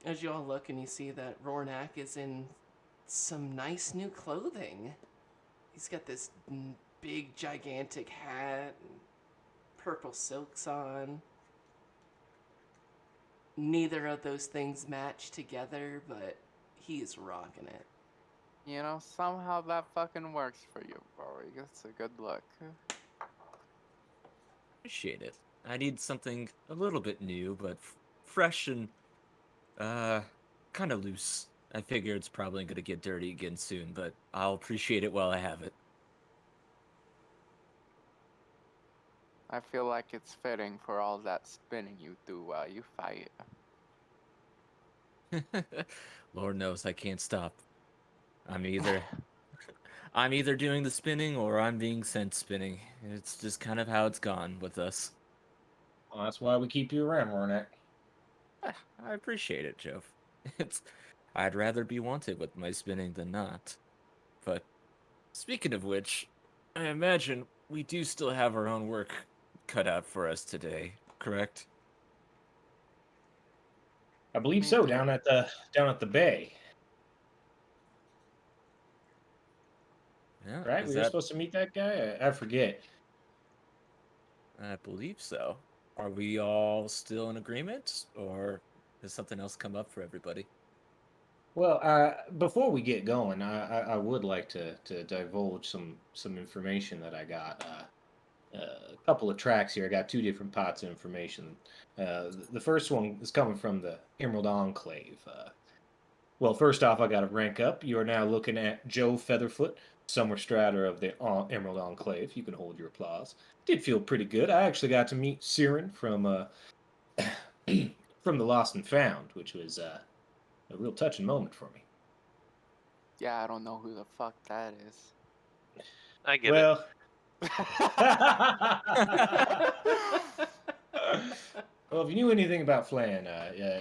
As you all look and you see that Rornak is in some nice new clothing. He's got this big, gigantic hat, and purple silks on. Neither of those things match together, but he is rocking it. You know, somehow that fucking works for you, Rory. It's a good look. Appreciate it. I need something a little bit new, but fresh and, kind of loose. I figure it's probably going to get dirty again soon, but I'll appreciate it while I have it. I feel like it's fitting for all that spinning you do while you fight. Lord knows I can't stop. I'm either doing the spinning or I'm being sent spinning. It's just kind of how it's gone with us. Well, that's why we keep you around, Rornak. I appreciate it, Joe. I'd rather be wanted with my spinning than not. But speaking of which, I imagine we do still have our own work cut out for us today, correct? I believe so. Down at the bay, Yeah, right? is We were that- supposed to meet that guy. I forget. I believe so. Are we all still in agreement, or has something else come up for everybody? Well, before we get going, I would like to divulge some information that I got. A couple of tracks here. I got two different pots of information. The first one is coming from the Emerald Enclave. Well, first off, I got to rank up. You are now looking at Joe Featherfoot, Summer Strider of the Emerald Enclave. You can hold your applause. Did feel pretty good. I actually got to meet Siren from from the Lost and Found, which was a real touching moment for me. Yeah, I don't know who the fuck that is. I get it. Well, Well, if you knew anything about Flan,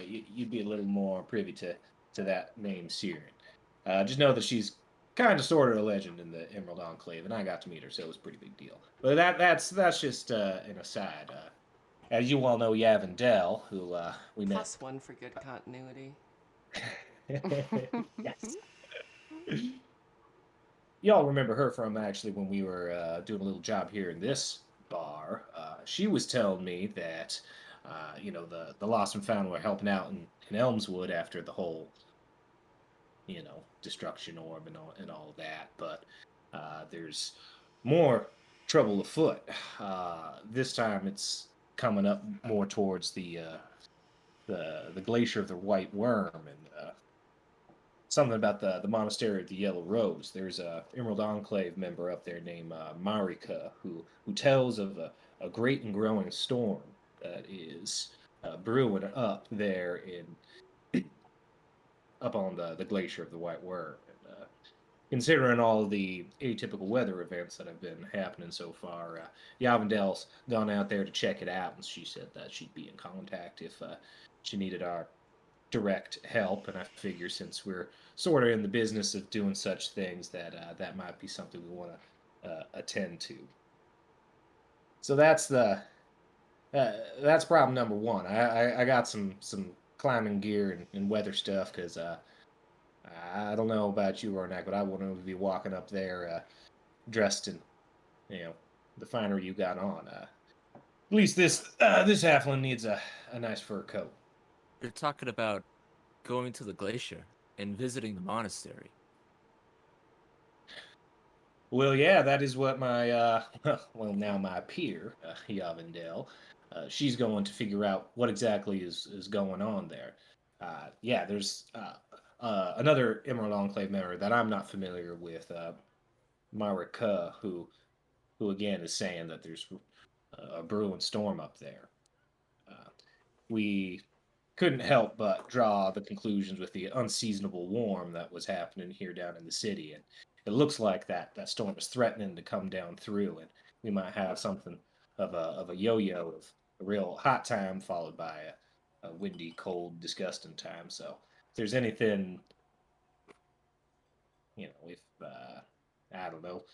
you'd be a little more privy to that name, Siren. Just know that she's kind of sort of a legend in the Emerald Enclave, and I got to meet her, so it was a pretty big deal. But that's just an aside. As you all know, Yavin Dell, who we met. +1 for good continuity. Yes. Y'all remember her from actually when we were doing a little job here in this bar. She was telling me that, the Lost and Found were helping out in Elmswood after the whole, destruction orb and all that. But there's more trouble afoot. This time it's coming up more towards the glacier of the White Worm and something about the monastery of the Yellow Rose. There's a Emerald Enclave member up there named Marika who tells of a great and growing storm that is brewing up there up on the glacier of the White Worm. And, considering all the atypical weather events that have been happening so far, Yavindel's gone out there to check it out, and she said that she'd be in contact if she needed our direct help. And I figure since we're sort of in the business of doing such things, that might be something we want to attend to. So that's that's problem number one. I got some climbing gear and weather stuff because I don't know about you, Ronak, but I wouldn't be walking up there dressed in, the finery you got on. At least this halfling needs a nice fur coat. You're talking about going to the glacier and visiting the monastery. Well, yeah, that is what my now my peer, Yavindel, she's going to figure out what exactly is going on there. Yeah, there's another Emerald Enclave member that I'm not familiar with, Marika, who again is saying that there's a brewing storm up there. We couldn't help but draw the conclusions with the unseasonable warm that was happening here down in the city, and it looks like that storm is threatening to come down through, and we might have something of a yo-yo of a real hot time followed by a windy, cold, disgusting time. So if there's anything, if I don't know,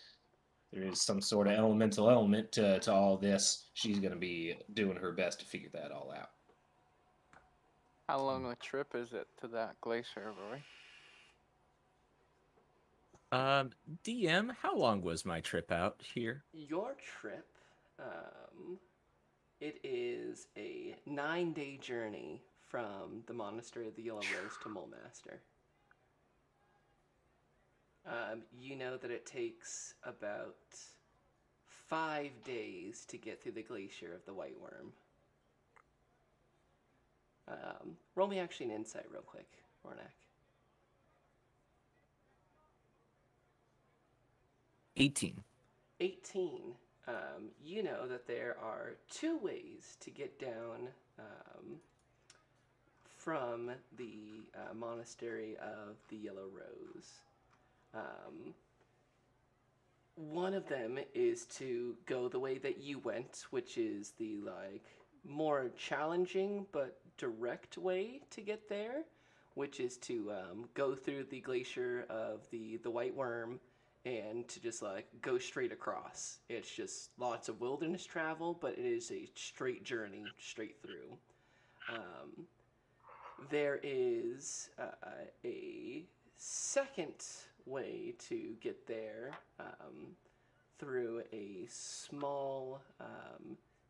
there is some sort of elemental element to all this, she's going to be doing her best to figure that all out. How long a trip is it to that glacier, Roy? DM, how long was my trip out here? Your trip, it is a 9-day journey from the Monastery of the Yellow Rose to Mulmaster. You know that it takes about 5 days to get through the glacier of the White Worm. Roll me actually an insight real quick, Ornak. 18. 18. You know that there are 2 ways to get down from the Monastery of the Yellow Rose. One of them is to go the way that you went, which is the more challenging but direct way to get there, which is to go through the glacier of the White Worm and to just go straight across. It's just lots of wilderness travel, but it is a straight journey straight through. There is a second way to get there through a small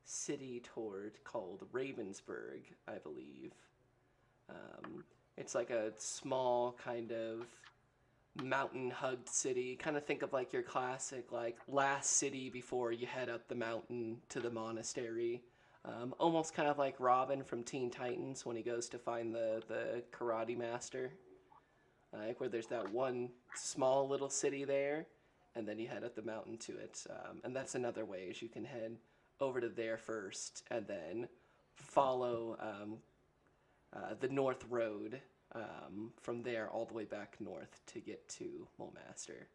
city called Ravensburg, I believe. It's like a small kind of mountain-hugged city. Kind of think of your classic last city before you head up the mountain to the monastery. Almost kind of like Robin from Teen Titans when he goes to find the karate master. Where there's that one small little city there, and then you head up the mountain to it. And that's another way, is you can head over to there first, and then follow the North Road from there all the way back north to get to Mulmaster.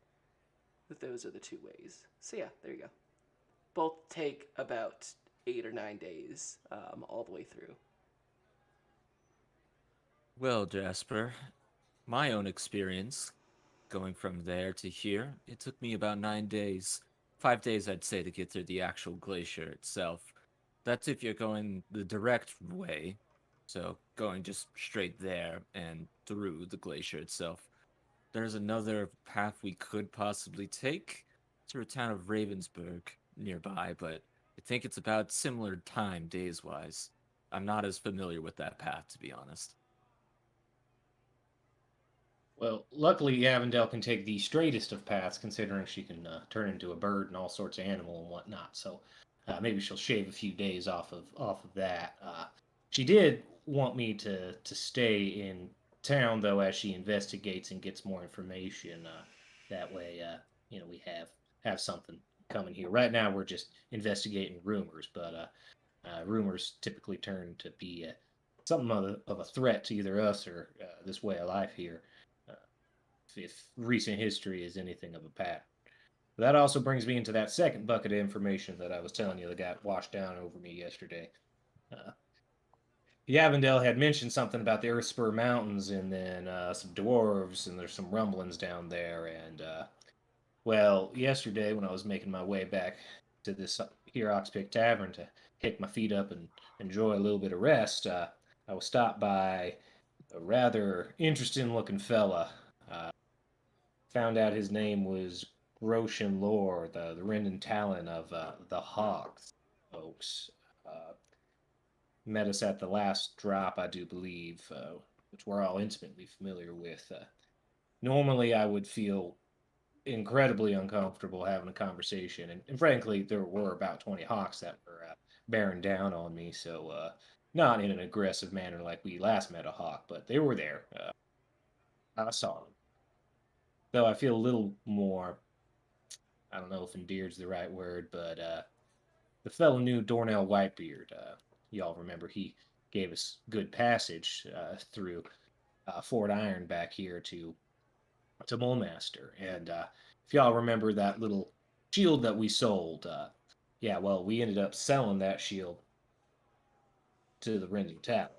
But those are the 2 ways. So yeah, there you go. both take about 8 or 9 days all the way through. Well, Jasper, my own experience going from there to here, it took me about 9 days. 5 days, I'd say, to get to the actual glacier itself. That's if you're going the direct way, so going just straight there and through the glacier itself. There's another path we could possibly take to a town of Ravensburg nearby, but I think it's about similar time days wise. I'm not as familiar with that path, to be honest. Well, luckily, Avondale can take the straightest of paths, considering she can turn into a bird and all sorts of animal and whatnot. So maybe she'll shave a few days off of that. She did want me to stay in town though, as she investigates and gets more information. That way, we have something coming here. Right now, we're just investigating rumors, but rumors typically turn to be something of a threat to either us or this way of life here. Uh, if recent history is anything of a pattern. That also brings me into that second bucket of information that I was telling you that got washed down over me yesterday. Uh, Yavendale had mentioned something about the Earthspur Mountains and then some dwarves, and there's some rumblings down there. And, well, yesterday when I was making my way back to this here Oxpick Tavern to kick my feet up and enjoy a little bit of rest, I was stopped by a rather interesting looking fella. Uh, Found out his name was Roshan Lore, the Rendon Talon of the Hogs, folks. Uh, Met us at the last drop, I do believe, which we're all intimately familiar with. Normally, I would feel incredibly uncomfortable having a conversation, and frankly, there were about 20 hawks that were bearing down on me, so not in an aggressive manner like we last met a hawk, but they were there. I saw them. Though I feel a little more, I don't know if endeared's the right word, but the fellow knew Dornell Whitebeard. Y'all remember he gave us good passage through Fort Iron back here to Mulmaster. And if y'all remember that little shield that we sold, yeah, well, we ended up selling that shield to the Rending Tavern.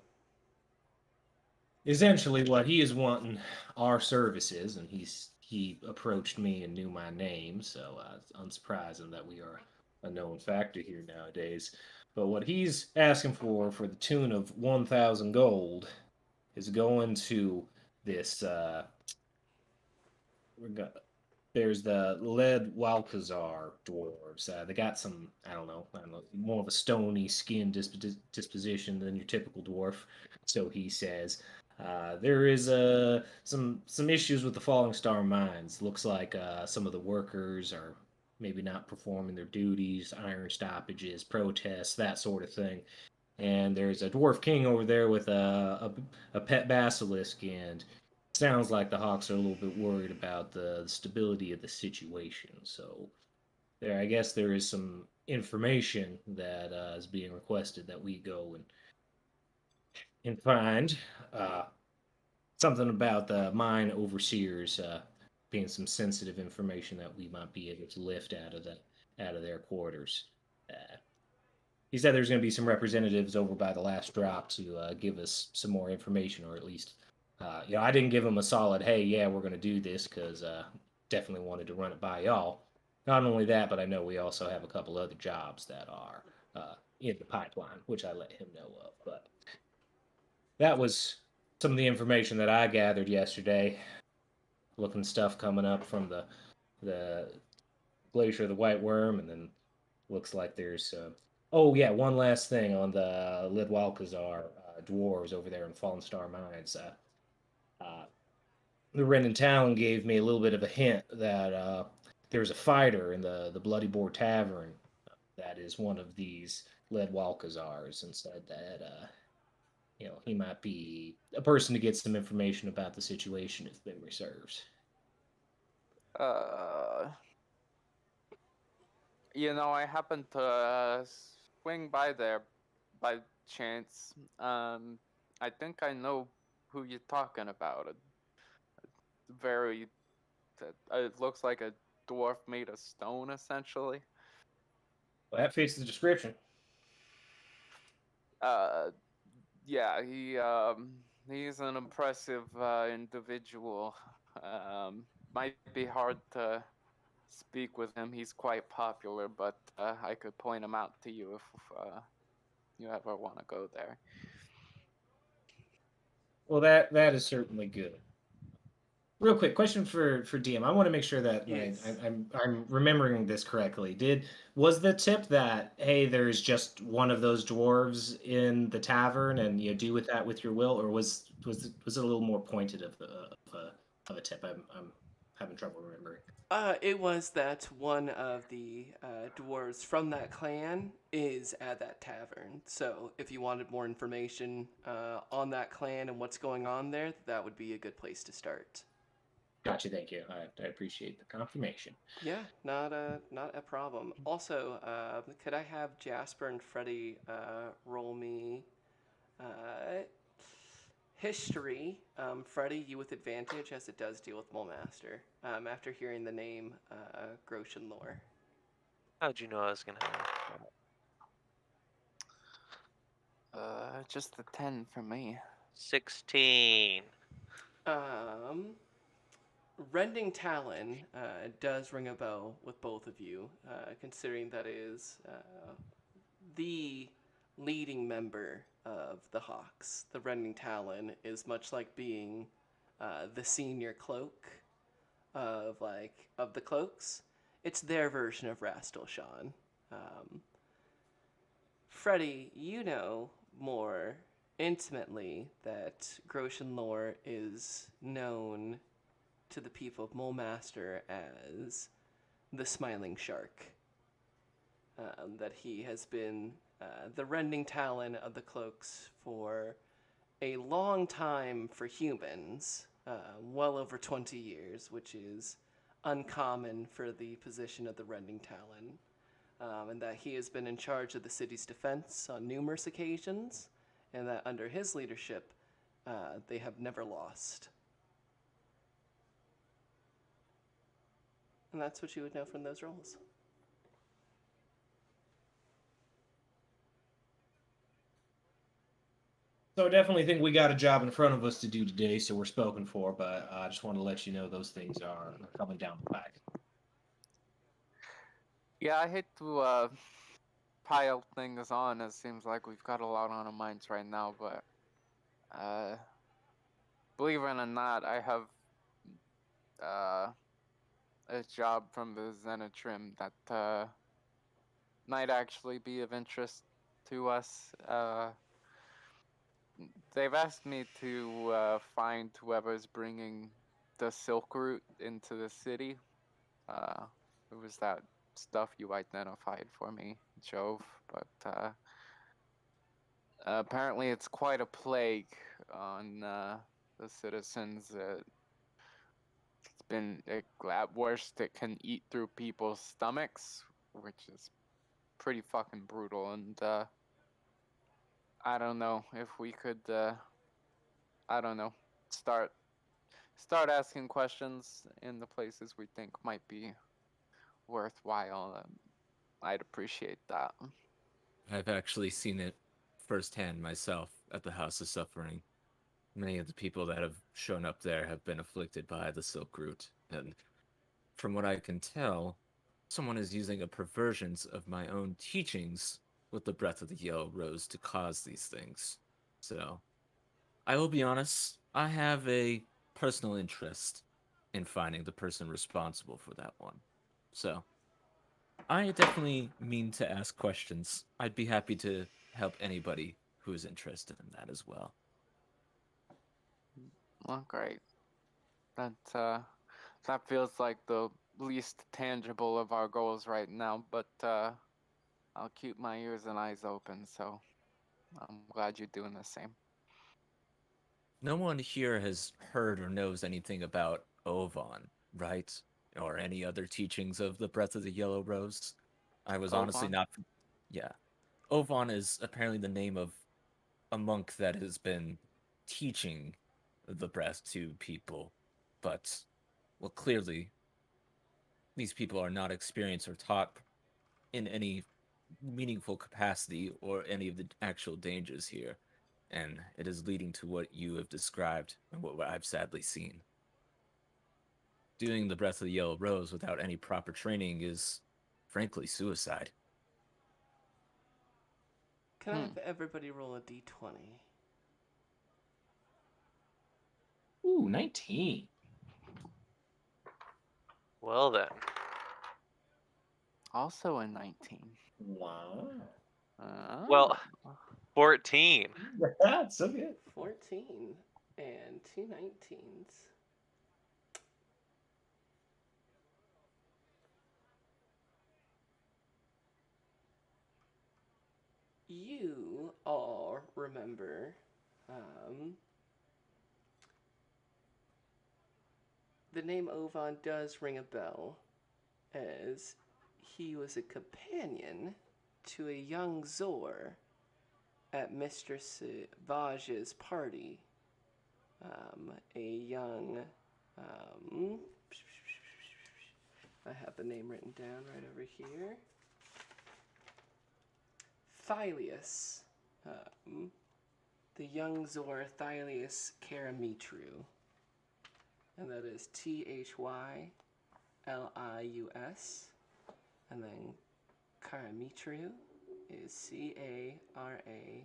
Essentially, what he is wanting our services, and he approached me and knew my name, so it's unsurprising that we are a known factor here nowadays. But what he's asking for the tune of 1,000 gold, is going to this. There's the Lead Walkazar dwarves. They got some, I don't know, more of a stony skin disposition than your typical dwarf. So he says, there is some issues with the Falling Star mines. Looks like some of the workers are maybe not performing their duties, iron stoppages, protests, that sort of thing. And there's a dwarf king over there with a pet basilisk, and sounds like the Hawks are a little bit worried about the stability of the situation. So there, I guess there is some information that is being requested that we go and find. Uh, Something about the mine overseers being some sensitive information that we might be able to lift out of their quarters. Uh, he said there's going to be some representatives over by the last drop to give us some more information, or at least, I didn't give him a solid, hey, yeah, we're going to do this, because definitely wanted to run it by y'all. Not only that, but I know we also have a couple other jobs that are in the pipeline, which I let him know of. But that was some of the information that I gathered yesterday. Looking stuff coming up from the Glacier of the White Worm, and then looks like there's. Oh yeah, one last thing on the Lidwalkazar dwarves over there in Fallen Star Mines. Uh, the Ren and Talon gave me a little bit of a hint that there's a fighter in the Bloody Boar Tavern that is one of these Lidwalkazars, and said that he might be a person to get some information about the situation if memory serves. Uh, I happened to swing by there by chance. I think I know who you're talking about. Very, it looks like a dwarf made of stone, essentially. Well, that fits the description. Yeah, he's an impressive individual. Might be hard to speak with him. He's quite popular, but I could point him out to you if you ever want to go there. Well, that is certainly good. Real quick question for DM. I want to make sure that Yes. I'm remembering this correctly. Was the tip that, hey, there's just one of those dwarves in the tavern and you do with that with your will, or was it a little more pointed of a tip? I'm having trouble remembering. It was that one of the dwarves from that clan is at that tavern. So if you wanted more information on that clan and what's going on there, that would be a good place to start. Gotcha, thank you. I appreciate the confirmation. Yeah, not a problem. Also, could I have Jasper and Freddie roll me history? Freddie, you with advantage as it does deal with Mulemaster. After hearing the name Groshen Lore. How'd you know I was gonna have? Just the 10 for me. 16. Rending Talon does ring a bell with both of you, considering that is the leading member of the Hawks. The Rending Talon is much like being the senior cloak of the cloaks. It's their version of Rastalshan. Freddie, you know more intimately that Groshen Lore is known to the people of Mulemaster as the Smiling Shark. That he has been the rending talon of the cloaks for a long time for humans, well over 20 years, which is uncommon for the position of the rending talon. And that he has been in charge of the city's defense on numerous occasions, and that under his leadership, they have never lost. And that's what you would know from those rolls. So I definitely think we got a job in front of us to do today, so we're spoken for, but I just want to let you know those things are coming down the pike. Yeah, I hate to pile things on. It seems like we've got a lot on our minds right now, but believe it or not, I have a job from the Zenitrim that might actually be of interest to us. They've asked me to find whoever's bringing the Silk Route into the city. It was that stuff you identified for me, Jove, but apparently it's quite a plague on the citizens. It's been, at worst, it can eat through people's stomachs, which is pretty fucking brutal, and I don't know if we could, I don't know, start asking questions in the places we think might be worthwhile. I'd appreciate that. I've actually seen it firsthand myself at the House of Suffering. Many of the people that have shown up there have been afflicted by the Silk Root, and from what I can tell, someone is using a perversion of my own teachings with the breath of the Yellow Rose to cause these things. So, I will be honest, I have a personal interest in finding the person responsible for that one. So, I definitely mean to ask questions. I'd be happy to help anybody who is interested in that as well. Well, great. That feels like the least tangible of our goals right now, but I'll keep my ears and eyes open, so I'm glad you're doing the same. No one here has heard or knows anything about Ovan, right? Or any other teachings of the Breath of the Yellow Rose. I was honestly Ovan? not. Yeah. Ovan is apparently the name of a monk that has been teaching the breath to people. But, well, clearly, these people are not experienced or taught in any meaningful capacity or any of the actual dangers here, and it is leading to what you have described and what I've sadly seen. Doing the Breath of the Yellow Rose without any proper training is, frankly, suicide. Can I have everybody roll a d20? Ooh, 19. Well then. Also a 19. Wow. Well, 14. That's so good. 14 and 2 19s. You all remember the name Ovan does ring a bell, as he was a companion to a young Zor at Mistress Vaj's party. A young, I have the name written down right over here. Thylius. The young Zor Thylius Karamitru. And that is Thylius. And then Karamitru is Caраmitru.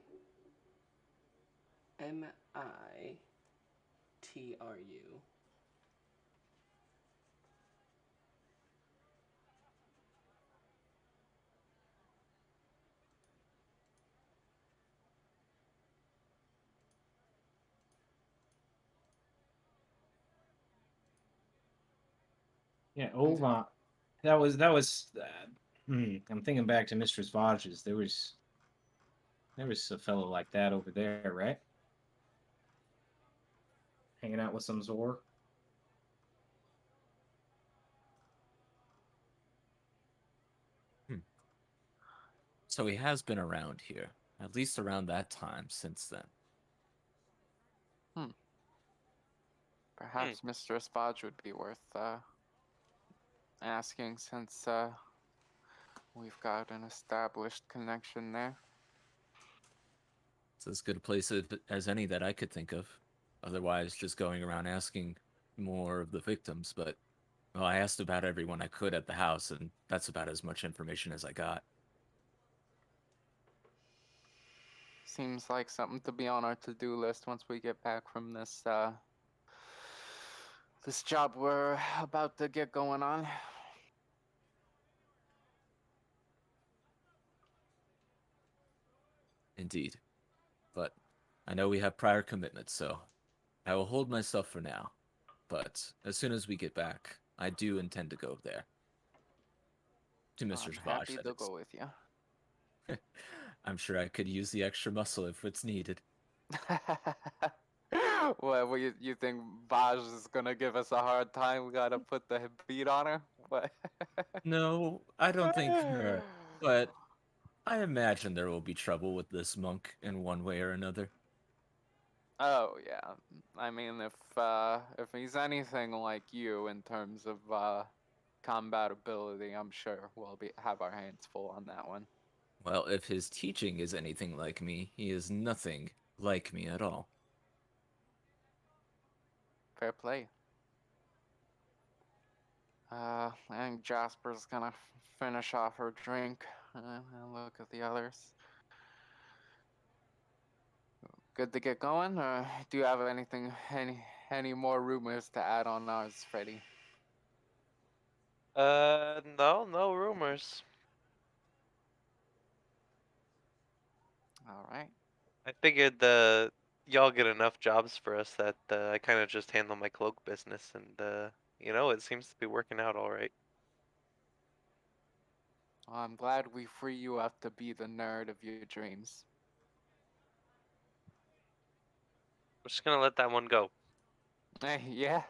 Yeah, Ovan. That was. I'm thinking back to Mistress Vaj. There was a fellow like that over there, right? Hanging out with some Zor. So he has been around here, at least around that time since then. Perhaps Mr. Espadge would be worth asking, since we've got an established connection there. It's as good a place as any that I could think of. Otherwise, just going around asking more of the victims. But, well, I asked about everyone I could at the house, and that's about as much information as I got. Seems like something to be on our to-do list once we get back from this this job we're about to get going on. Indeed. But I know we have prior commitments, so I will hold myself for now. But as soon as we get back, I do intend to go there. To Mr. I'm Svaj, happy that to is. go with you. I'm sure I could use the extra muscle if it's needed. What, you think Vaj is gonna give us a hard time? We gotta put the beat on her? What? No, I don't think her. But I imagine there will be trouble with this monk in one way or another. Oh yeah. I mean, if he's anything like you in terms of combat ability, I'm sure we'll have our hands full on that one. Well, if his teaching is anything like me, he is nothing like me at all. Fair play. I think Jasper's gonna finish off her drink and look at the others. Good to get going, or do you have any more rumors to add on ours, Freddy? No rumors. All right. I figured y'all get enough jobs for us that I kind of just handle my cloak business, and it seems to be working out all right. Well, I'm glad we free you up to be the nerd of your dreams. I'm just gonna let that one go. Hey, yeah.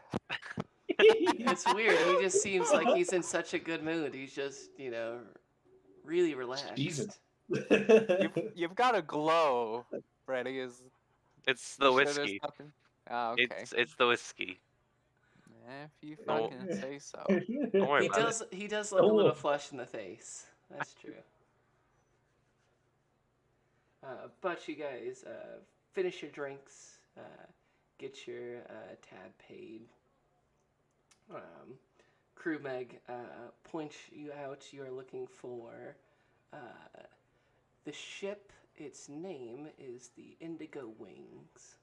It's weird. He just seems like he's in such a good mood. He's just, really relaxed. Jesus. You've got a glow, Freddy. It's You the sure there's whiskey. nothing? Oh, okay. It's the whiskey. If you Don't- fucking say so. Don't worry He about it. does look a little flushed in the face. That's true. But you guys finish your drinks, get your tab paid. Um, Crew Meg points you out. You are looking for the ship. Its name is the Indigo Wings.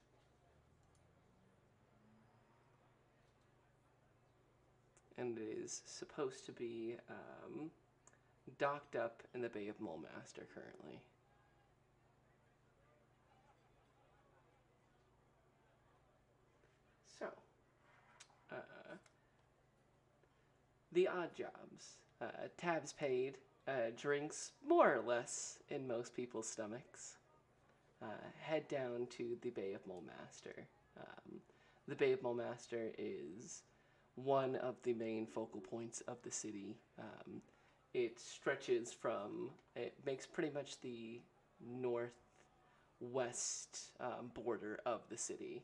And it is supposed to be docked up in the Bay of Mulmaster currently. So, the odd jobs. Tabs paid, drinks more or less in most people's stomachs. Head down to the Bay of Mulmaster. The Bay of Mulmaster is one of the main focal points of the city. It stretches from, it makes pretty much the northwest border of the city.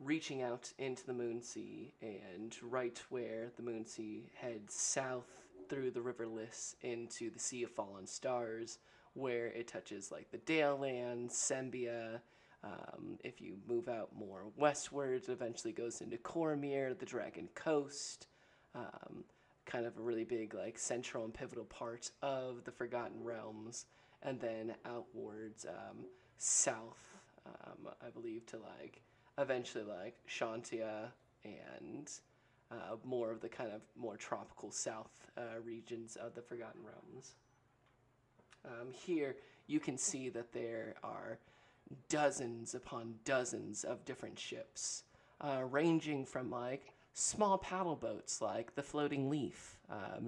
Reaching out into the Moonsea, and right where the Moonsea heads south through the River Liss into the Sea of Fallen Stars, where it touches like the Dale Land, Sembia. If you move out more westwards, it eventually goes into Cormyr, the Dragon Coast, kind of a really big like central and pivotal part of the Forgotten Realms, and then outwards south, I believe, to like eventually like Shantia and more of the kind of more tropical south regions of the Forgotten Realms. Here you can see that there are dozens upon dozens of different ships, ranging from like small paddle boats like the Floating Leaf,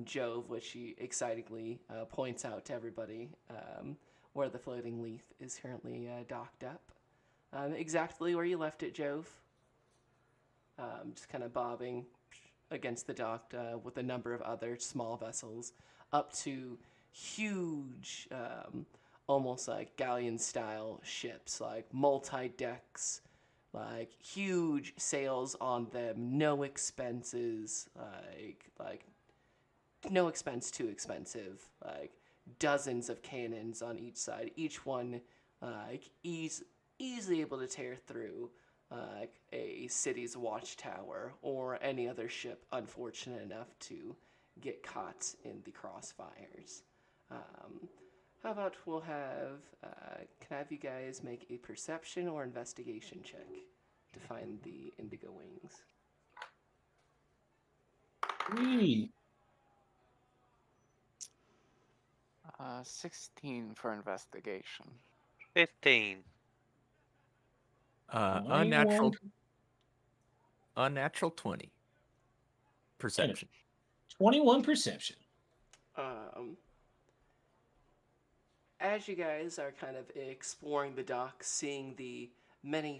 Jove, which he excitingly points out to everybody where the Floating Leaf is currently docked up. Exactly where you left it, Jove. Just kind of bobbing against the dock with a number of other small vessels, up to huge, almost like galleon-style ships, like multi-decks, like huge sails on them, no expenses, like no expense too expensive, like dozens of cannons on each side, each one like easily able to tear through a city's watchtower or any other ship unfortunate enough to get caught in the crossfires. How about we'll have, can I have you guys make a perception or investigation check to find the Indigo Wings? 16 for investigation. 15. Unnatural 20. Perception. 21 perception. As you guys are kind of exploring the docks, seeing the many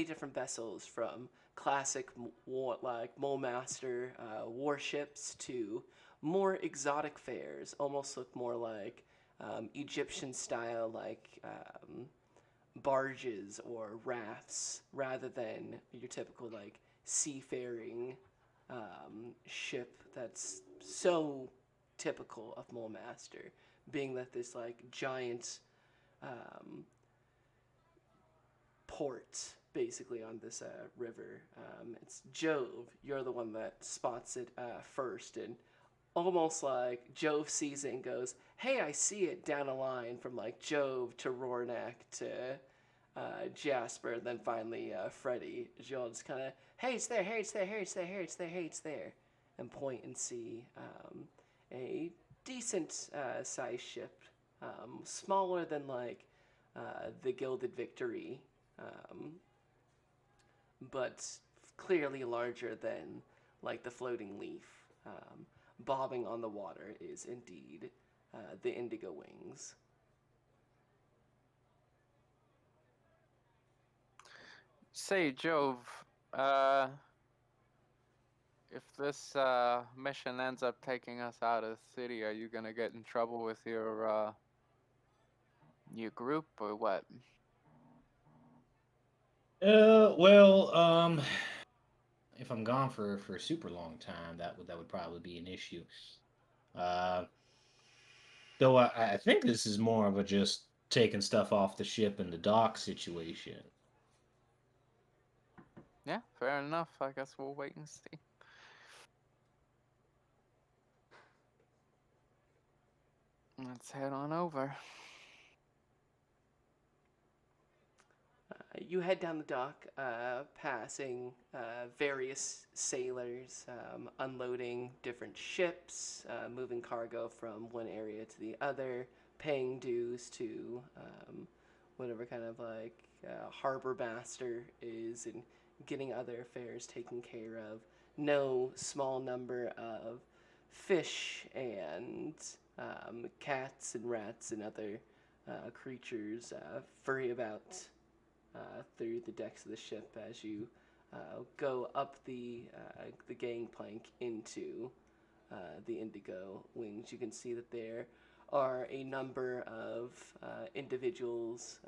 different vessels from classic like Mulmaster warships to more exotic fares, almost look more like Egyptian style, like barges or rafts, rather than your typical like seafaring ship that's so typical of Mulmaster, being that this like giant port basically on this river. It's Jove. You're the one that spots it first, and almost like Jove sees it and goes, "Hey, I see it," down a line from like Jove to Rornak to Jasper, and then finally Freddy. You'll just kind of, "Hey, it's there! Hey, it's there! Hey, it's there! Hey, it's there! Hey, it's there!" and point and see a decent sized ship, smaller than like the Gilded Victory, but clearly larger than like the Floating Leaf. Bobbing on the water is indeed the Indigo Wings. Say, Jove, if this mission ends up taking us out of the city, are you gonna get in trouble with your group or what? Well, if I'm gone for a super long time, that would probably be an issue. Uh, Though I think this is more of a just taking stuff off the ship in the dock situation. Yeah, fair enough. I guess we'll wait and see. Let's head on over. You head down the dock, passing various sailors, unloading different ships, moving cargo from one area to the other, paying dues to whatever kind of like harbor master is, and getting other affairs taken care of. No small number of fish and cats and rats and other creatures furry about through the decks of the ship as you go up the gangplank into the Indigo Wings. You can see that there are a number of individuals,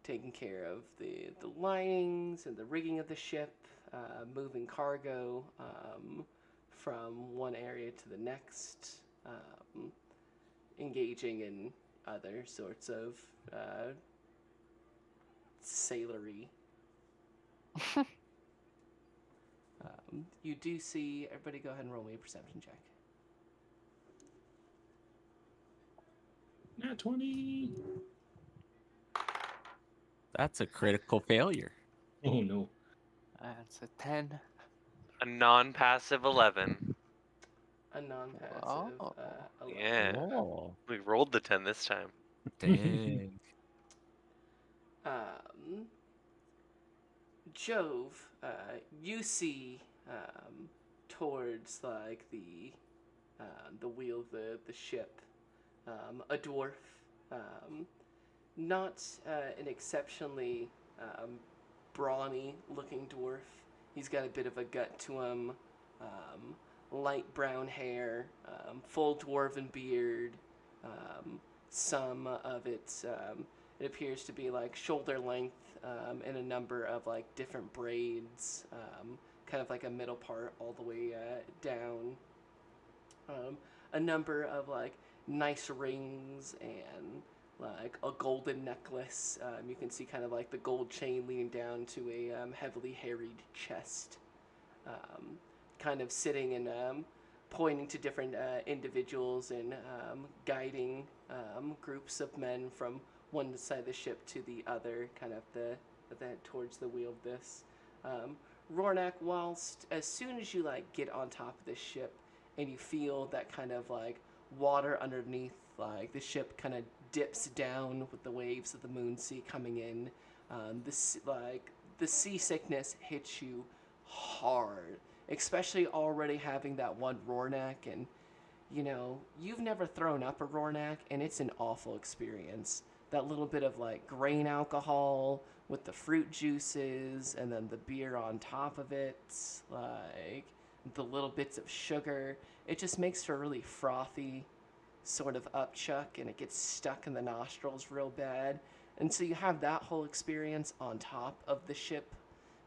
taking care of the linings and the rigging of the ship, moving cargo from one area to the next, engaging in other sorts of sailory. You do see everybody. Go ahead and roll me a perception check. Not 20. That's a critical failure. Oh no. That's a 10. A non-passive 11. A non-passive. Oh. 11. Yeah. Oh, We rolled the 10 this time. dang. Jove, you see towards like the wheel of the ship, a dwarf, not an exceptionally brawny looking dwarf. He's got a bit of a gut to him, light brown hair, full dwarven beard, some of it appears to be like shoulder length, and a number of like different braids, kind of like a middle part all the way down. A number of like nice rings and like a golden necklace. You can see kind of like the gold chain leading down to a heavily harried chest, kind of sitting and pointing to different individuals and guiding groups of men from one side of the ship to the other, kind of towards the wheel of this. Rornak, whilst as soon as you like get on top of this ship and you feel that kind of like water underneath, like the ship kind of dips down with the waves of the moon sea coming in, the seasickness hits you hard, especially already having that one Rornak, and you've never thrown up a Rornak, and it's an awful experience. That little bit of like grain alcohol with the fruit juices and then the beer on top of it, like the little bits of sugar, it just makes for a really frothy sort of upchuck, and it gets stuck in the nostrils real bad. And so you have that whole experience on top of the ship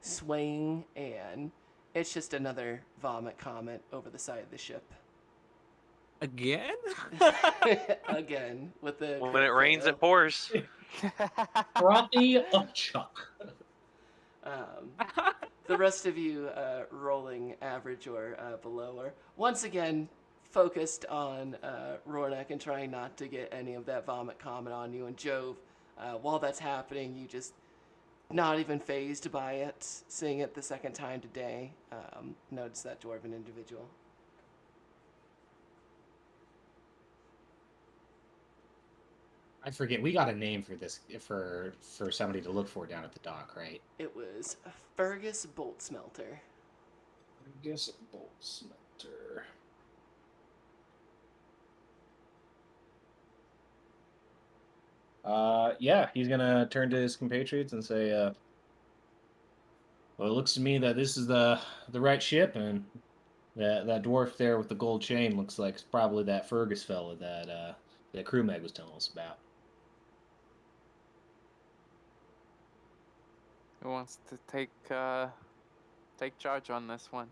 swaying, and it's just another vomit comet over the side of the ship. Again? Again, with the When it rains, it pours. Frothy upchuck. The rest of you rolling average or below are once again focused on Rornak and trying not to get any of that vomit comet on you. And Jove, while that's happening, you just not even phased by it, seeing it the second time today. Notice that dwarven individual. I forget. We got a name for this for somebody to look for down at the dock, right? It was Fergus Boltsmelter. I guess a bolt smelter. Yeah, he's gonna turn to his compatriots and say, "Well, it looks to me that this is the right ship, and that dwarf there with the gold chain looks like it's probably that Fergus fella that Crew Meg was telling us about." Who wants to take charge on this one?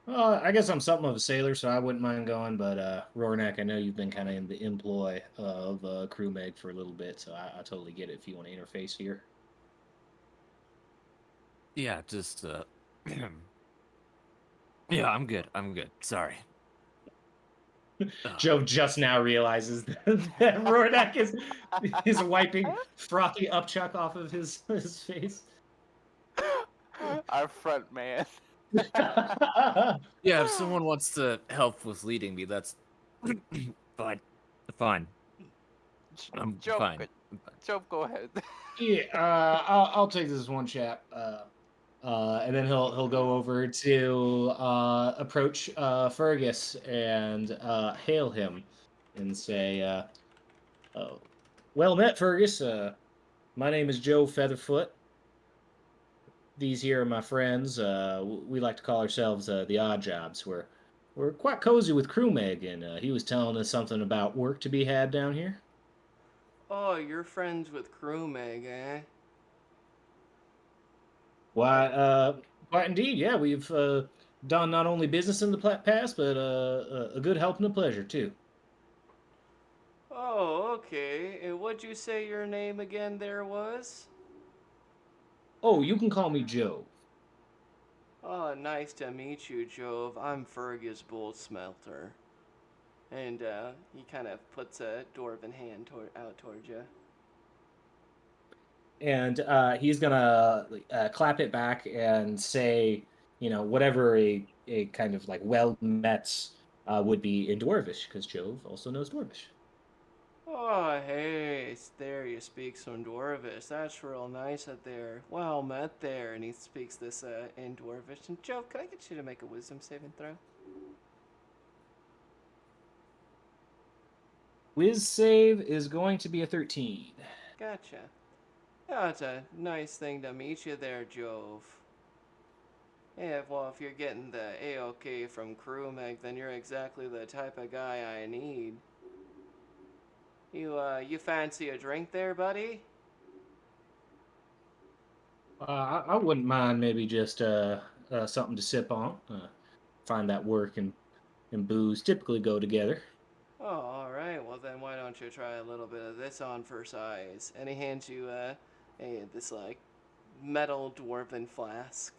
I guess I'm something of a sailor, so I wouldn't mind going. But Rornak, I know you've been kind of in the employ of Crew Meg for a little bit, so I totally get it if you want to interface here. Yeah, just yeah, I'm good. I'm good. Sorry. Joe just now realizes that Rornak is wiping frothy upchuck off of his face. Our front man. Yeah, if someone wants to help with leading me, that's fine. Fine. I'm Job, fine. I'm fine. Job, go ahead. Yeah, I'll take this one chap. And then he'll go over to approach Fergus and hail him and say, oh, "Well met, Fergus. My name is Joe Featherfoot. These here are my friends. We like to call ourselves the Odd Jobs. We're quite cozy with Crew Meg, and he was telling us something about work to be had down here." Oh, you're friends with Crew Meg, eh? Why, quite indeed, yeah. We've done not only business in the past, but a good help and a pleasure too. Oh, okay. And what'd you say your name again there was? Oh, you can call me Joe. Oh, nice to meet you, Jove. I'm Fergus Bull Smelter. And he kind of puts a dwarven hand out towards you. And he's gonna clap it back and say, whatever a kind of like well met would be in Dwarvish, because Jove also knows Dwarvish. Oh, hey, there you speak some Dwarvish. That's real nice out there. Well met there. And he speaks this in Dwarvish. And Jove, can I get you to make a wisdom saving throw? Wiz save is going to be a 13. Gotcha. Yeah, it's a nice thing to meet you there, Jove. Yeah, well, if you're getting the A-OK from Crewmeg, then you're exactly the type of guy I need. You fancy a drink there, buddy? I wouldn't mind maybe just something to sip on. Find that work and booze typically go together. Oh, alright, well then why don't you try a little bit of this on for size? And he hands you this like metal dwarven flask.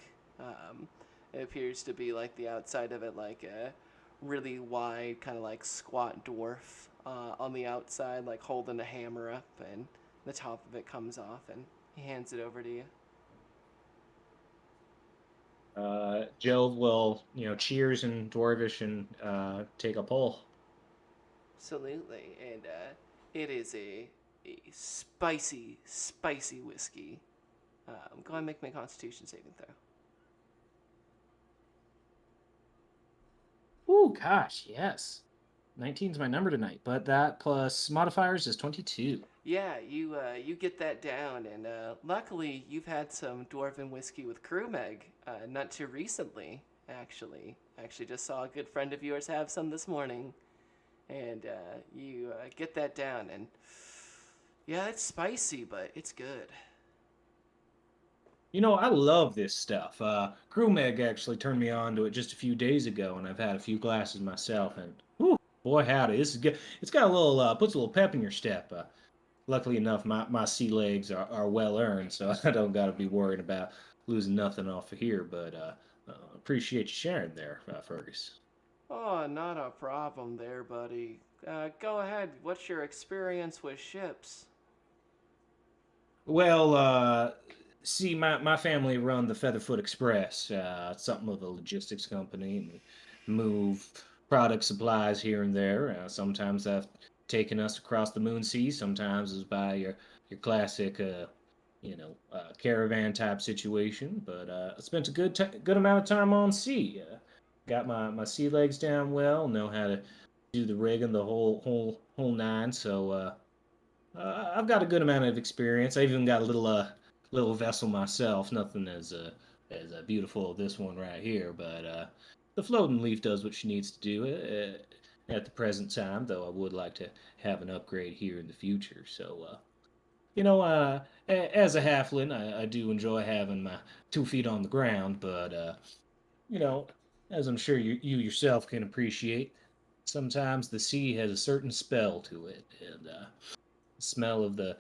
It appears to be like the outside of it like a really wide, kind of like squat dwarf on the outside, like holding a hammer up, and the top of it comes off, and he hands it over to you. Joe will, cheers in Dwarvish and take a pull. Absolutely, and it is a spicy, spicy whiskey. Go ahead and make my Constitution saving throw. Oh gosh, yes. 19's my number tonight, but that plus modifiers is 22. Yeah, you get that down, and luckily you've had some dwarven whiskey with Crewmeg not too recently. Actually, just saw a good friend of yours have some this morning, and you get that down, and yeah, it's spicy, but it's good. I love this stuff. Crewmeg actually turned me on to it just a few days ago, and I've had a few glasses myself, and whew, boy howdy, this is good. It's got a little, puts a little pep in your step. Luckily enough, my sea legs are well earned, so I don't got to be worried about losing nothing off of here. But appreciate you sharing there, Fergus. Oh, not a problem there, buddy. Go ahead. What's your experience with ships? Well, see, my family run the Featherfoot Express, something of a logistics company, and move product supplies here and there. Sometimes that's taken us across the moon sea. Sometimes it's by your classic, caravan type situation. But I spent a good amount of time on sea. Got my sea legs down well. Know how to do the rigging, the whole nine. So I've got a good amount of experience. I even got a little vessel myself. Nothing as beautiful as this one right here, but the floating leaf does what she needs to do at the present time. Though I would like to have an upgrade here in the future. So as a halfling, I do enjoy having my 2 feet on the ground, but you know, as I'm sure you yourself can appreciate, sometimes the sea has a certain spell to it, and the smell of the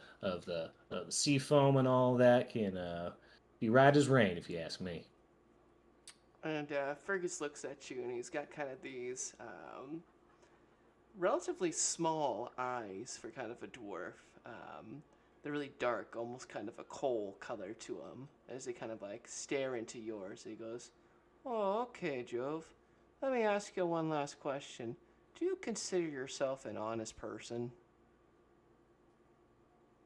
sea foam and all that can be right as rain, if you ask me. And Fergus looks at you, and he's got kind of these relatively small eyes for kind of a dwarf. They're really dark, almost kind of a coal color to them, as they kind of like stare into yours. He goes, "Oh, okay, Jove. Let me ask you one last question. Do you consider yourself an honest person?"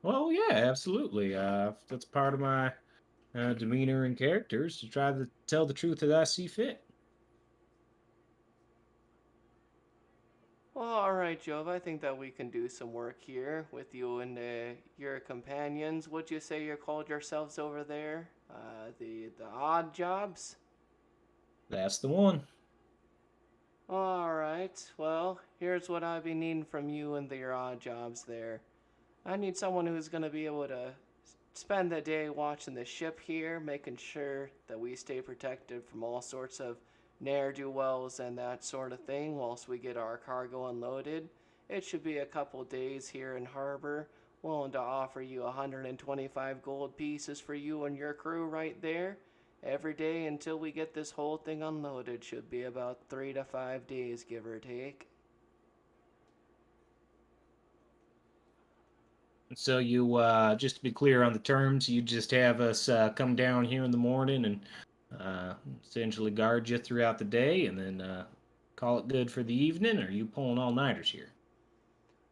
Well, yeah, absolutely. That's part of my demeanor and characters to try to tell the truth as I see fit. Well, all right, Jove. I think that we can do some work here with you and your companions. Would you say you called yourselves over there the odd jobs? That's the one. All right. Well, here's what I've been needing from you and your odd jobs there. I need someone who's going to be able to spend the day watching the ship here, making sure that we stay protected from all sorts of ne'er-do-wells and that sort of thing whilst we get our cargo unloaded. It should be a couple days here in harbor. Willing to offer you 125 gold pieces for you and your crew right there. Every day until we get this whole thing unloaded should be about 3 to 5 days, give or take. So you, just to be clear on the terms, you just have us come down here in the morning and essentially guard you throughout the day, and then call it good for the evening. Or are you pulling all nighters here?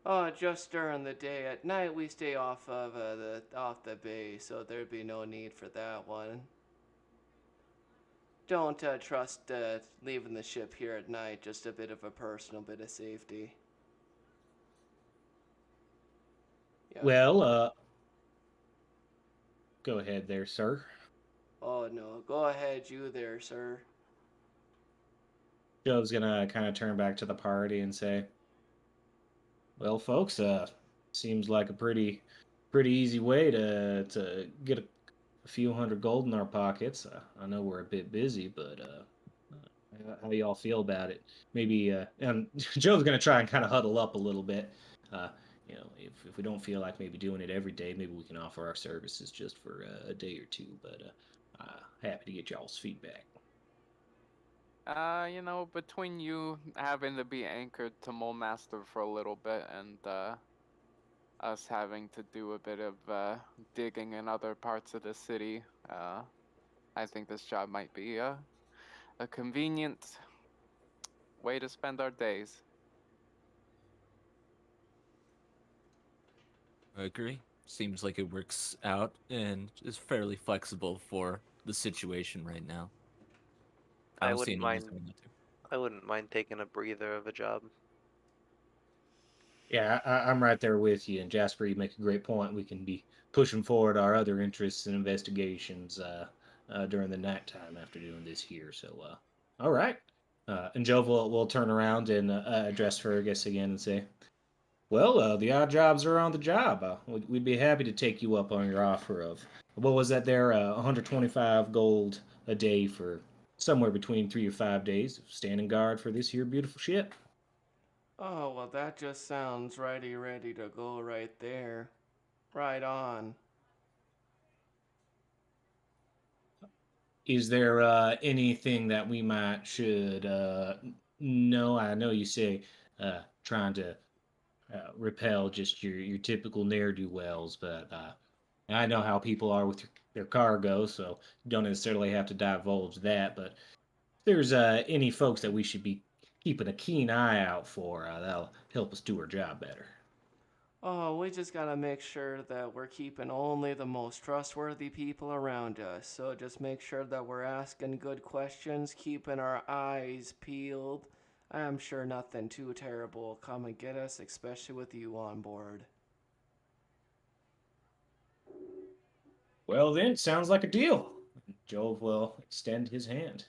Oh, just during the day. At night we stay off the bay, so there'd be no need for that one. Don't trust leaving the ship here at night. Just a bit of a personal bit of safety. Yeah. Well, go ahead there, sir. Oh no. Go ahead, you there, sir. Joe's gonna kind of turn back to the party and say, "Well, folks, seems like a pretty easy way to get a few hundred gold in our pockets. I know we're a bit busy, but how y'all feel about it? Maybe." And Joe's gonna try and kind of huddle up a little bit. Uh, if we don't feel like maybe doing it every day, maybe we can offer our services just for a day or two. But happy to get y'all's feedback. Between you having to be anchored to Mole Master for a little bit and us having to do a bit of digging in other parts of the city, I think this job might be a convenient way to spend our days. I agree. Seems like it works out and is fairly flexible for the situation right now. I I don't see wouldn't any reason mind. not to. I wouldn't mind taking a breather of a job. Yeah, I'm right there with you. And Jasper, you make a great point. We can be pushing forward our other interests and investigations during the nighttime after doing this here. So, all right. And Jove will turn around and address Fergus again and say, "Well, the odd jobs are on the job. We'd be happy to take you up on your offer of what was that there, 125 gold a day for somewhere between 3 or 5 days of standing guard for this here beautiful ship." Oh well, that just sounds ready to go right there. Right on. Is there anything that we might should know? I know you say trying to repel just your typical ne'er do wells, but I know how people are with their cargo, so you don't necessarily have to divulge that. But if there's any folks that we should be keeping a keen eye out for, that'll help us do our job better. Oh, we just gotta make sure that we're keeping only the most trustworthy people around us. So just make sure that we're asking good questions, keeping our eyes peeled. I'm sure nothing too terrible will come and get us, especially with you on board. Well, then, sounds like a deal. Jove will extend his hand.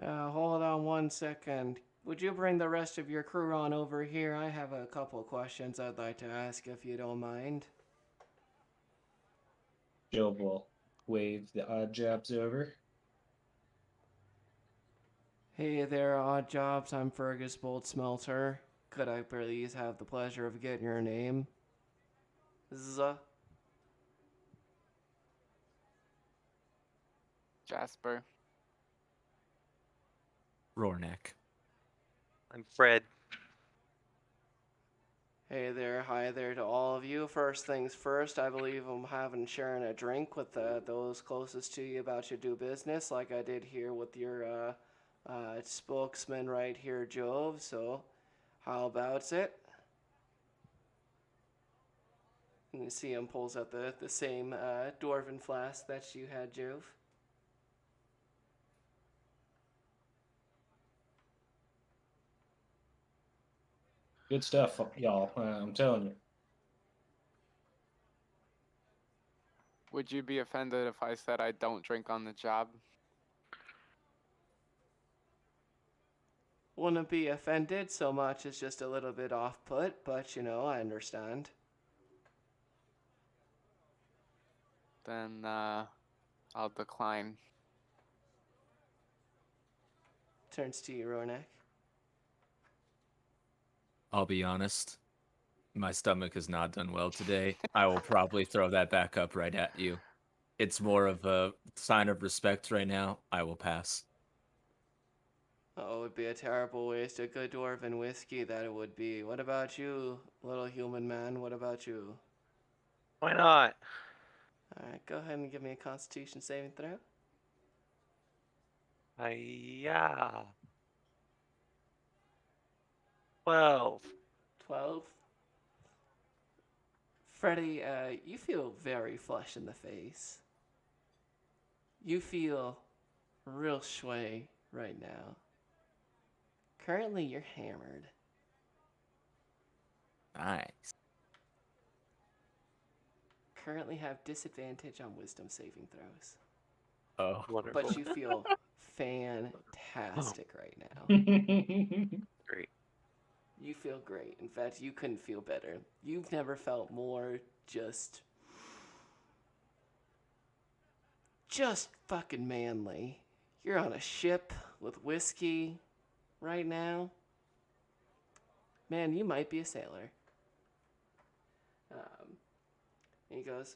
Hold on one second. Would you bring the rest of your crew on over here? I have a couple questions I'd like to ask if you don't mind. Jove will wave the odd jobs over. Hey there, Odd Jobs. I'm Fergus Bolt Smelter. Could I please have the pleasure of getting your name? Jasper. Rornak. I'm Fred. Hey there, hi there to all of you. First things first, I believe I'm sharing a drink with those closest to you about your do business, like I did here with your spokesman right here, Jove. So, how about it? And you see him pulls out the same dwarven flask that you had, Jove. Good stuff, y'all. I'm telling you. Would you be offended if I said I don't drink on the job? Wouldn't be offended so much as just a little bit off put, but I understand. Then I'll decline. Turns to you, Rornak. I'll be honest. My stomach has not done well today. I will probably throw that back up right at you. It's more of a sign of respect right now. I will pass. Oh, it would be a terrible waste of good dwarven whiskey, that it would be. What about you, little human man? What about you? Why not? Alright, go ahead and give me a constitution saving throw. Yeah. 12. 12. Freddy, you feel very flush in the face. You feel real shway right now. Currently, you're hammered. Nice. Currently have disadvantage on wisdom saving throws. Oh, Wonderful. But you feel fantastic right now. Great. You feel great. In fact, you couldn't feel better. You've never felt more just fucking manly. You're on a ship with whiskey right now. Man, you might be a sailor. And he goes,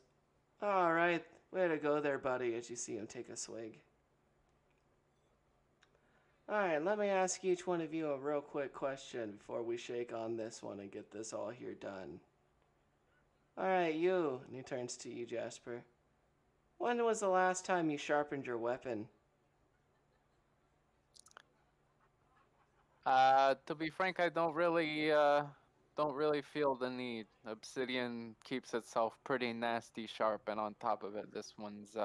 all right, way to go there, buddy, as you see him take a swig. All right, let me ask each one of you a real quick question before we shake on this one and get this all here done. All right, you, and he turns to you, Jasper. When was the last time you sharpened your weapon? To be frank, I don't really feel the need. Obsidian keeps itself pretty nasty sharp, and on top of it, this one's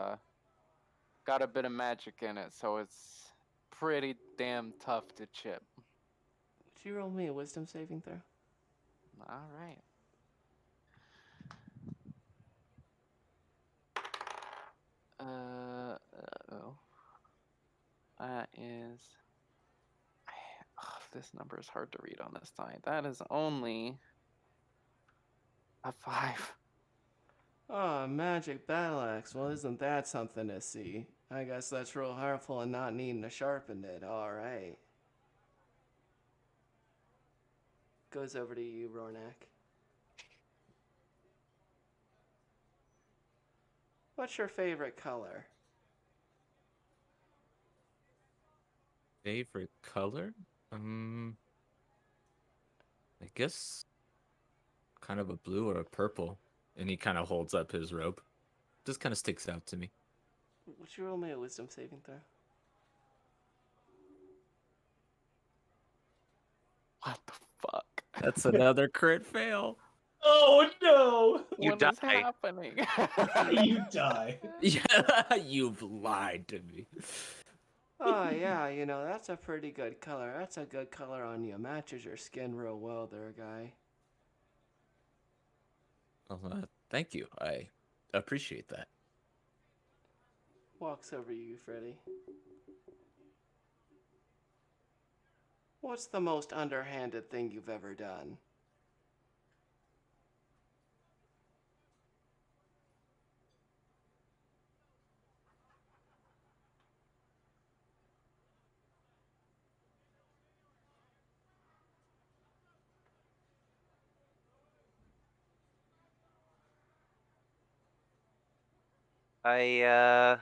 got a bit of magic in it, so it's pretty damn tough to chip. Would you roll me a wisdom saving throw? All right. Oh. That is. This number is hard to read on this side. That is only a 5. Oh, magic battle axe. Well, isn't that something to see? I guess that's real helpful in not needing to sharpen it. All right. Goes over to you, Rornak. What's your favorite color? favorite color? I guess kind of a blue or a purple. And he kind of holds up his robe. Just kind of sticks out to me. Would you roll me a wisdom saving throw? What the fuck? That's another crit fail. Oh no! You What is die. happening? You die. Yeah, you've lied to me. Oh, yeah, that's a pretty good color. That's a good color on you. Matches your skin real well there, guy. Well, thank you. I appreciate that. Walks over to you, Freddy. What's the most underhanded thing you've ever done? I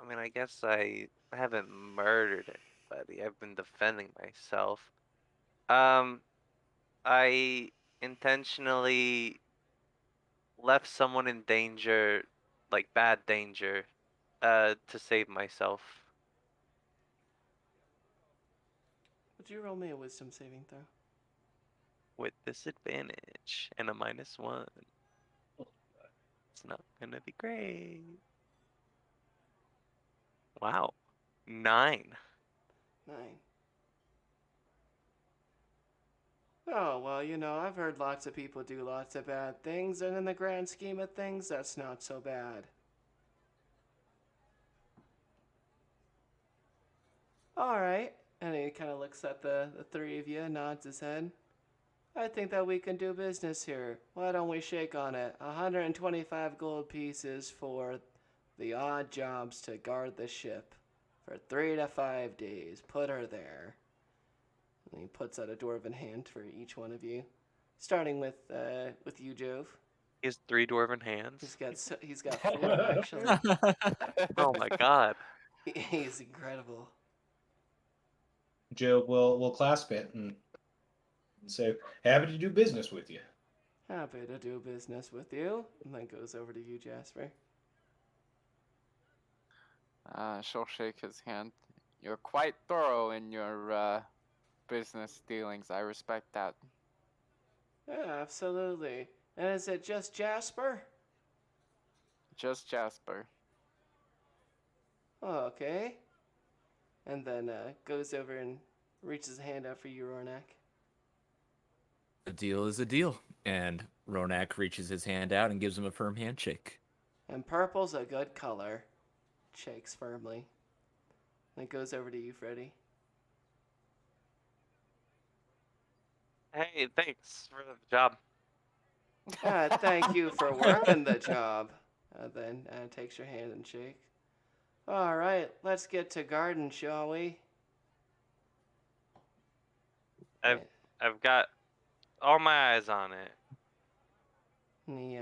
mean, I guess I haven't murdered anybody. I've been defending myself. Um, I intentionally left someone in danger, like bad danger, to save myself. Would you roll me a wisdom saving throw? With disadvantage and a -1. It's not gonna be great. Wow. 9. 9. Oh, well, I've heard lots of people do lots of bad things, and in the grand scheme of things, that's not so bad. All right. And he kind of looks at the three of you, nods his head. I think that we can do business here. Why don't we shake on it? 125 gold pieces for the odd jobs to guard the ship for 3 to 5 days. Put her there. And he puts out a dwarven hand for each one of you, starting with you, Jove. He has 3 dwarven hands. He's got 4 actually. Oh my god. He's incredible. Joe will clasp it and say, "Happy to do business with you." Happy to do business with you. And then goes over to you, Jasper. She'll shake his hand. You're quite thorough in your business dealings. I respect that. Yeah, absolutely. And is it just Jasper? Just Jasper. Oh, okay. And then goes over and reaches a hand out for you, Rornak. A deal is a deal. And Ronak reaches his hand out and gives him a firm handshake. And purple's a good color. Shakes firmly. And it goes over to you, Freddy. Hey, thanks for the job. Thank you for working the job. Then takes your hand and shakes. All right, let's get to garden, shall we? I've got all my eyes on it. And he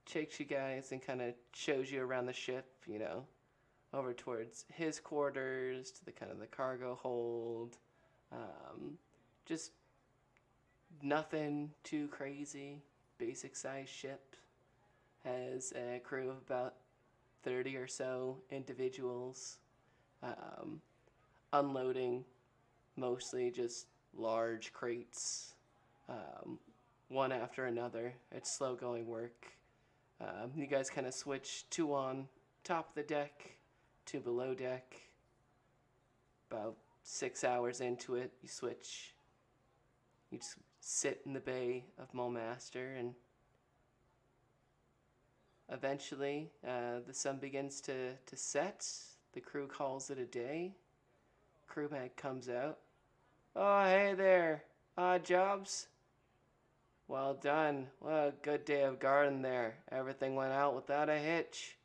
shakes you guys and kind of shows you around the ship, over towards his quarters, to the kind of the cargo hold. Just nothing too crazy. Basic size ship. Has a crew of about 30 or so individuals. Unloading mostly just large crates, one after another. It's slow going work. You guys kind of switch, 2 on top of the deck, 2 below deck. About 6 hours into it, you switch. You just sit in the bay of Mulmaster, and eventually the sun begins to set. The crew calls it a day. Crewmate comes out. Oh, hey there. Odd jobs? Well done. What a good day of garden there. Everything went out without a hitch.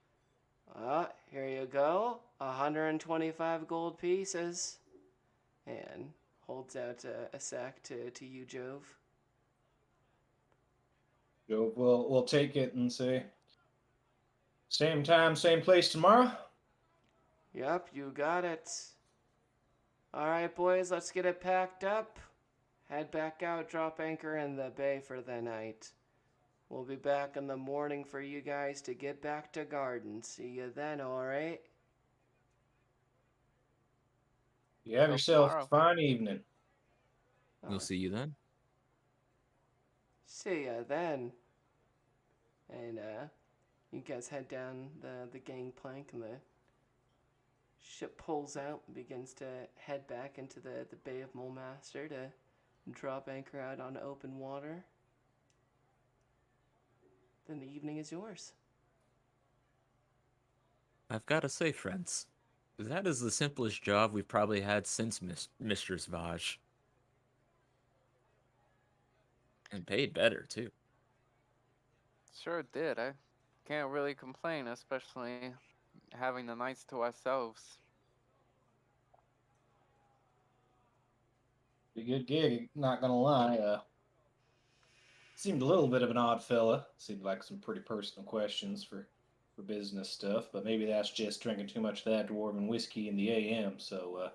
Here you go. 125 gold pieces. And holds out a sack to you, Jove. Joe will take it and say, "Same time, same place tomorrow." Yep, you got it. All right, boys, let's get it packed up. Head back out, drop anchor in the bay for the night. We'll be back in the morning for you guys to get back to garden. See you then, all right? You have Till yourself tomorrow. a fine evening. We'll see you then. See ya then. And you guys head down the gangplank, and the ship pulls out and begins to head back into the Bay of Mulmaster to drop anchor out on open water. Then the evening is yours. I've got to say, friends, that is the simplest job we've probably had since Mistress Vaj. And paid better, too. Sure did. I can't really complain, especially having the nights to ourselves. A good gig, not gonna lie. seemed a little bit of an odd fella. Seemed like some pretty personal questions for business stuff, but maybe that's just drinking too much of that dwarven whiskey in the AM. So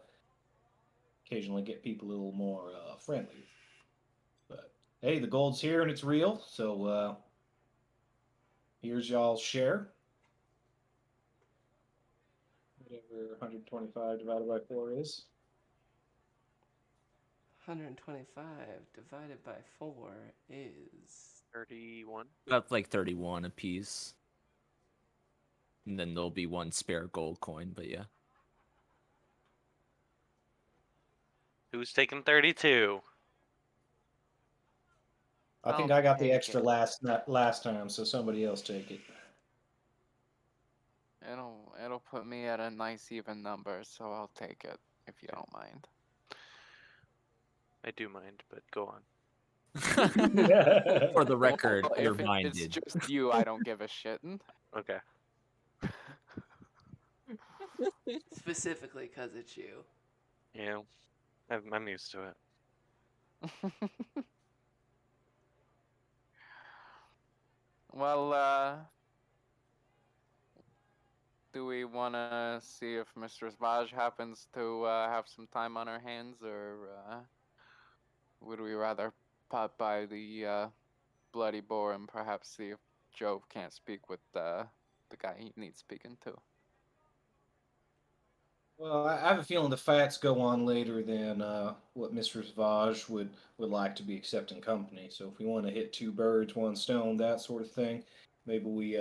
occasionally get people a little more friendly. But hey, the gold's here and it's real. So here's y'all's share. Whatever 125 divided by 4 is. 125 divided by 4 is 31. That's like 31 apiece. And then there'll be one spare gold coin, but yeah. Who's taking 32? I think I'll I got the take extra it. last time, so somebody else take it. It'll put me at a nice even number, so I'll take it if you don't mind. I do mind, but go on. For the record, Well, you're if it's minded. just you, I don't give a shit. Okay. specifically because it's you. Yeah, I'm used to it. Well, do we want to see if Mistress Vaj happens to have some time on her hands, or would we rather pop by the Bloody Boar and perhaps see if Jove can't speak with the guy he needs speaking to? Well, I have a feeling the fights go on later than what Mistress Vaj would like to be accepting company. So if we want to hit two birds, one stone, that sort of thing, maybe we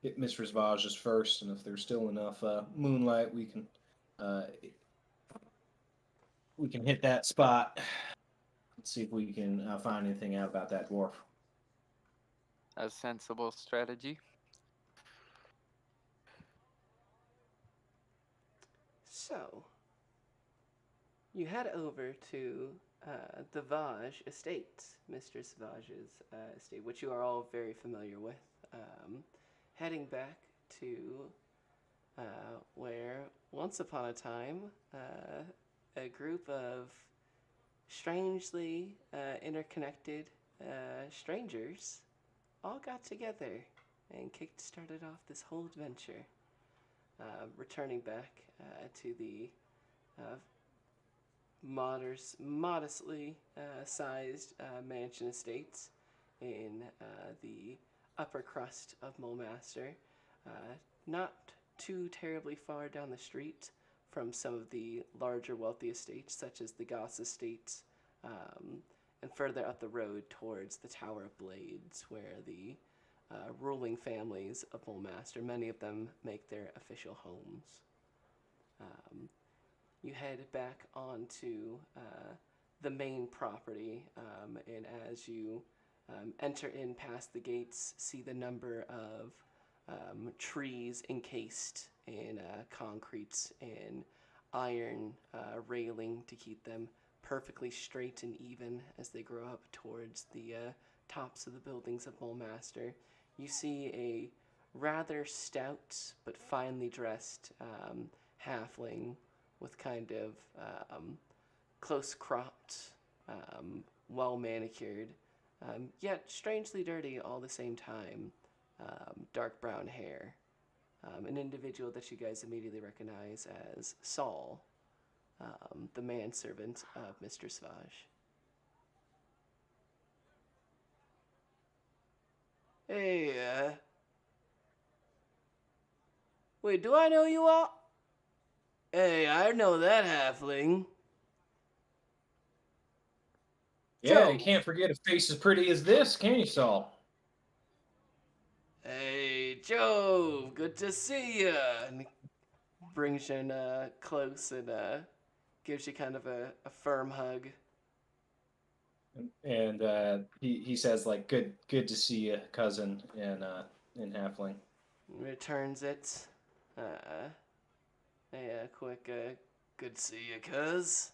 hit Mistress Vaj's first, and if there's still enough moonlight, uh, we can hit that spot. Let's see if we can find anything out about that dwarf. A sensible strategy. So, you head over to the Vaj estate, Mistress Vaj's estate, which you are all very familiar with. Heading back to where once upon a time a group of strangely interconnected strangers all got together and kick-started off this whole adventure. Returning back to the modestly sized mansion estates in the upper crust of Mulmaster, not too terribly far down the street from some of the larger wealthy estates, such as the Goss estates, and further up the road towards the Tower of Blades, where the ruling families of Mulmaster, many of them make their official homes. You head back onto the main property, and as you enter in past the gates, see the number of trees encased in concrete and iron railing to keep them perfectly straight and even as they grow up towards the tops of the buildings of Mulmaster. You see a rather stout but finely dressed halfling with kind of close cropped, well manicured, yet strangely dirty all the same time, dark brown hair. An individual that you guys immediately recognize as Saul, the manservant of Mistress Vaj. Hey, wait, do I know you all? Hey, I know that halfling. Yeah, you Joe. can't forget a face as pretty as this, can you, Saul? Hey, Joe, good to see ya. And he brings you in close and gives you kind of a firm hug. And he says like, good to see you, cousin, in halfling. Returns it. A quick, good to see you, cuz.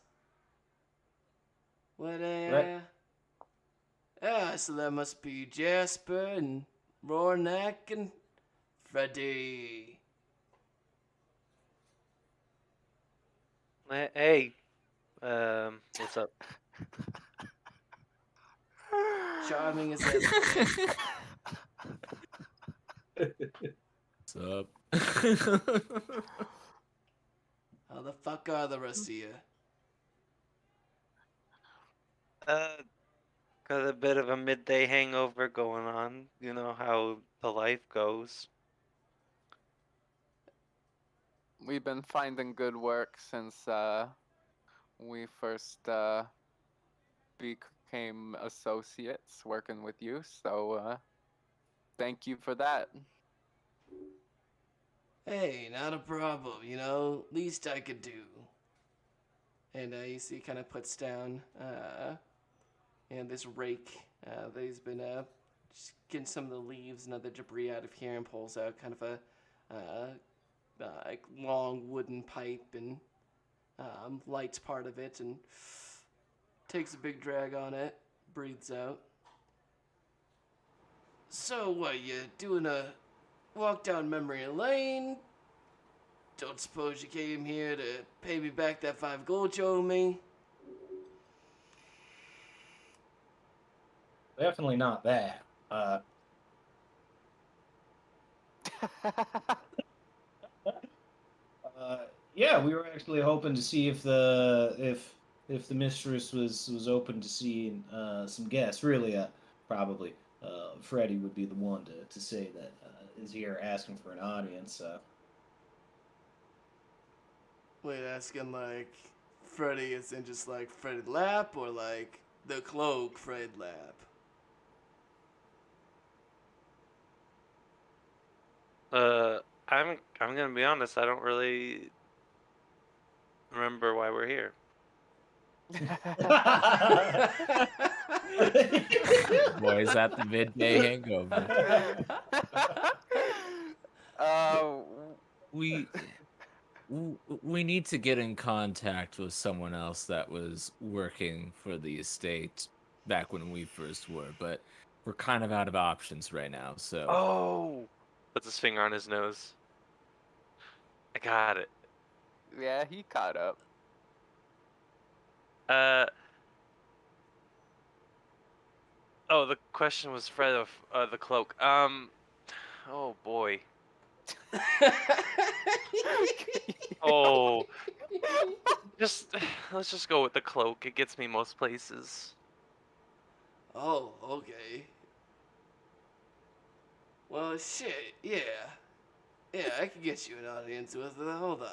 What Right. So that must be Jasper and Rornak and Freddy. Hey, what's up? Charming as ever. What's up? How the fuck are the rest of you? Got a bit of a midday hangover going on. You know how the life goes. We've been finding good work since we first became associates working with you. So thank you for that. Hey, not a problem, you know, least I could do. And you see, he kind of puts down, and this rake that he's been just getting some of the leaves and other debris out of here, and pulls out kind of a like long wooden pipe and lights part of it and takes a big drag on it, breathes out. So what, you doing a walk down memory lane? Don't suppose you came here to pay me back that 5 gold you owe me? Definitely not that. Yeah, we were actually hoping to see if the mistress was open to seeing some guests. Really, probably Freddie would be the one to say that is here asking for an audience. Wait, asking like Freddy is in just like Freddy Lap or like the cloak Fred Lap? I'm gonna be honest. I don't really remember why we're here. Boy, is that the midday hangover. uh, We we need to get in contact with someone else that was working for the estate back when we first were, but we're kind of out of options right now. So Oh! Puts his finger on his nose. I got it. yeah, he caught up. Oh, the question was Fred of the cloak. Oh boy. Oh, let's just go with the cloak. It gets me most places. Oh, okay. Well, shit, yeah. Yeah, I can get you an audience with it. Hold on.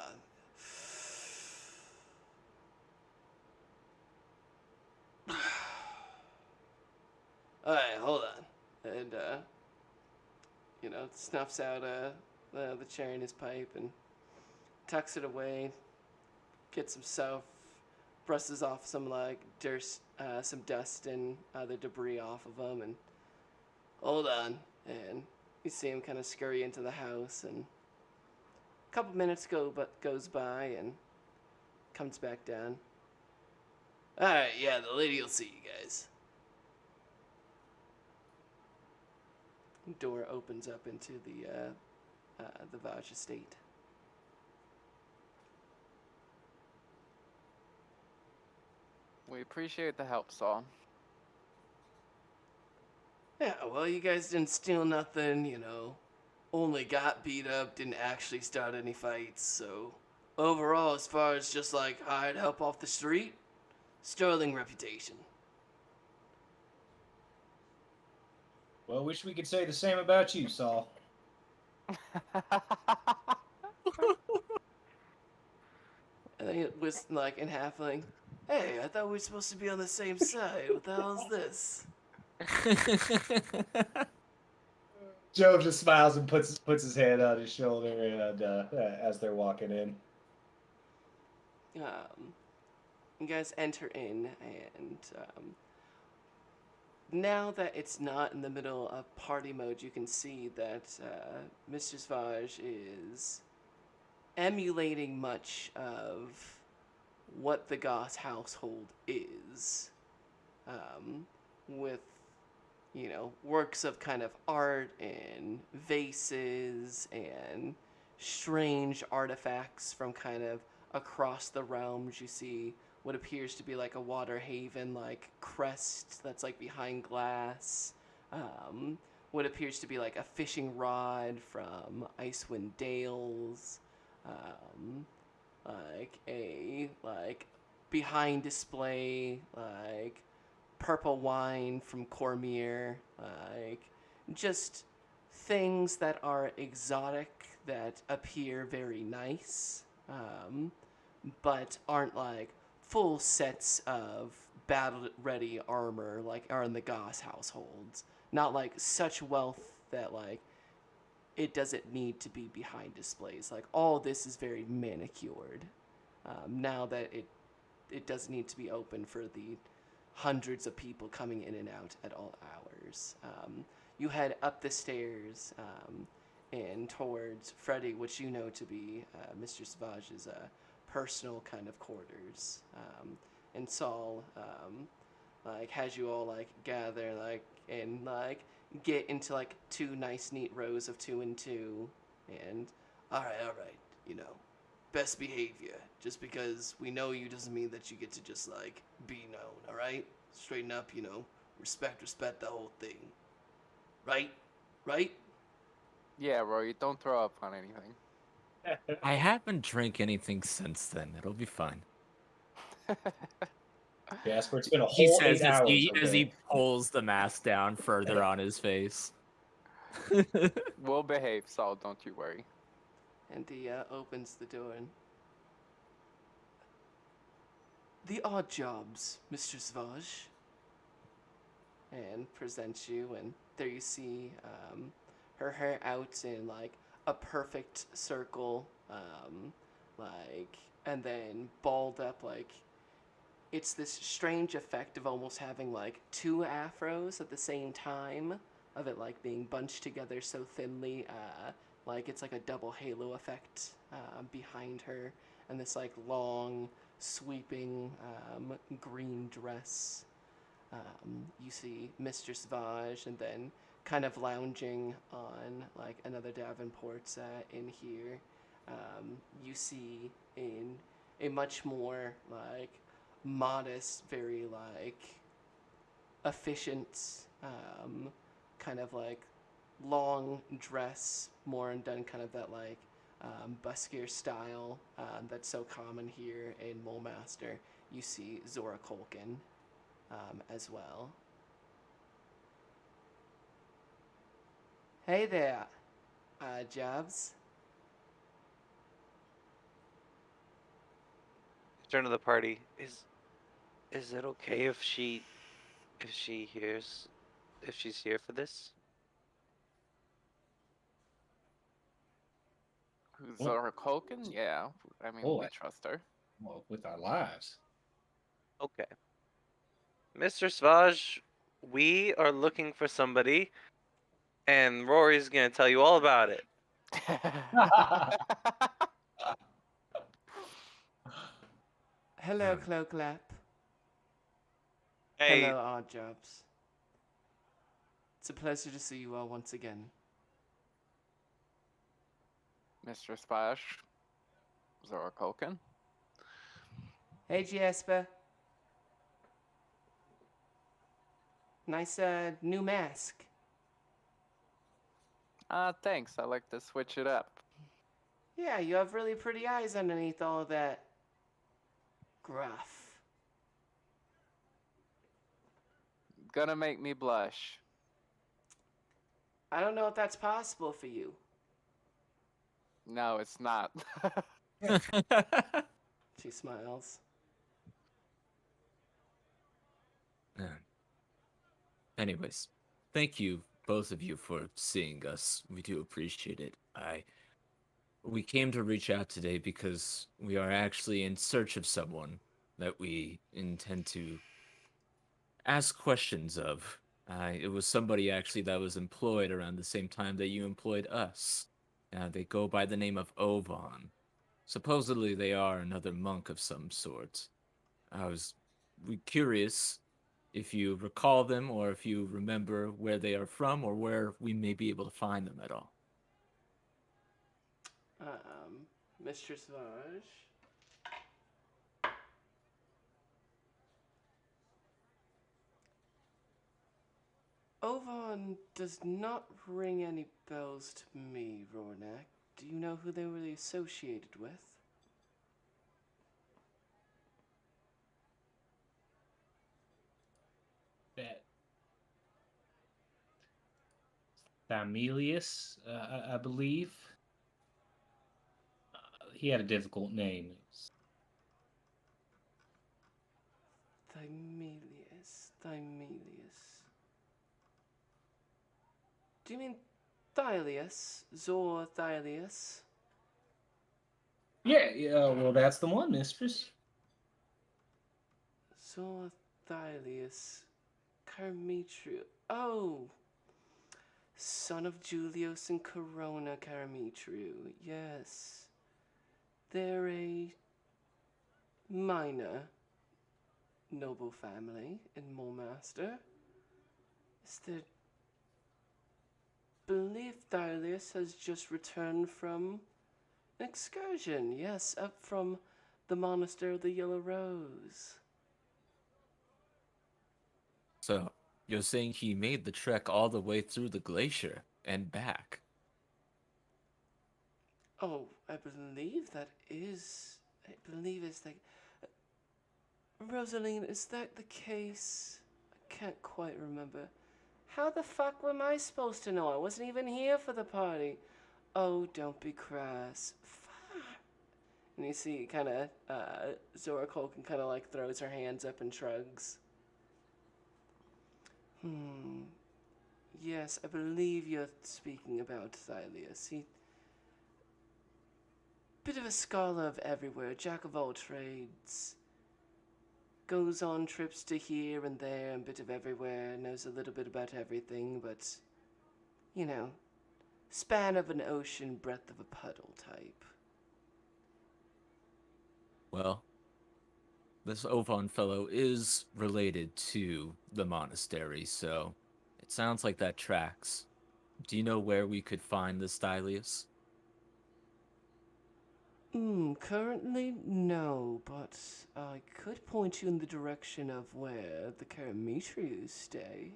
Alright, hold on. And, snuffs out the cherry in his pipe and tucks it away, gets himself, brushes off some, like, dirt, some dust and other debris off of him, and hold on. And you see him kind of scurry into the house, and a couple minutes goes by, and comes back down. Alright, yeah, the lady will see you guys. Door opens up into the Vaj estate. We appreciate the help, Saul. Yeah, well, you guys didn't steal nothing, you know. Only got beat up, didn't actually start any fights, so overall, as far as just like hired help off the street, sterling reputation. Well, wish we could say the same about you, Saul. And then it was like in halfling. Hey, I thought we were supposed to be on the same side. What the hell is this? Joe just smiles and puts his hand on his shoulder, and as they're walking in. You guys enter in, and now that it's not in the middle of party mode, you can see that Mr. Svaj is emulating much of what the Goss household is, with, you know, works of kind of art and vases and strange artifacts from kind of across the realms. You see what appears to be like a water haven, like crest that's like behind glass. What appears to be like a fishing rod from Icewind Dales. Um, like a like behind display like purple wine from Cormier, like just things that are exotic that appear very nice, but aren't like full sets of battle ready armor like are in the Goss households. Not like such wealth that like it doesn't need to be behind displays. Like all this is very manicured. Now that it doesn't need to be open for the hundreds of people coming in and out at all hours. You head up the stairs and towards Freddy, which you know to be Mr. Savage's personal kind of quarters. And Saul like has you all like gather like and like get into like two nice neat rows of 2 and 2 and all right, you know, best behavior. Just because we know you doesn't mean that you get to just like be known, all right? Straighten up, you know, respect the whole thing. Right? Right? Yeah, Roy, don't throw up on anything. I haven't drank anything since then. It'll be fine. Jasper, it's been a He whole says 8 hours. as he Okay. pulls the mask down further on his face. We'll behave, Saul, don't you worry. And he opens the door and the odd jobs, Mr. Savage. And presents you, and there you see her hair out in like a perfect circle, like, and then balled up like it's this strange effect of almost having like 2 afros at the same time, of it like being bunched together so thinly, like it's like a double halo effect behind her, and this like long, sweeping green dress. You see Mr. Savage, and then kind of lounging on like another Davenport in here. You see in a much more like modest, very like efficient, kind of like long dress, more done kind of that like buskier style that's so common here in Mulemaster. You see Zora Colkin as well. Hey there, Jobs. Turn to the party. Is it okay if she's here for this? What? Zora Colkin? Yeah, I mean, we trust her. Well, with our lives. Okay. Mr. Savage, we are looking for somebody, and Rory's gonna tell you all about it. Hello, Cloclap. Hey, Hello, Odd Jobs. It's a pleasure to see you all once again. Mr. Splash, Zora Colkin. Hey, Jasper. Nice new mask. Thanks. I like to switch it up. Yeah, you have really pretty eyes underneath all of that gruff. Gonna make me blush. I don't know if that's possible for you. No, it's not. She smiles. Anyways, thank you, both of you, for seeing us. We do appreciate it. We came to reach out today because we are actually in search of someone that we intend to ask questions of. It was somebody actually that was employed around the same time that you employed us. They go by the name of Ovon. Supposedly they are another monk of some sort. I was curious if you recall them or if you remember where they are from or where we may be able to find them at all. Mr. Savage. Ovan does not ring any bells to me, Rornak. Do you know who they were associated with? That Thamelius, I believe. He had a difficult name. Thymelius. Do you mean Thylius? Zor Thylius? Yeah, well, that's the one, mistress. Zor Thylius. Carmitru. Oh! Son of Julius and Corona Carmitru. Yes. They're a minor noble family in Mormaster. Is there... believe Thylius has just returned from an excursion. Yes, up from the Monastery of the Yellow Rose. So, you're saying he made the trek all the way through the glacier and back? Oh, I believe that is... I believe it's like... Rosaline, is that the case? I can't quite remember. How the fuck am I supposed to know? I wasn't even here for the party. Oh, don't be crass. Fuck. And you see kind of, Zora Colkin kind of like throws her hands up and shrugs. Yes, I believe you're speaking about Thylius. He... bit of a scholar of everywhere, jack of all trades. Goes on trips to here and there and bit of everywhere, knows a little bit about everything, but, you know, span of an ocean, breadth of a puddle type. Well, this Ovan fellow is related to the monastery, so it sounds like that tracks. Do you know where we could find the Stylius? Currently, no, but I could point you in the direction of where the Karametrius stay.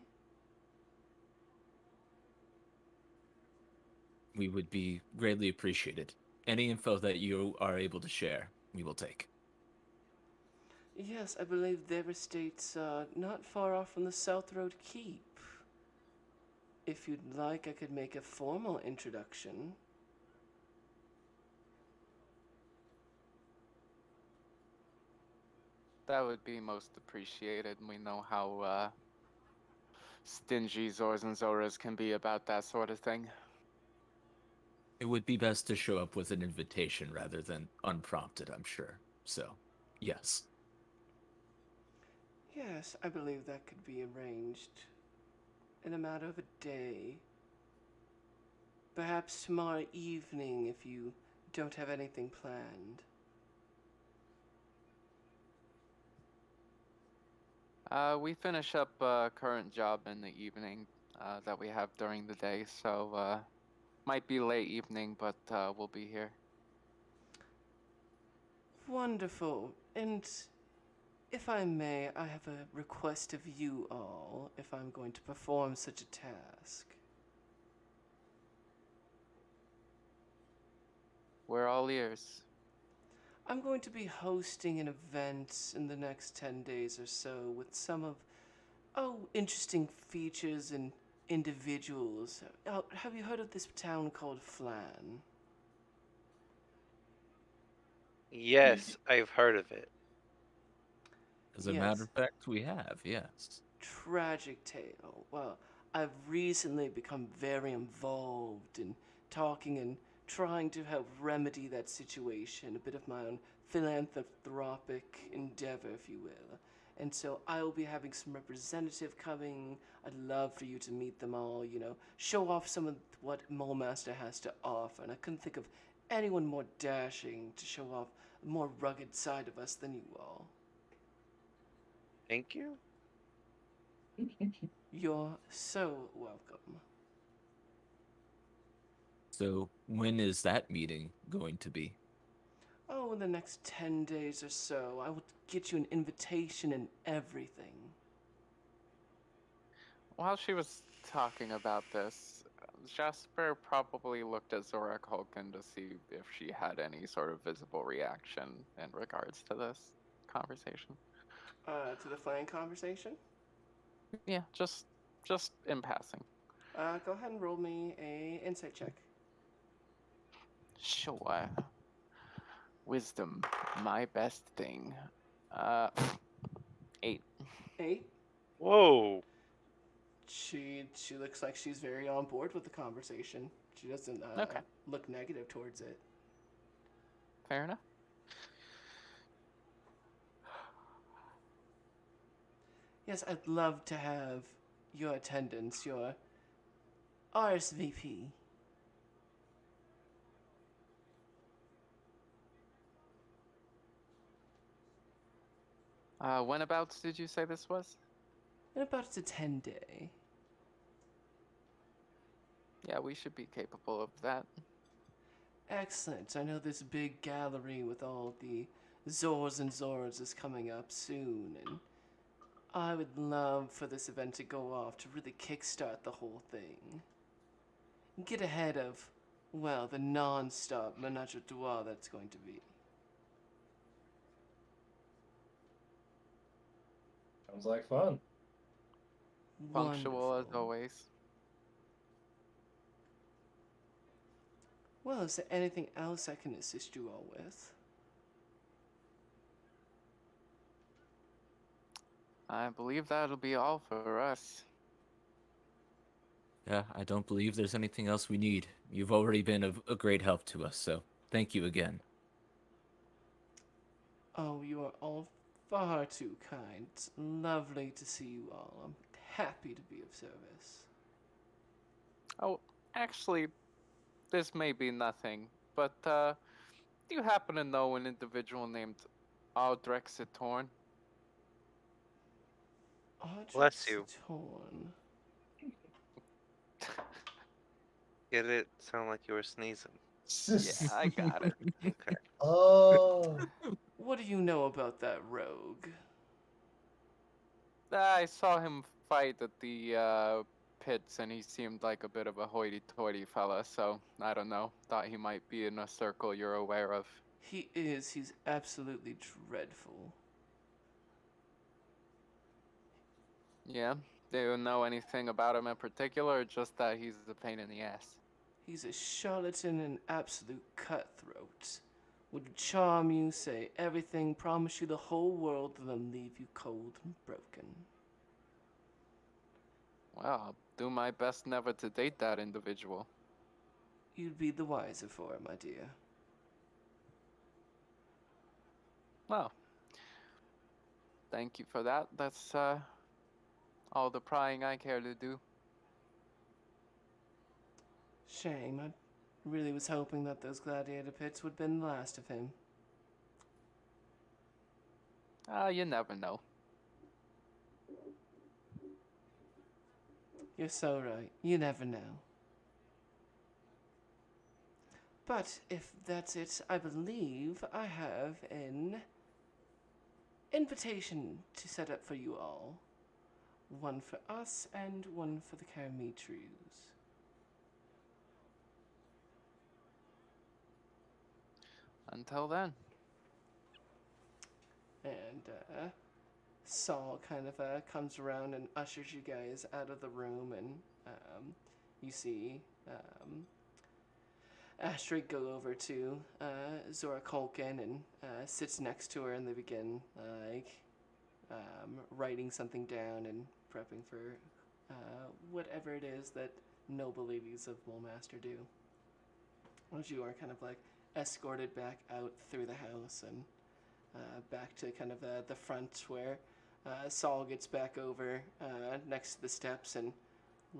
We would be greatly appreciated. Any info that you are able to share, we will take. Yes, I believe their estate's not far off from the South Road Keep. If you'd like, I could make a formal introduction. That would be most appreciated. We know how stingy Zors and Zoras can be about that sort of thing. It would be best to show up with an invitation rather than unprompted, I'm sure. So, yes. Yes, I believe that could be arranged in a matter of a day. Perhaps tomorrow evening if you don't have anything planned. We finish up a current job in the evening that we have during the day, so might be late evening, but we'll be here. Wonderful. And if I may, I have a request of you all if I'm going to perform such a task. We're all ears. I'm going to be hosting an event in the next 10 days or so with some of, interesting features and individuals. Have you heard of this town called Flan? Yes, I've heard of it. As a Yes. matter of fact, we have, yes. Tragic tale. Well, I've recently become very involved in talking and trying to help remedy that situation, a bit of my own philanthropic endeavor, if you will. And so I'll be having some representative coming. I'd love for you to meet them all, show off some of what Mulemaster has to offer. And I couldn't think of anyone more dashing to show off a more rugged side of us than you all. Thank you. You're so welcome. So, when is that meeting going to be? Oh, in the next 10 days or so, I will get you an invitation and everything. While she was talking about this, Jasper probably looked at Zora Culkin to see if she had any sort of visible reaction in regards to this conversation. To the flank conversation. Yeah, just in passing. Go ahead and roll me a insight check. Sure. Wisdom, my best thing. Uh, 8. 8. Whoa. She looks like she's very on board with the conversation. She doesn't Okay, look negative towards it. fair enough. Yes, I'd love to have your attendance, your RSVP. Whenabouts did you say this was? In about a 10-day. Yeah, we should be capable of that. Excellent. I know this big gallery with all the Zors and Zords is coming up soon, and I would love for this event to go off to really kickstart the whole thing. Get ahead of, well, the non-stop menage a trois that's going to be. Sounds like fun. Punctual as Wonderful. always. Well, is there anything else I can assist you all with? I believe that'll be all for us. Yeah, I don't believe there's anything else we need. You've already been a great help to us, so thank you again. Oh, you are all far too kind. It's lovely to see you all. I'm happy to be of service. Oh, actually, this may be nothing, but do you happen to know an individual named Aldrexitorn? Bless you. Torn. Get it? Sound like you were sneezing. Yeah, I got it. Okay. Oh. What do you know about that rogue? I saw him fight at the pits, and he seemed like a bit of a hoity-toity fella, so I don't know. Thought he might be in a circle you're aware of. He is. He's absolutely dreadful. Yeah? Do you know anything about him in particular, or just that he's a pain in the ass? He's a charlatan and absolute cutthroat. Would charm you, say everything, promise you the whole world, and then leave you cold and broken. Well, I'll do my best never to date that individual. You'd be the wiser for it, my dear. Well, thank you for that. That's all the prying I care to do. Shame. I really was hoping that those gladiator pits would have been the last of him. You never know. You're so right. You never know. But if that's it, I believe I have an invitation to set up for you all. One for us and one for the Karamitrews. Until then. And Saul kind of comes around and ushers you guys out of the room, and you see Astrid go over to Zora Culkin and sits next to her, and they begin writing something down and prepping for whatever it is that noble ladies of Mulmaster do. As you are kind of like escorted back out through the house and back to kind of the front where Saul gets back over next to the steps and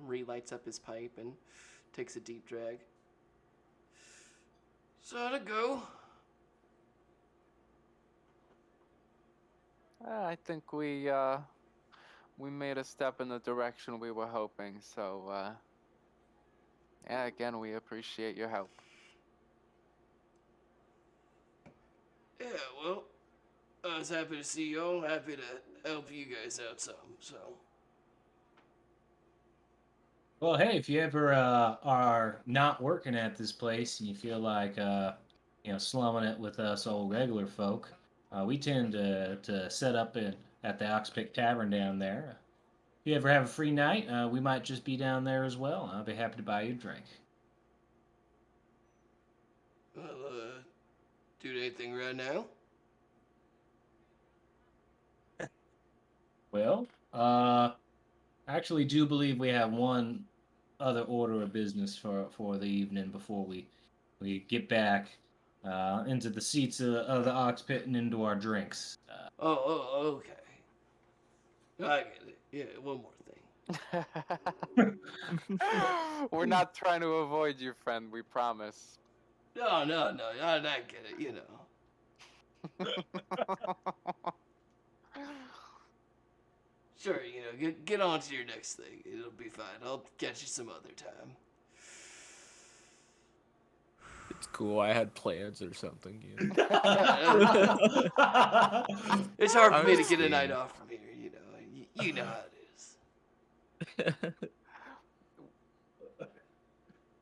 relights up his pipe and takes a deep drag. So how'd it go? I think we made a step in the direction we were hoping, so yeah, again, we appreciate your help. Yeah, well, I was happy to see y'all, happy to help you guys out some, so. Well, hey, if you ever are not working at this place and you feel like slumming it with us old regular folk, we tend to set up at the Oxpick Tavern down there. If you ever have a free night, we might just be down there as well. I'll be happy to buy you a drink. Well, do anything right now? Well, I actually do believe we have one other order of business for the evening before we get back into the seats of the ox pit and into our drinks. Okay. I get it. Yeah, one more thing. We're not trying to avoid you, friend. We promise. No, I get it, you know. Sure, you know, get on to your next thing. It'll be fine. I'll catch you some other time. It's cool. I had plans or something. It's hard I for me was to get a night seeing- off from here, you know. You know how it is.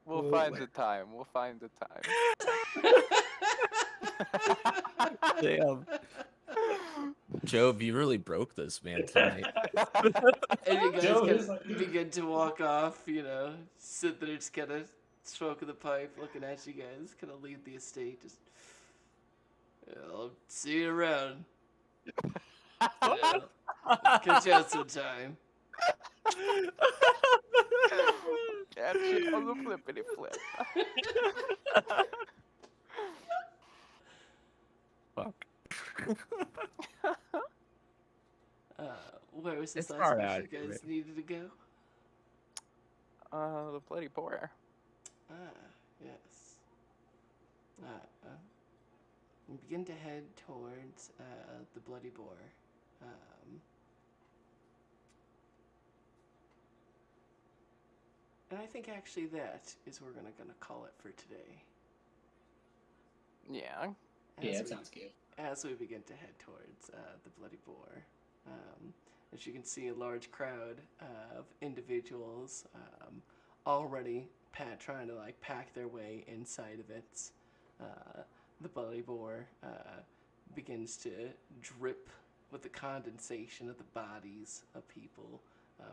We'll find the time. We'll find the time. Damn. Jove, you really broke this man tonight. And you guys Joe kind is of like- begin to walk off, you know, sit there just kind of stroking the pipe, looking at you guys, kind of leave the estate. Just, I'll see you around. You know, catch you out sometime. Catch you on the flippity flip. Fuck. Where was this It's last hard place out you here, guys man. needed to go? The Bloody Boar. Yes. We begin to head towards the Bloody Boar. And I think actually that is where we're gonna call it for today. Yeah. Yeah, that sounds good. As we begin to head towards the Bloody Boar, as you can see, a large crowd of individuals already trying to like pack their way inside of it. The Bloody Boar begins to drip with the condensation of the bodies of people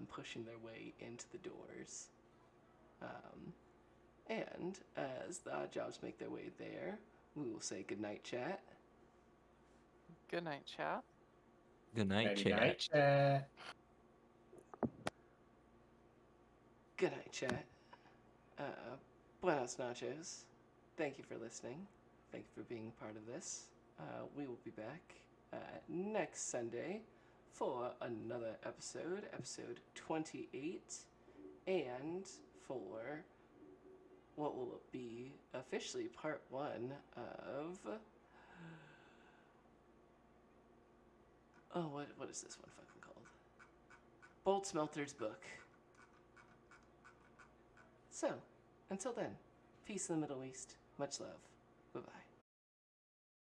pushing their way into the doors. And as the odd jobs make their way there, we will say goodnight, chat. Good night, chat. Good night, Good chat. night, chat. Good night, chat. Buenos nachos. Thank you for listening. Thank you for being part of this. We will be back next Sunday for another episode, episode 28, and for what will be officially part 1 of... Oh, what is this one fucking called? Bolt Smelter's book. So, until then, peace in the Middle East. Much love. Bye-bye.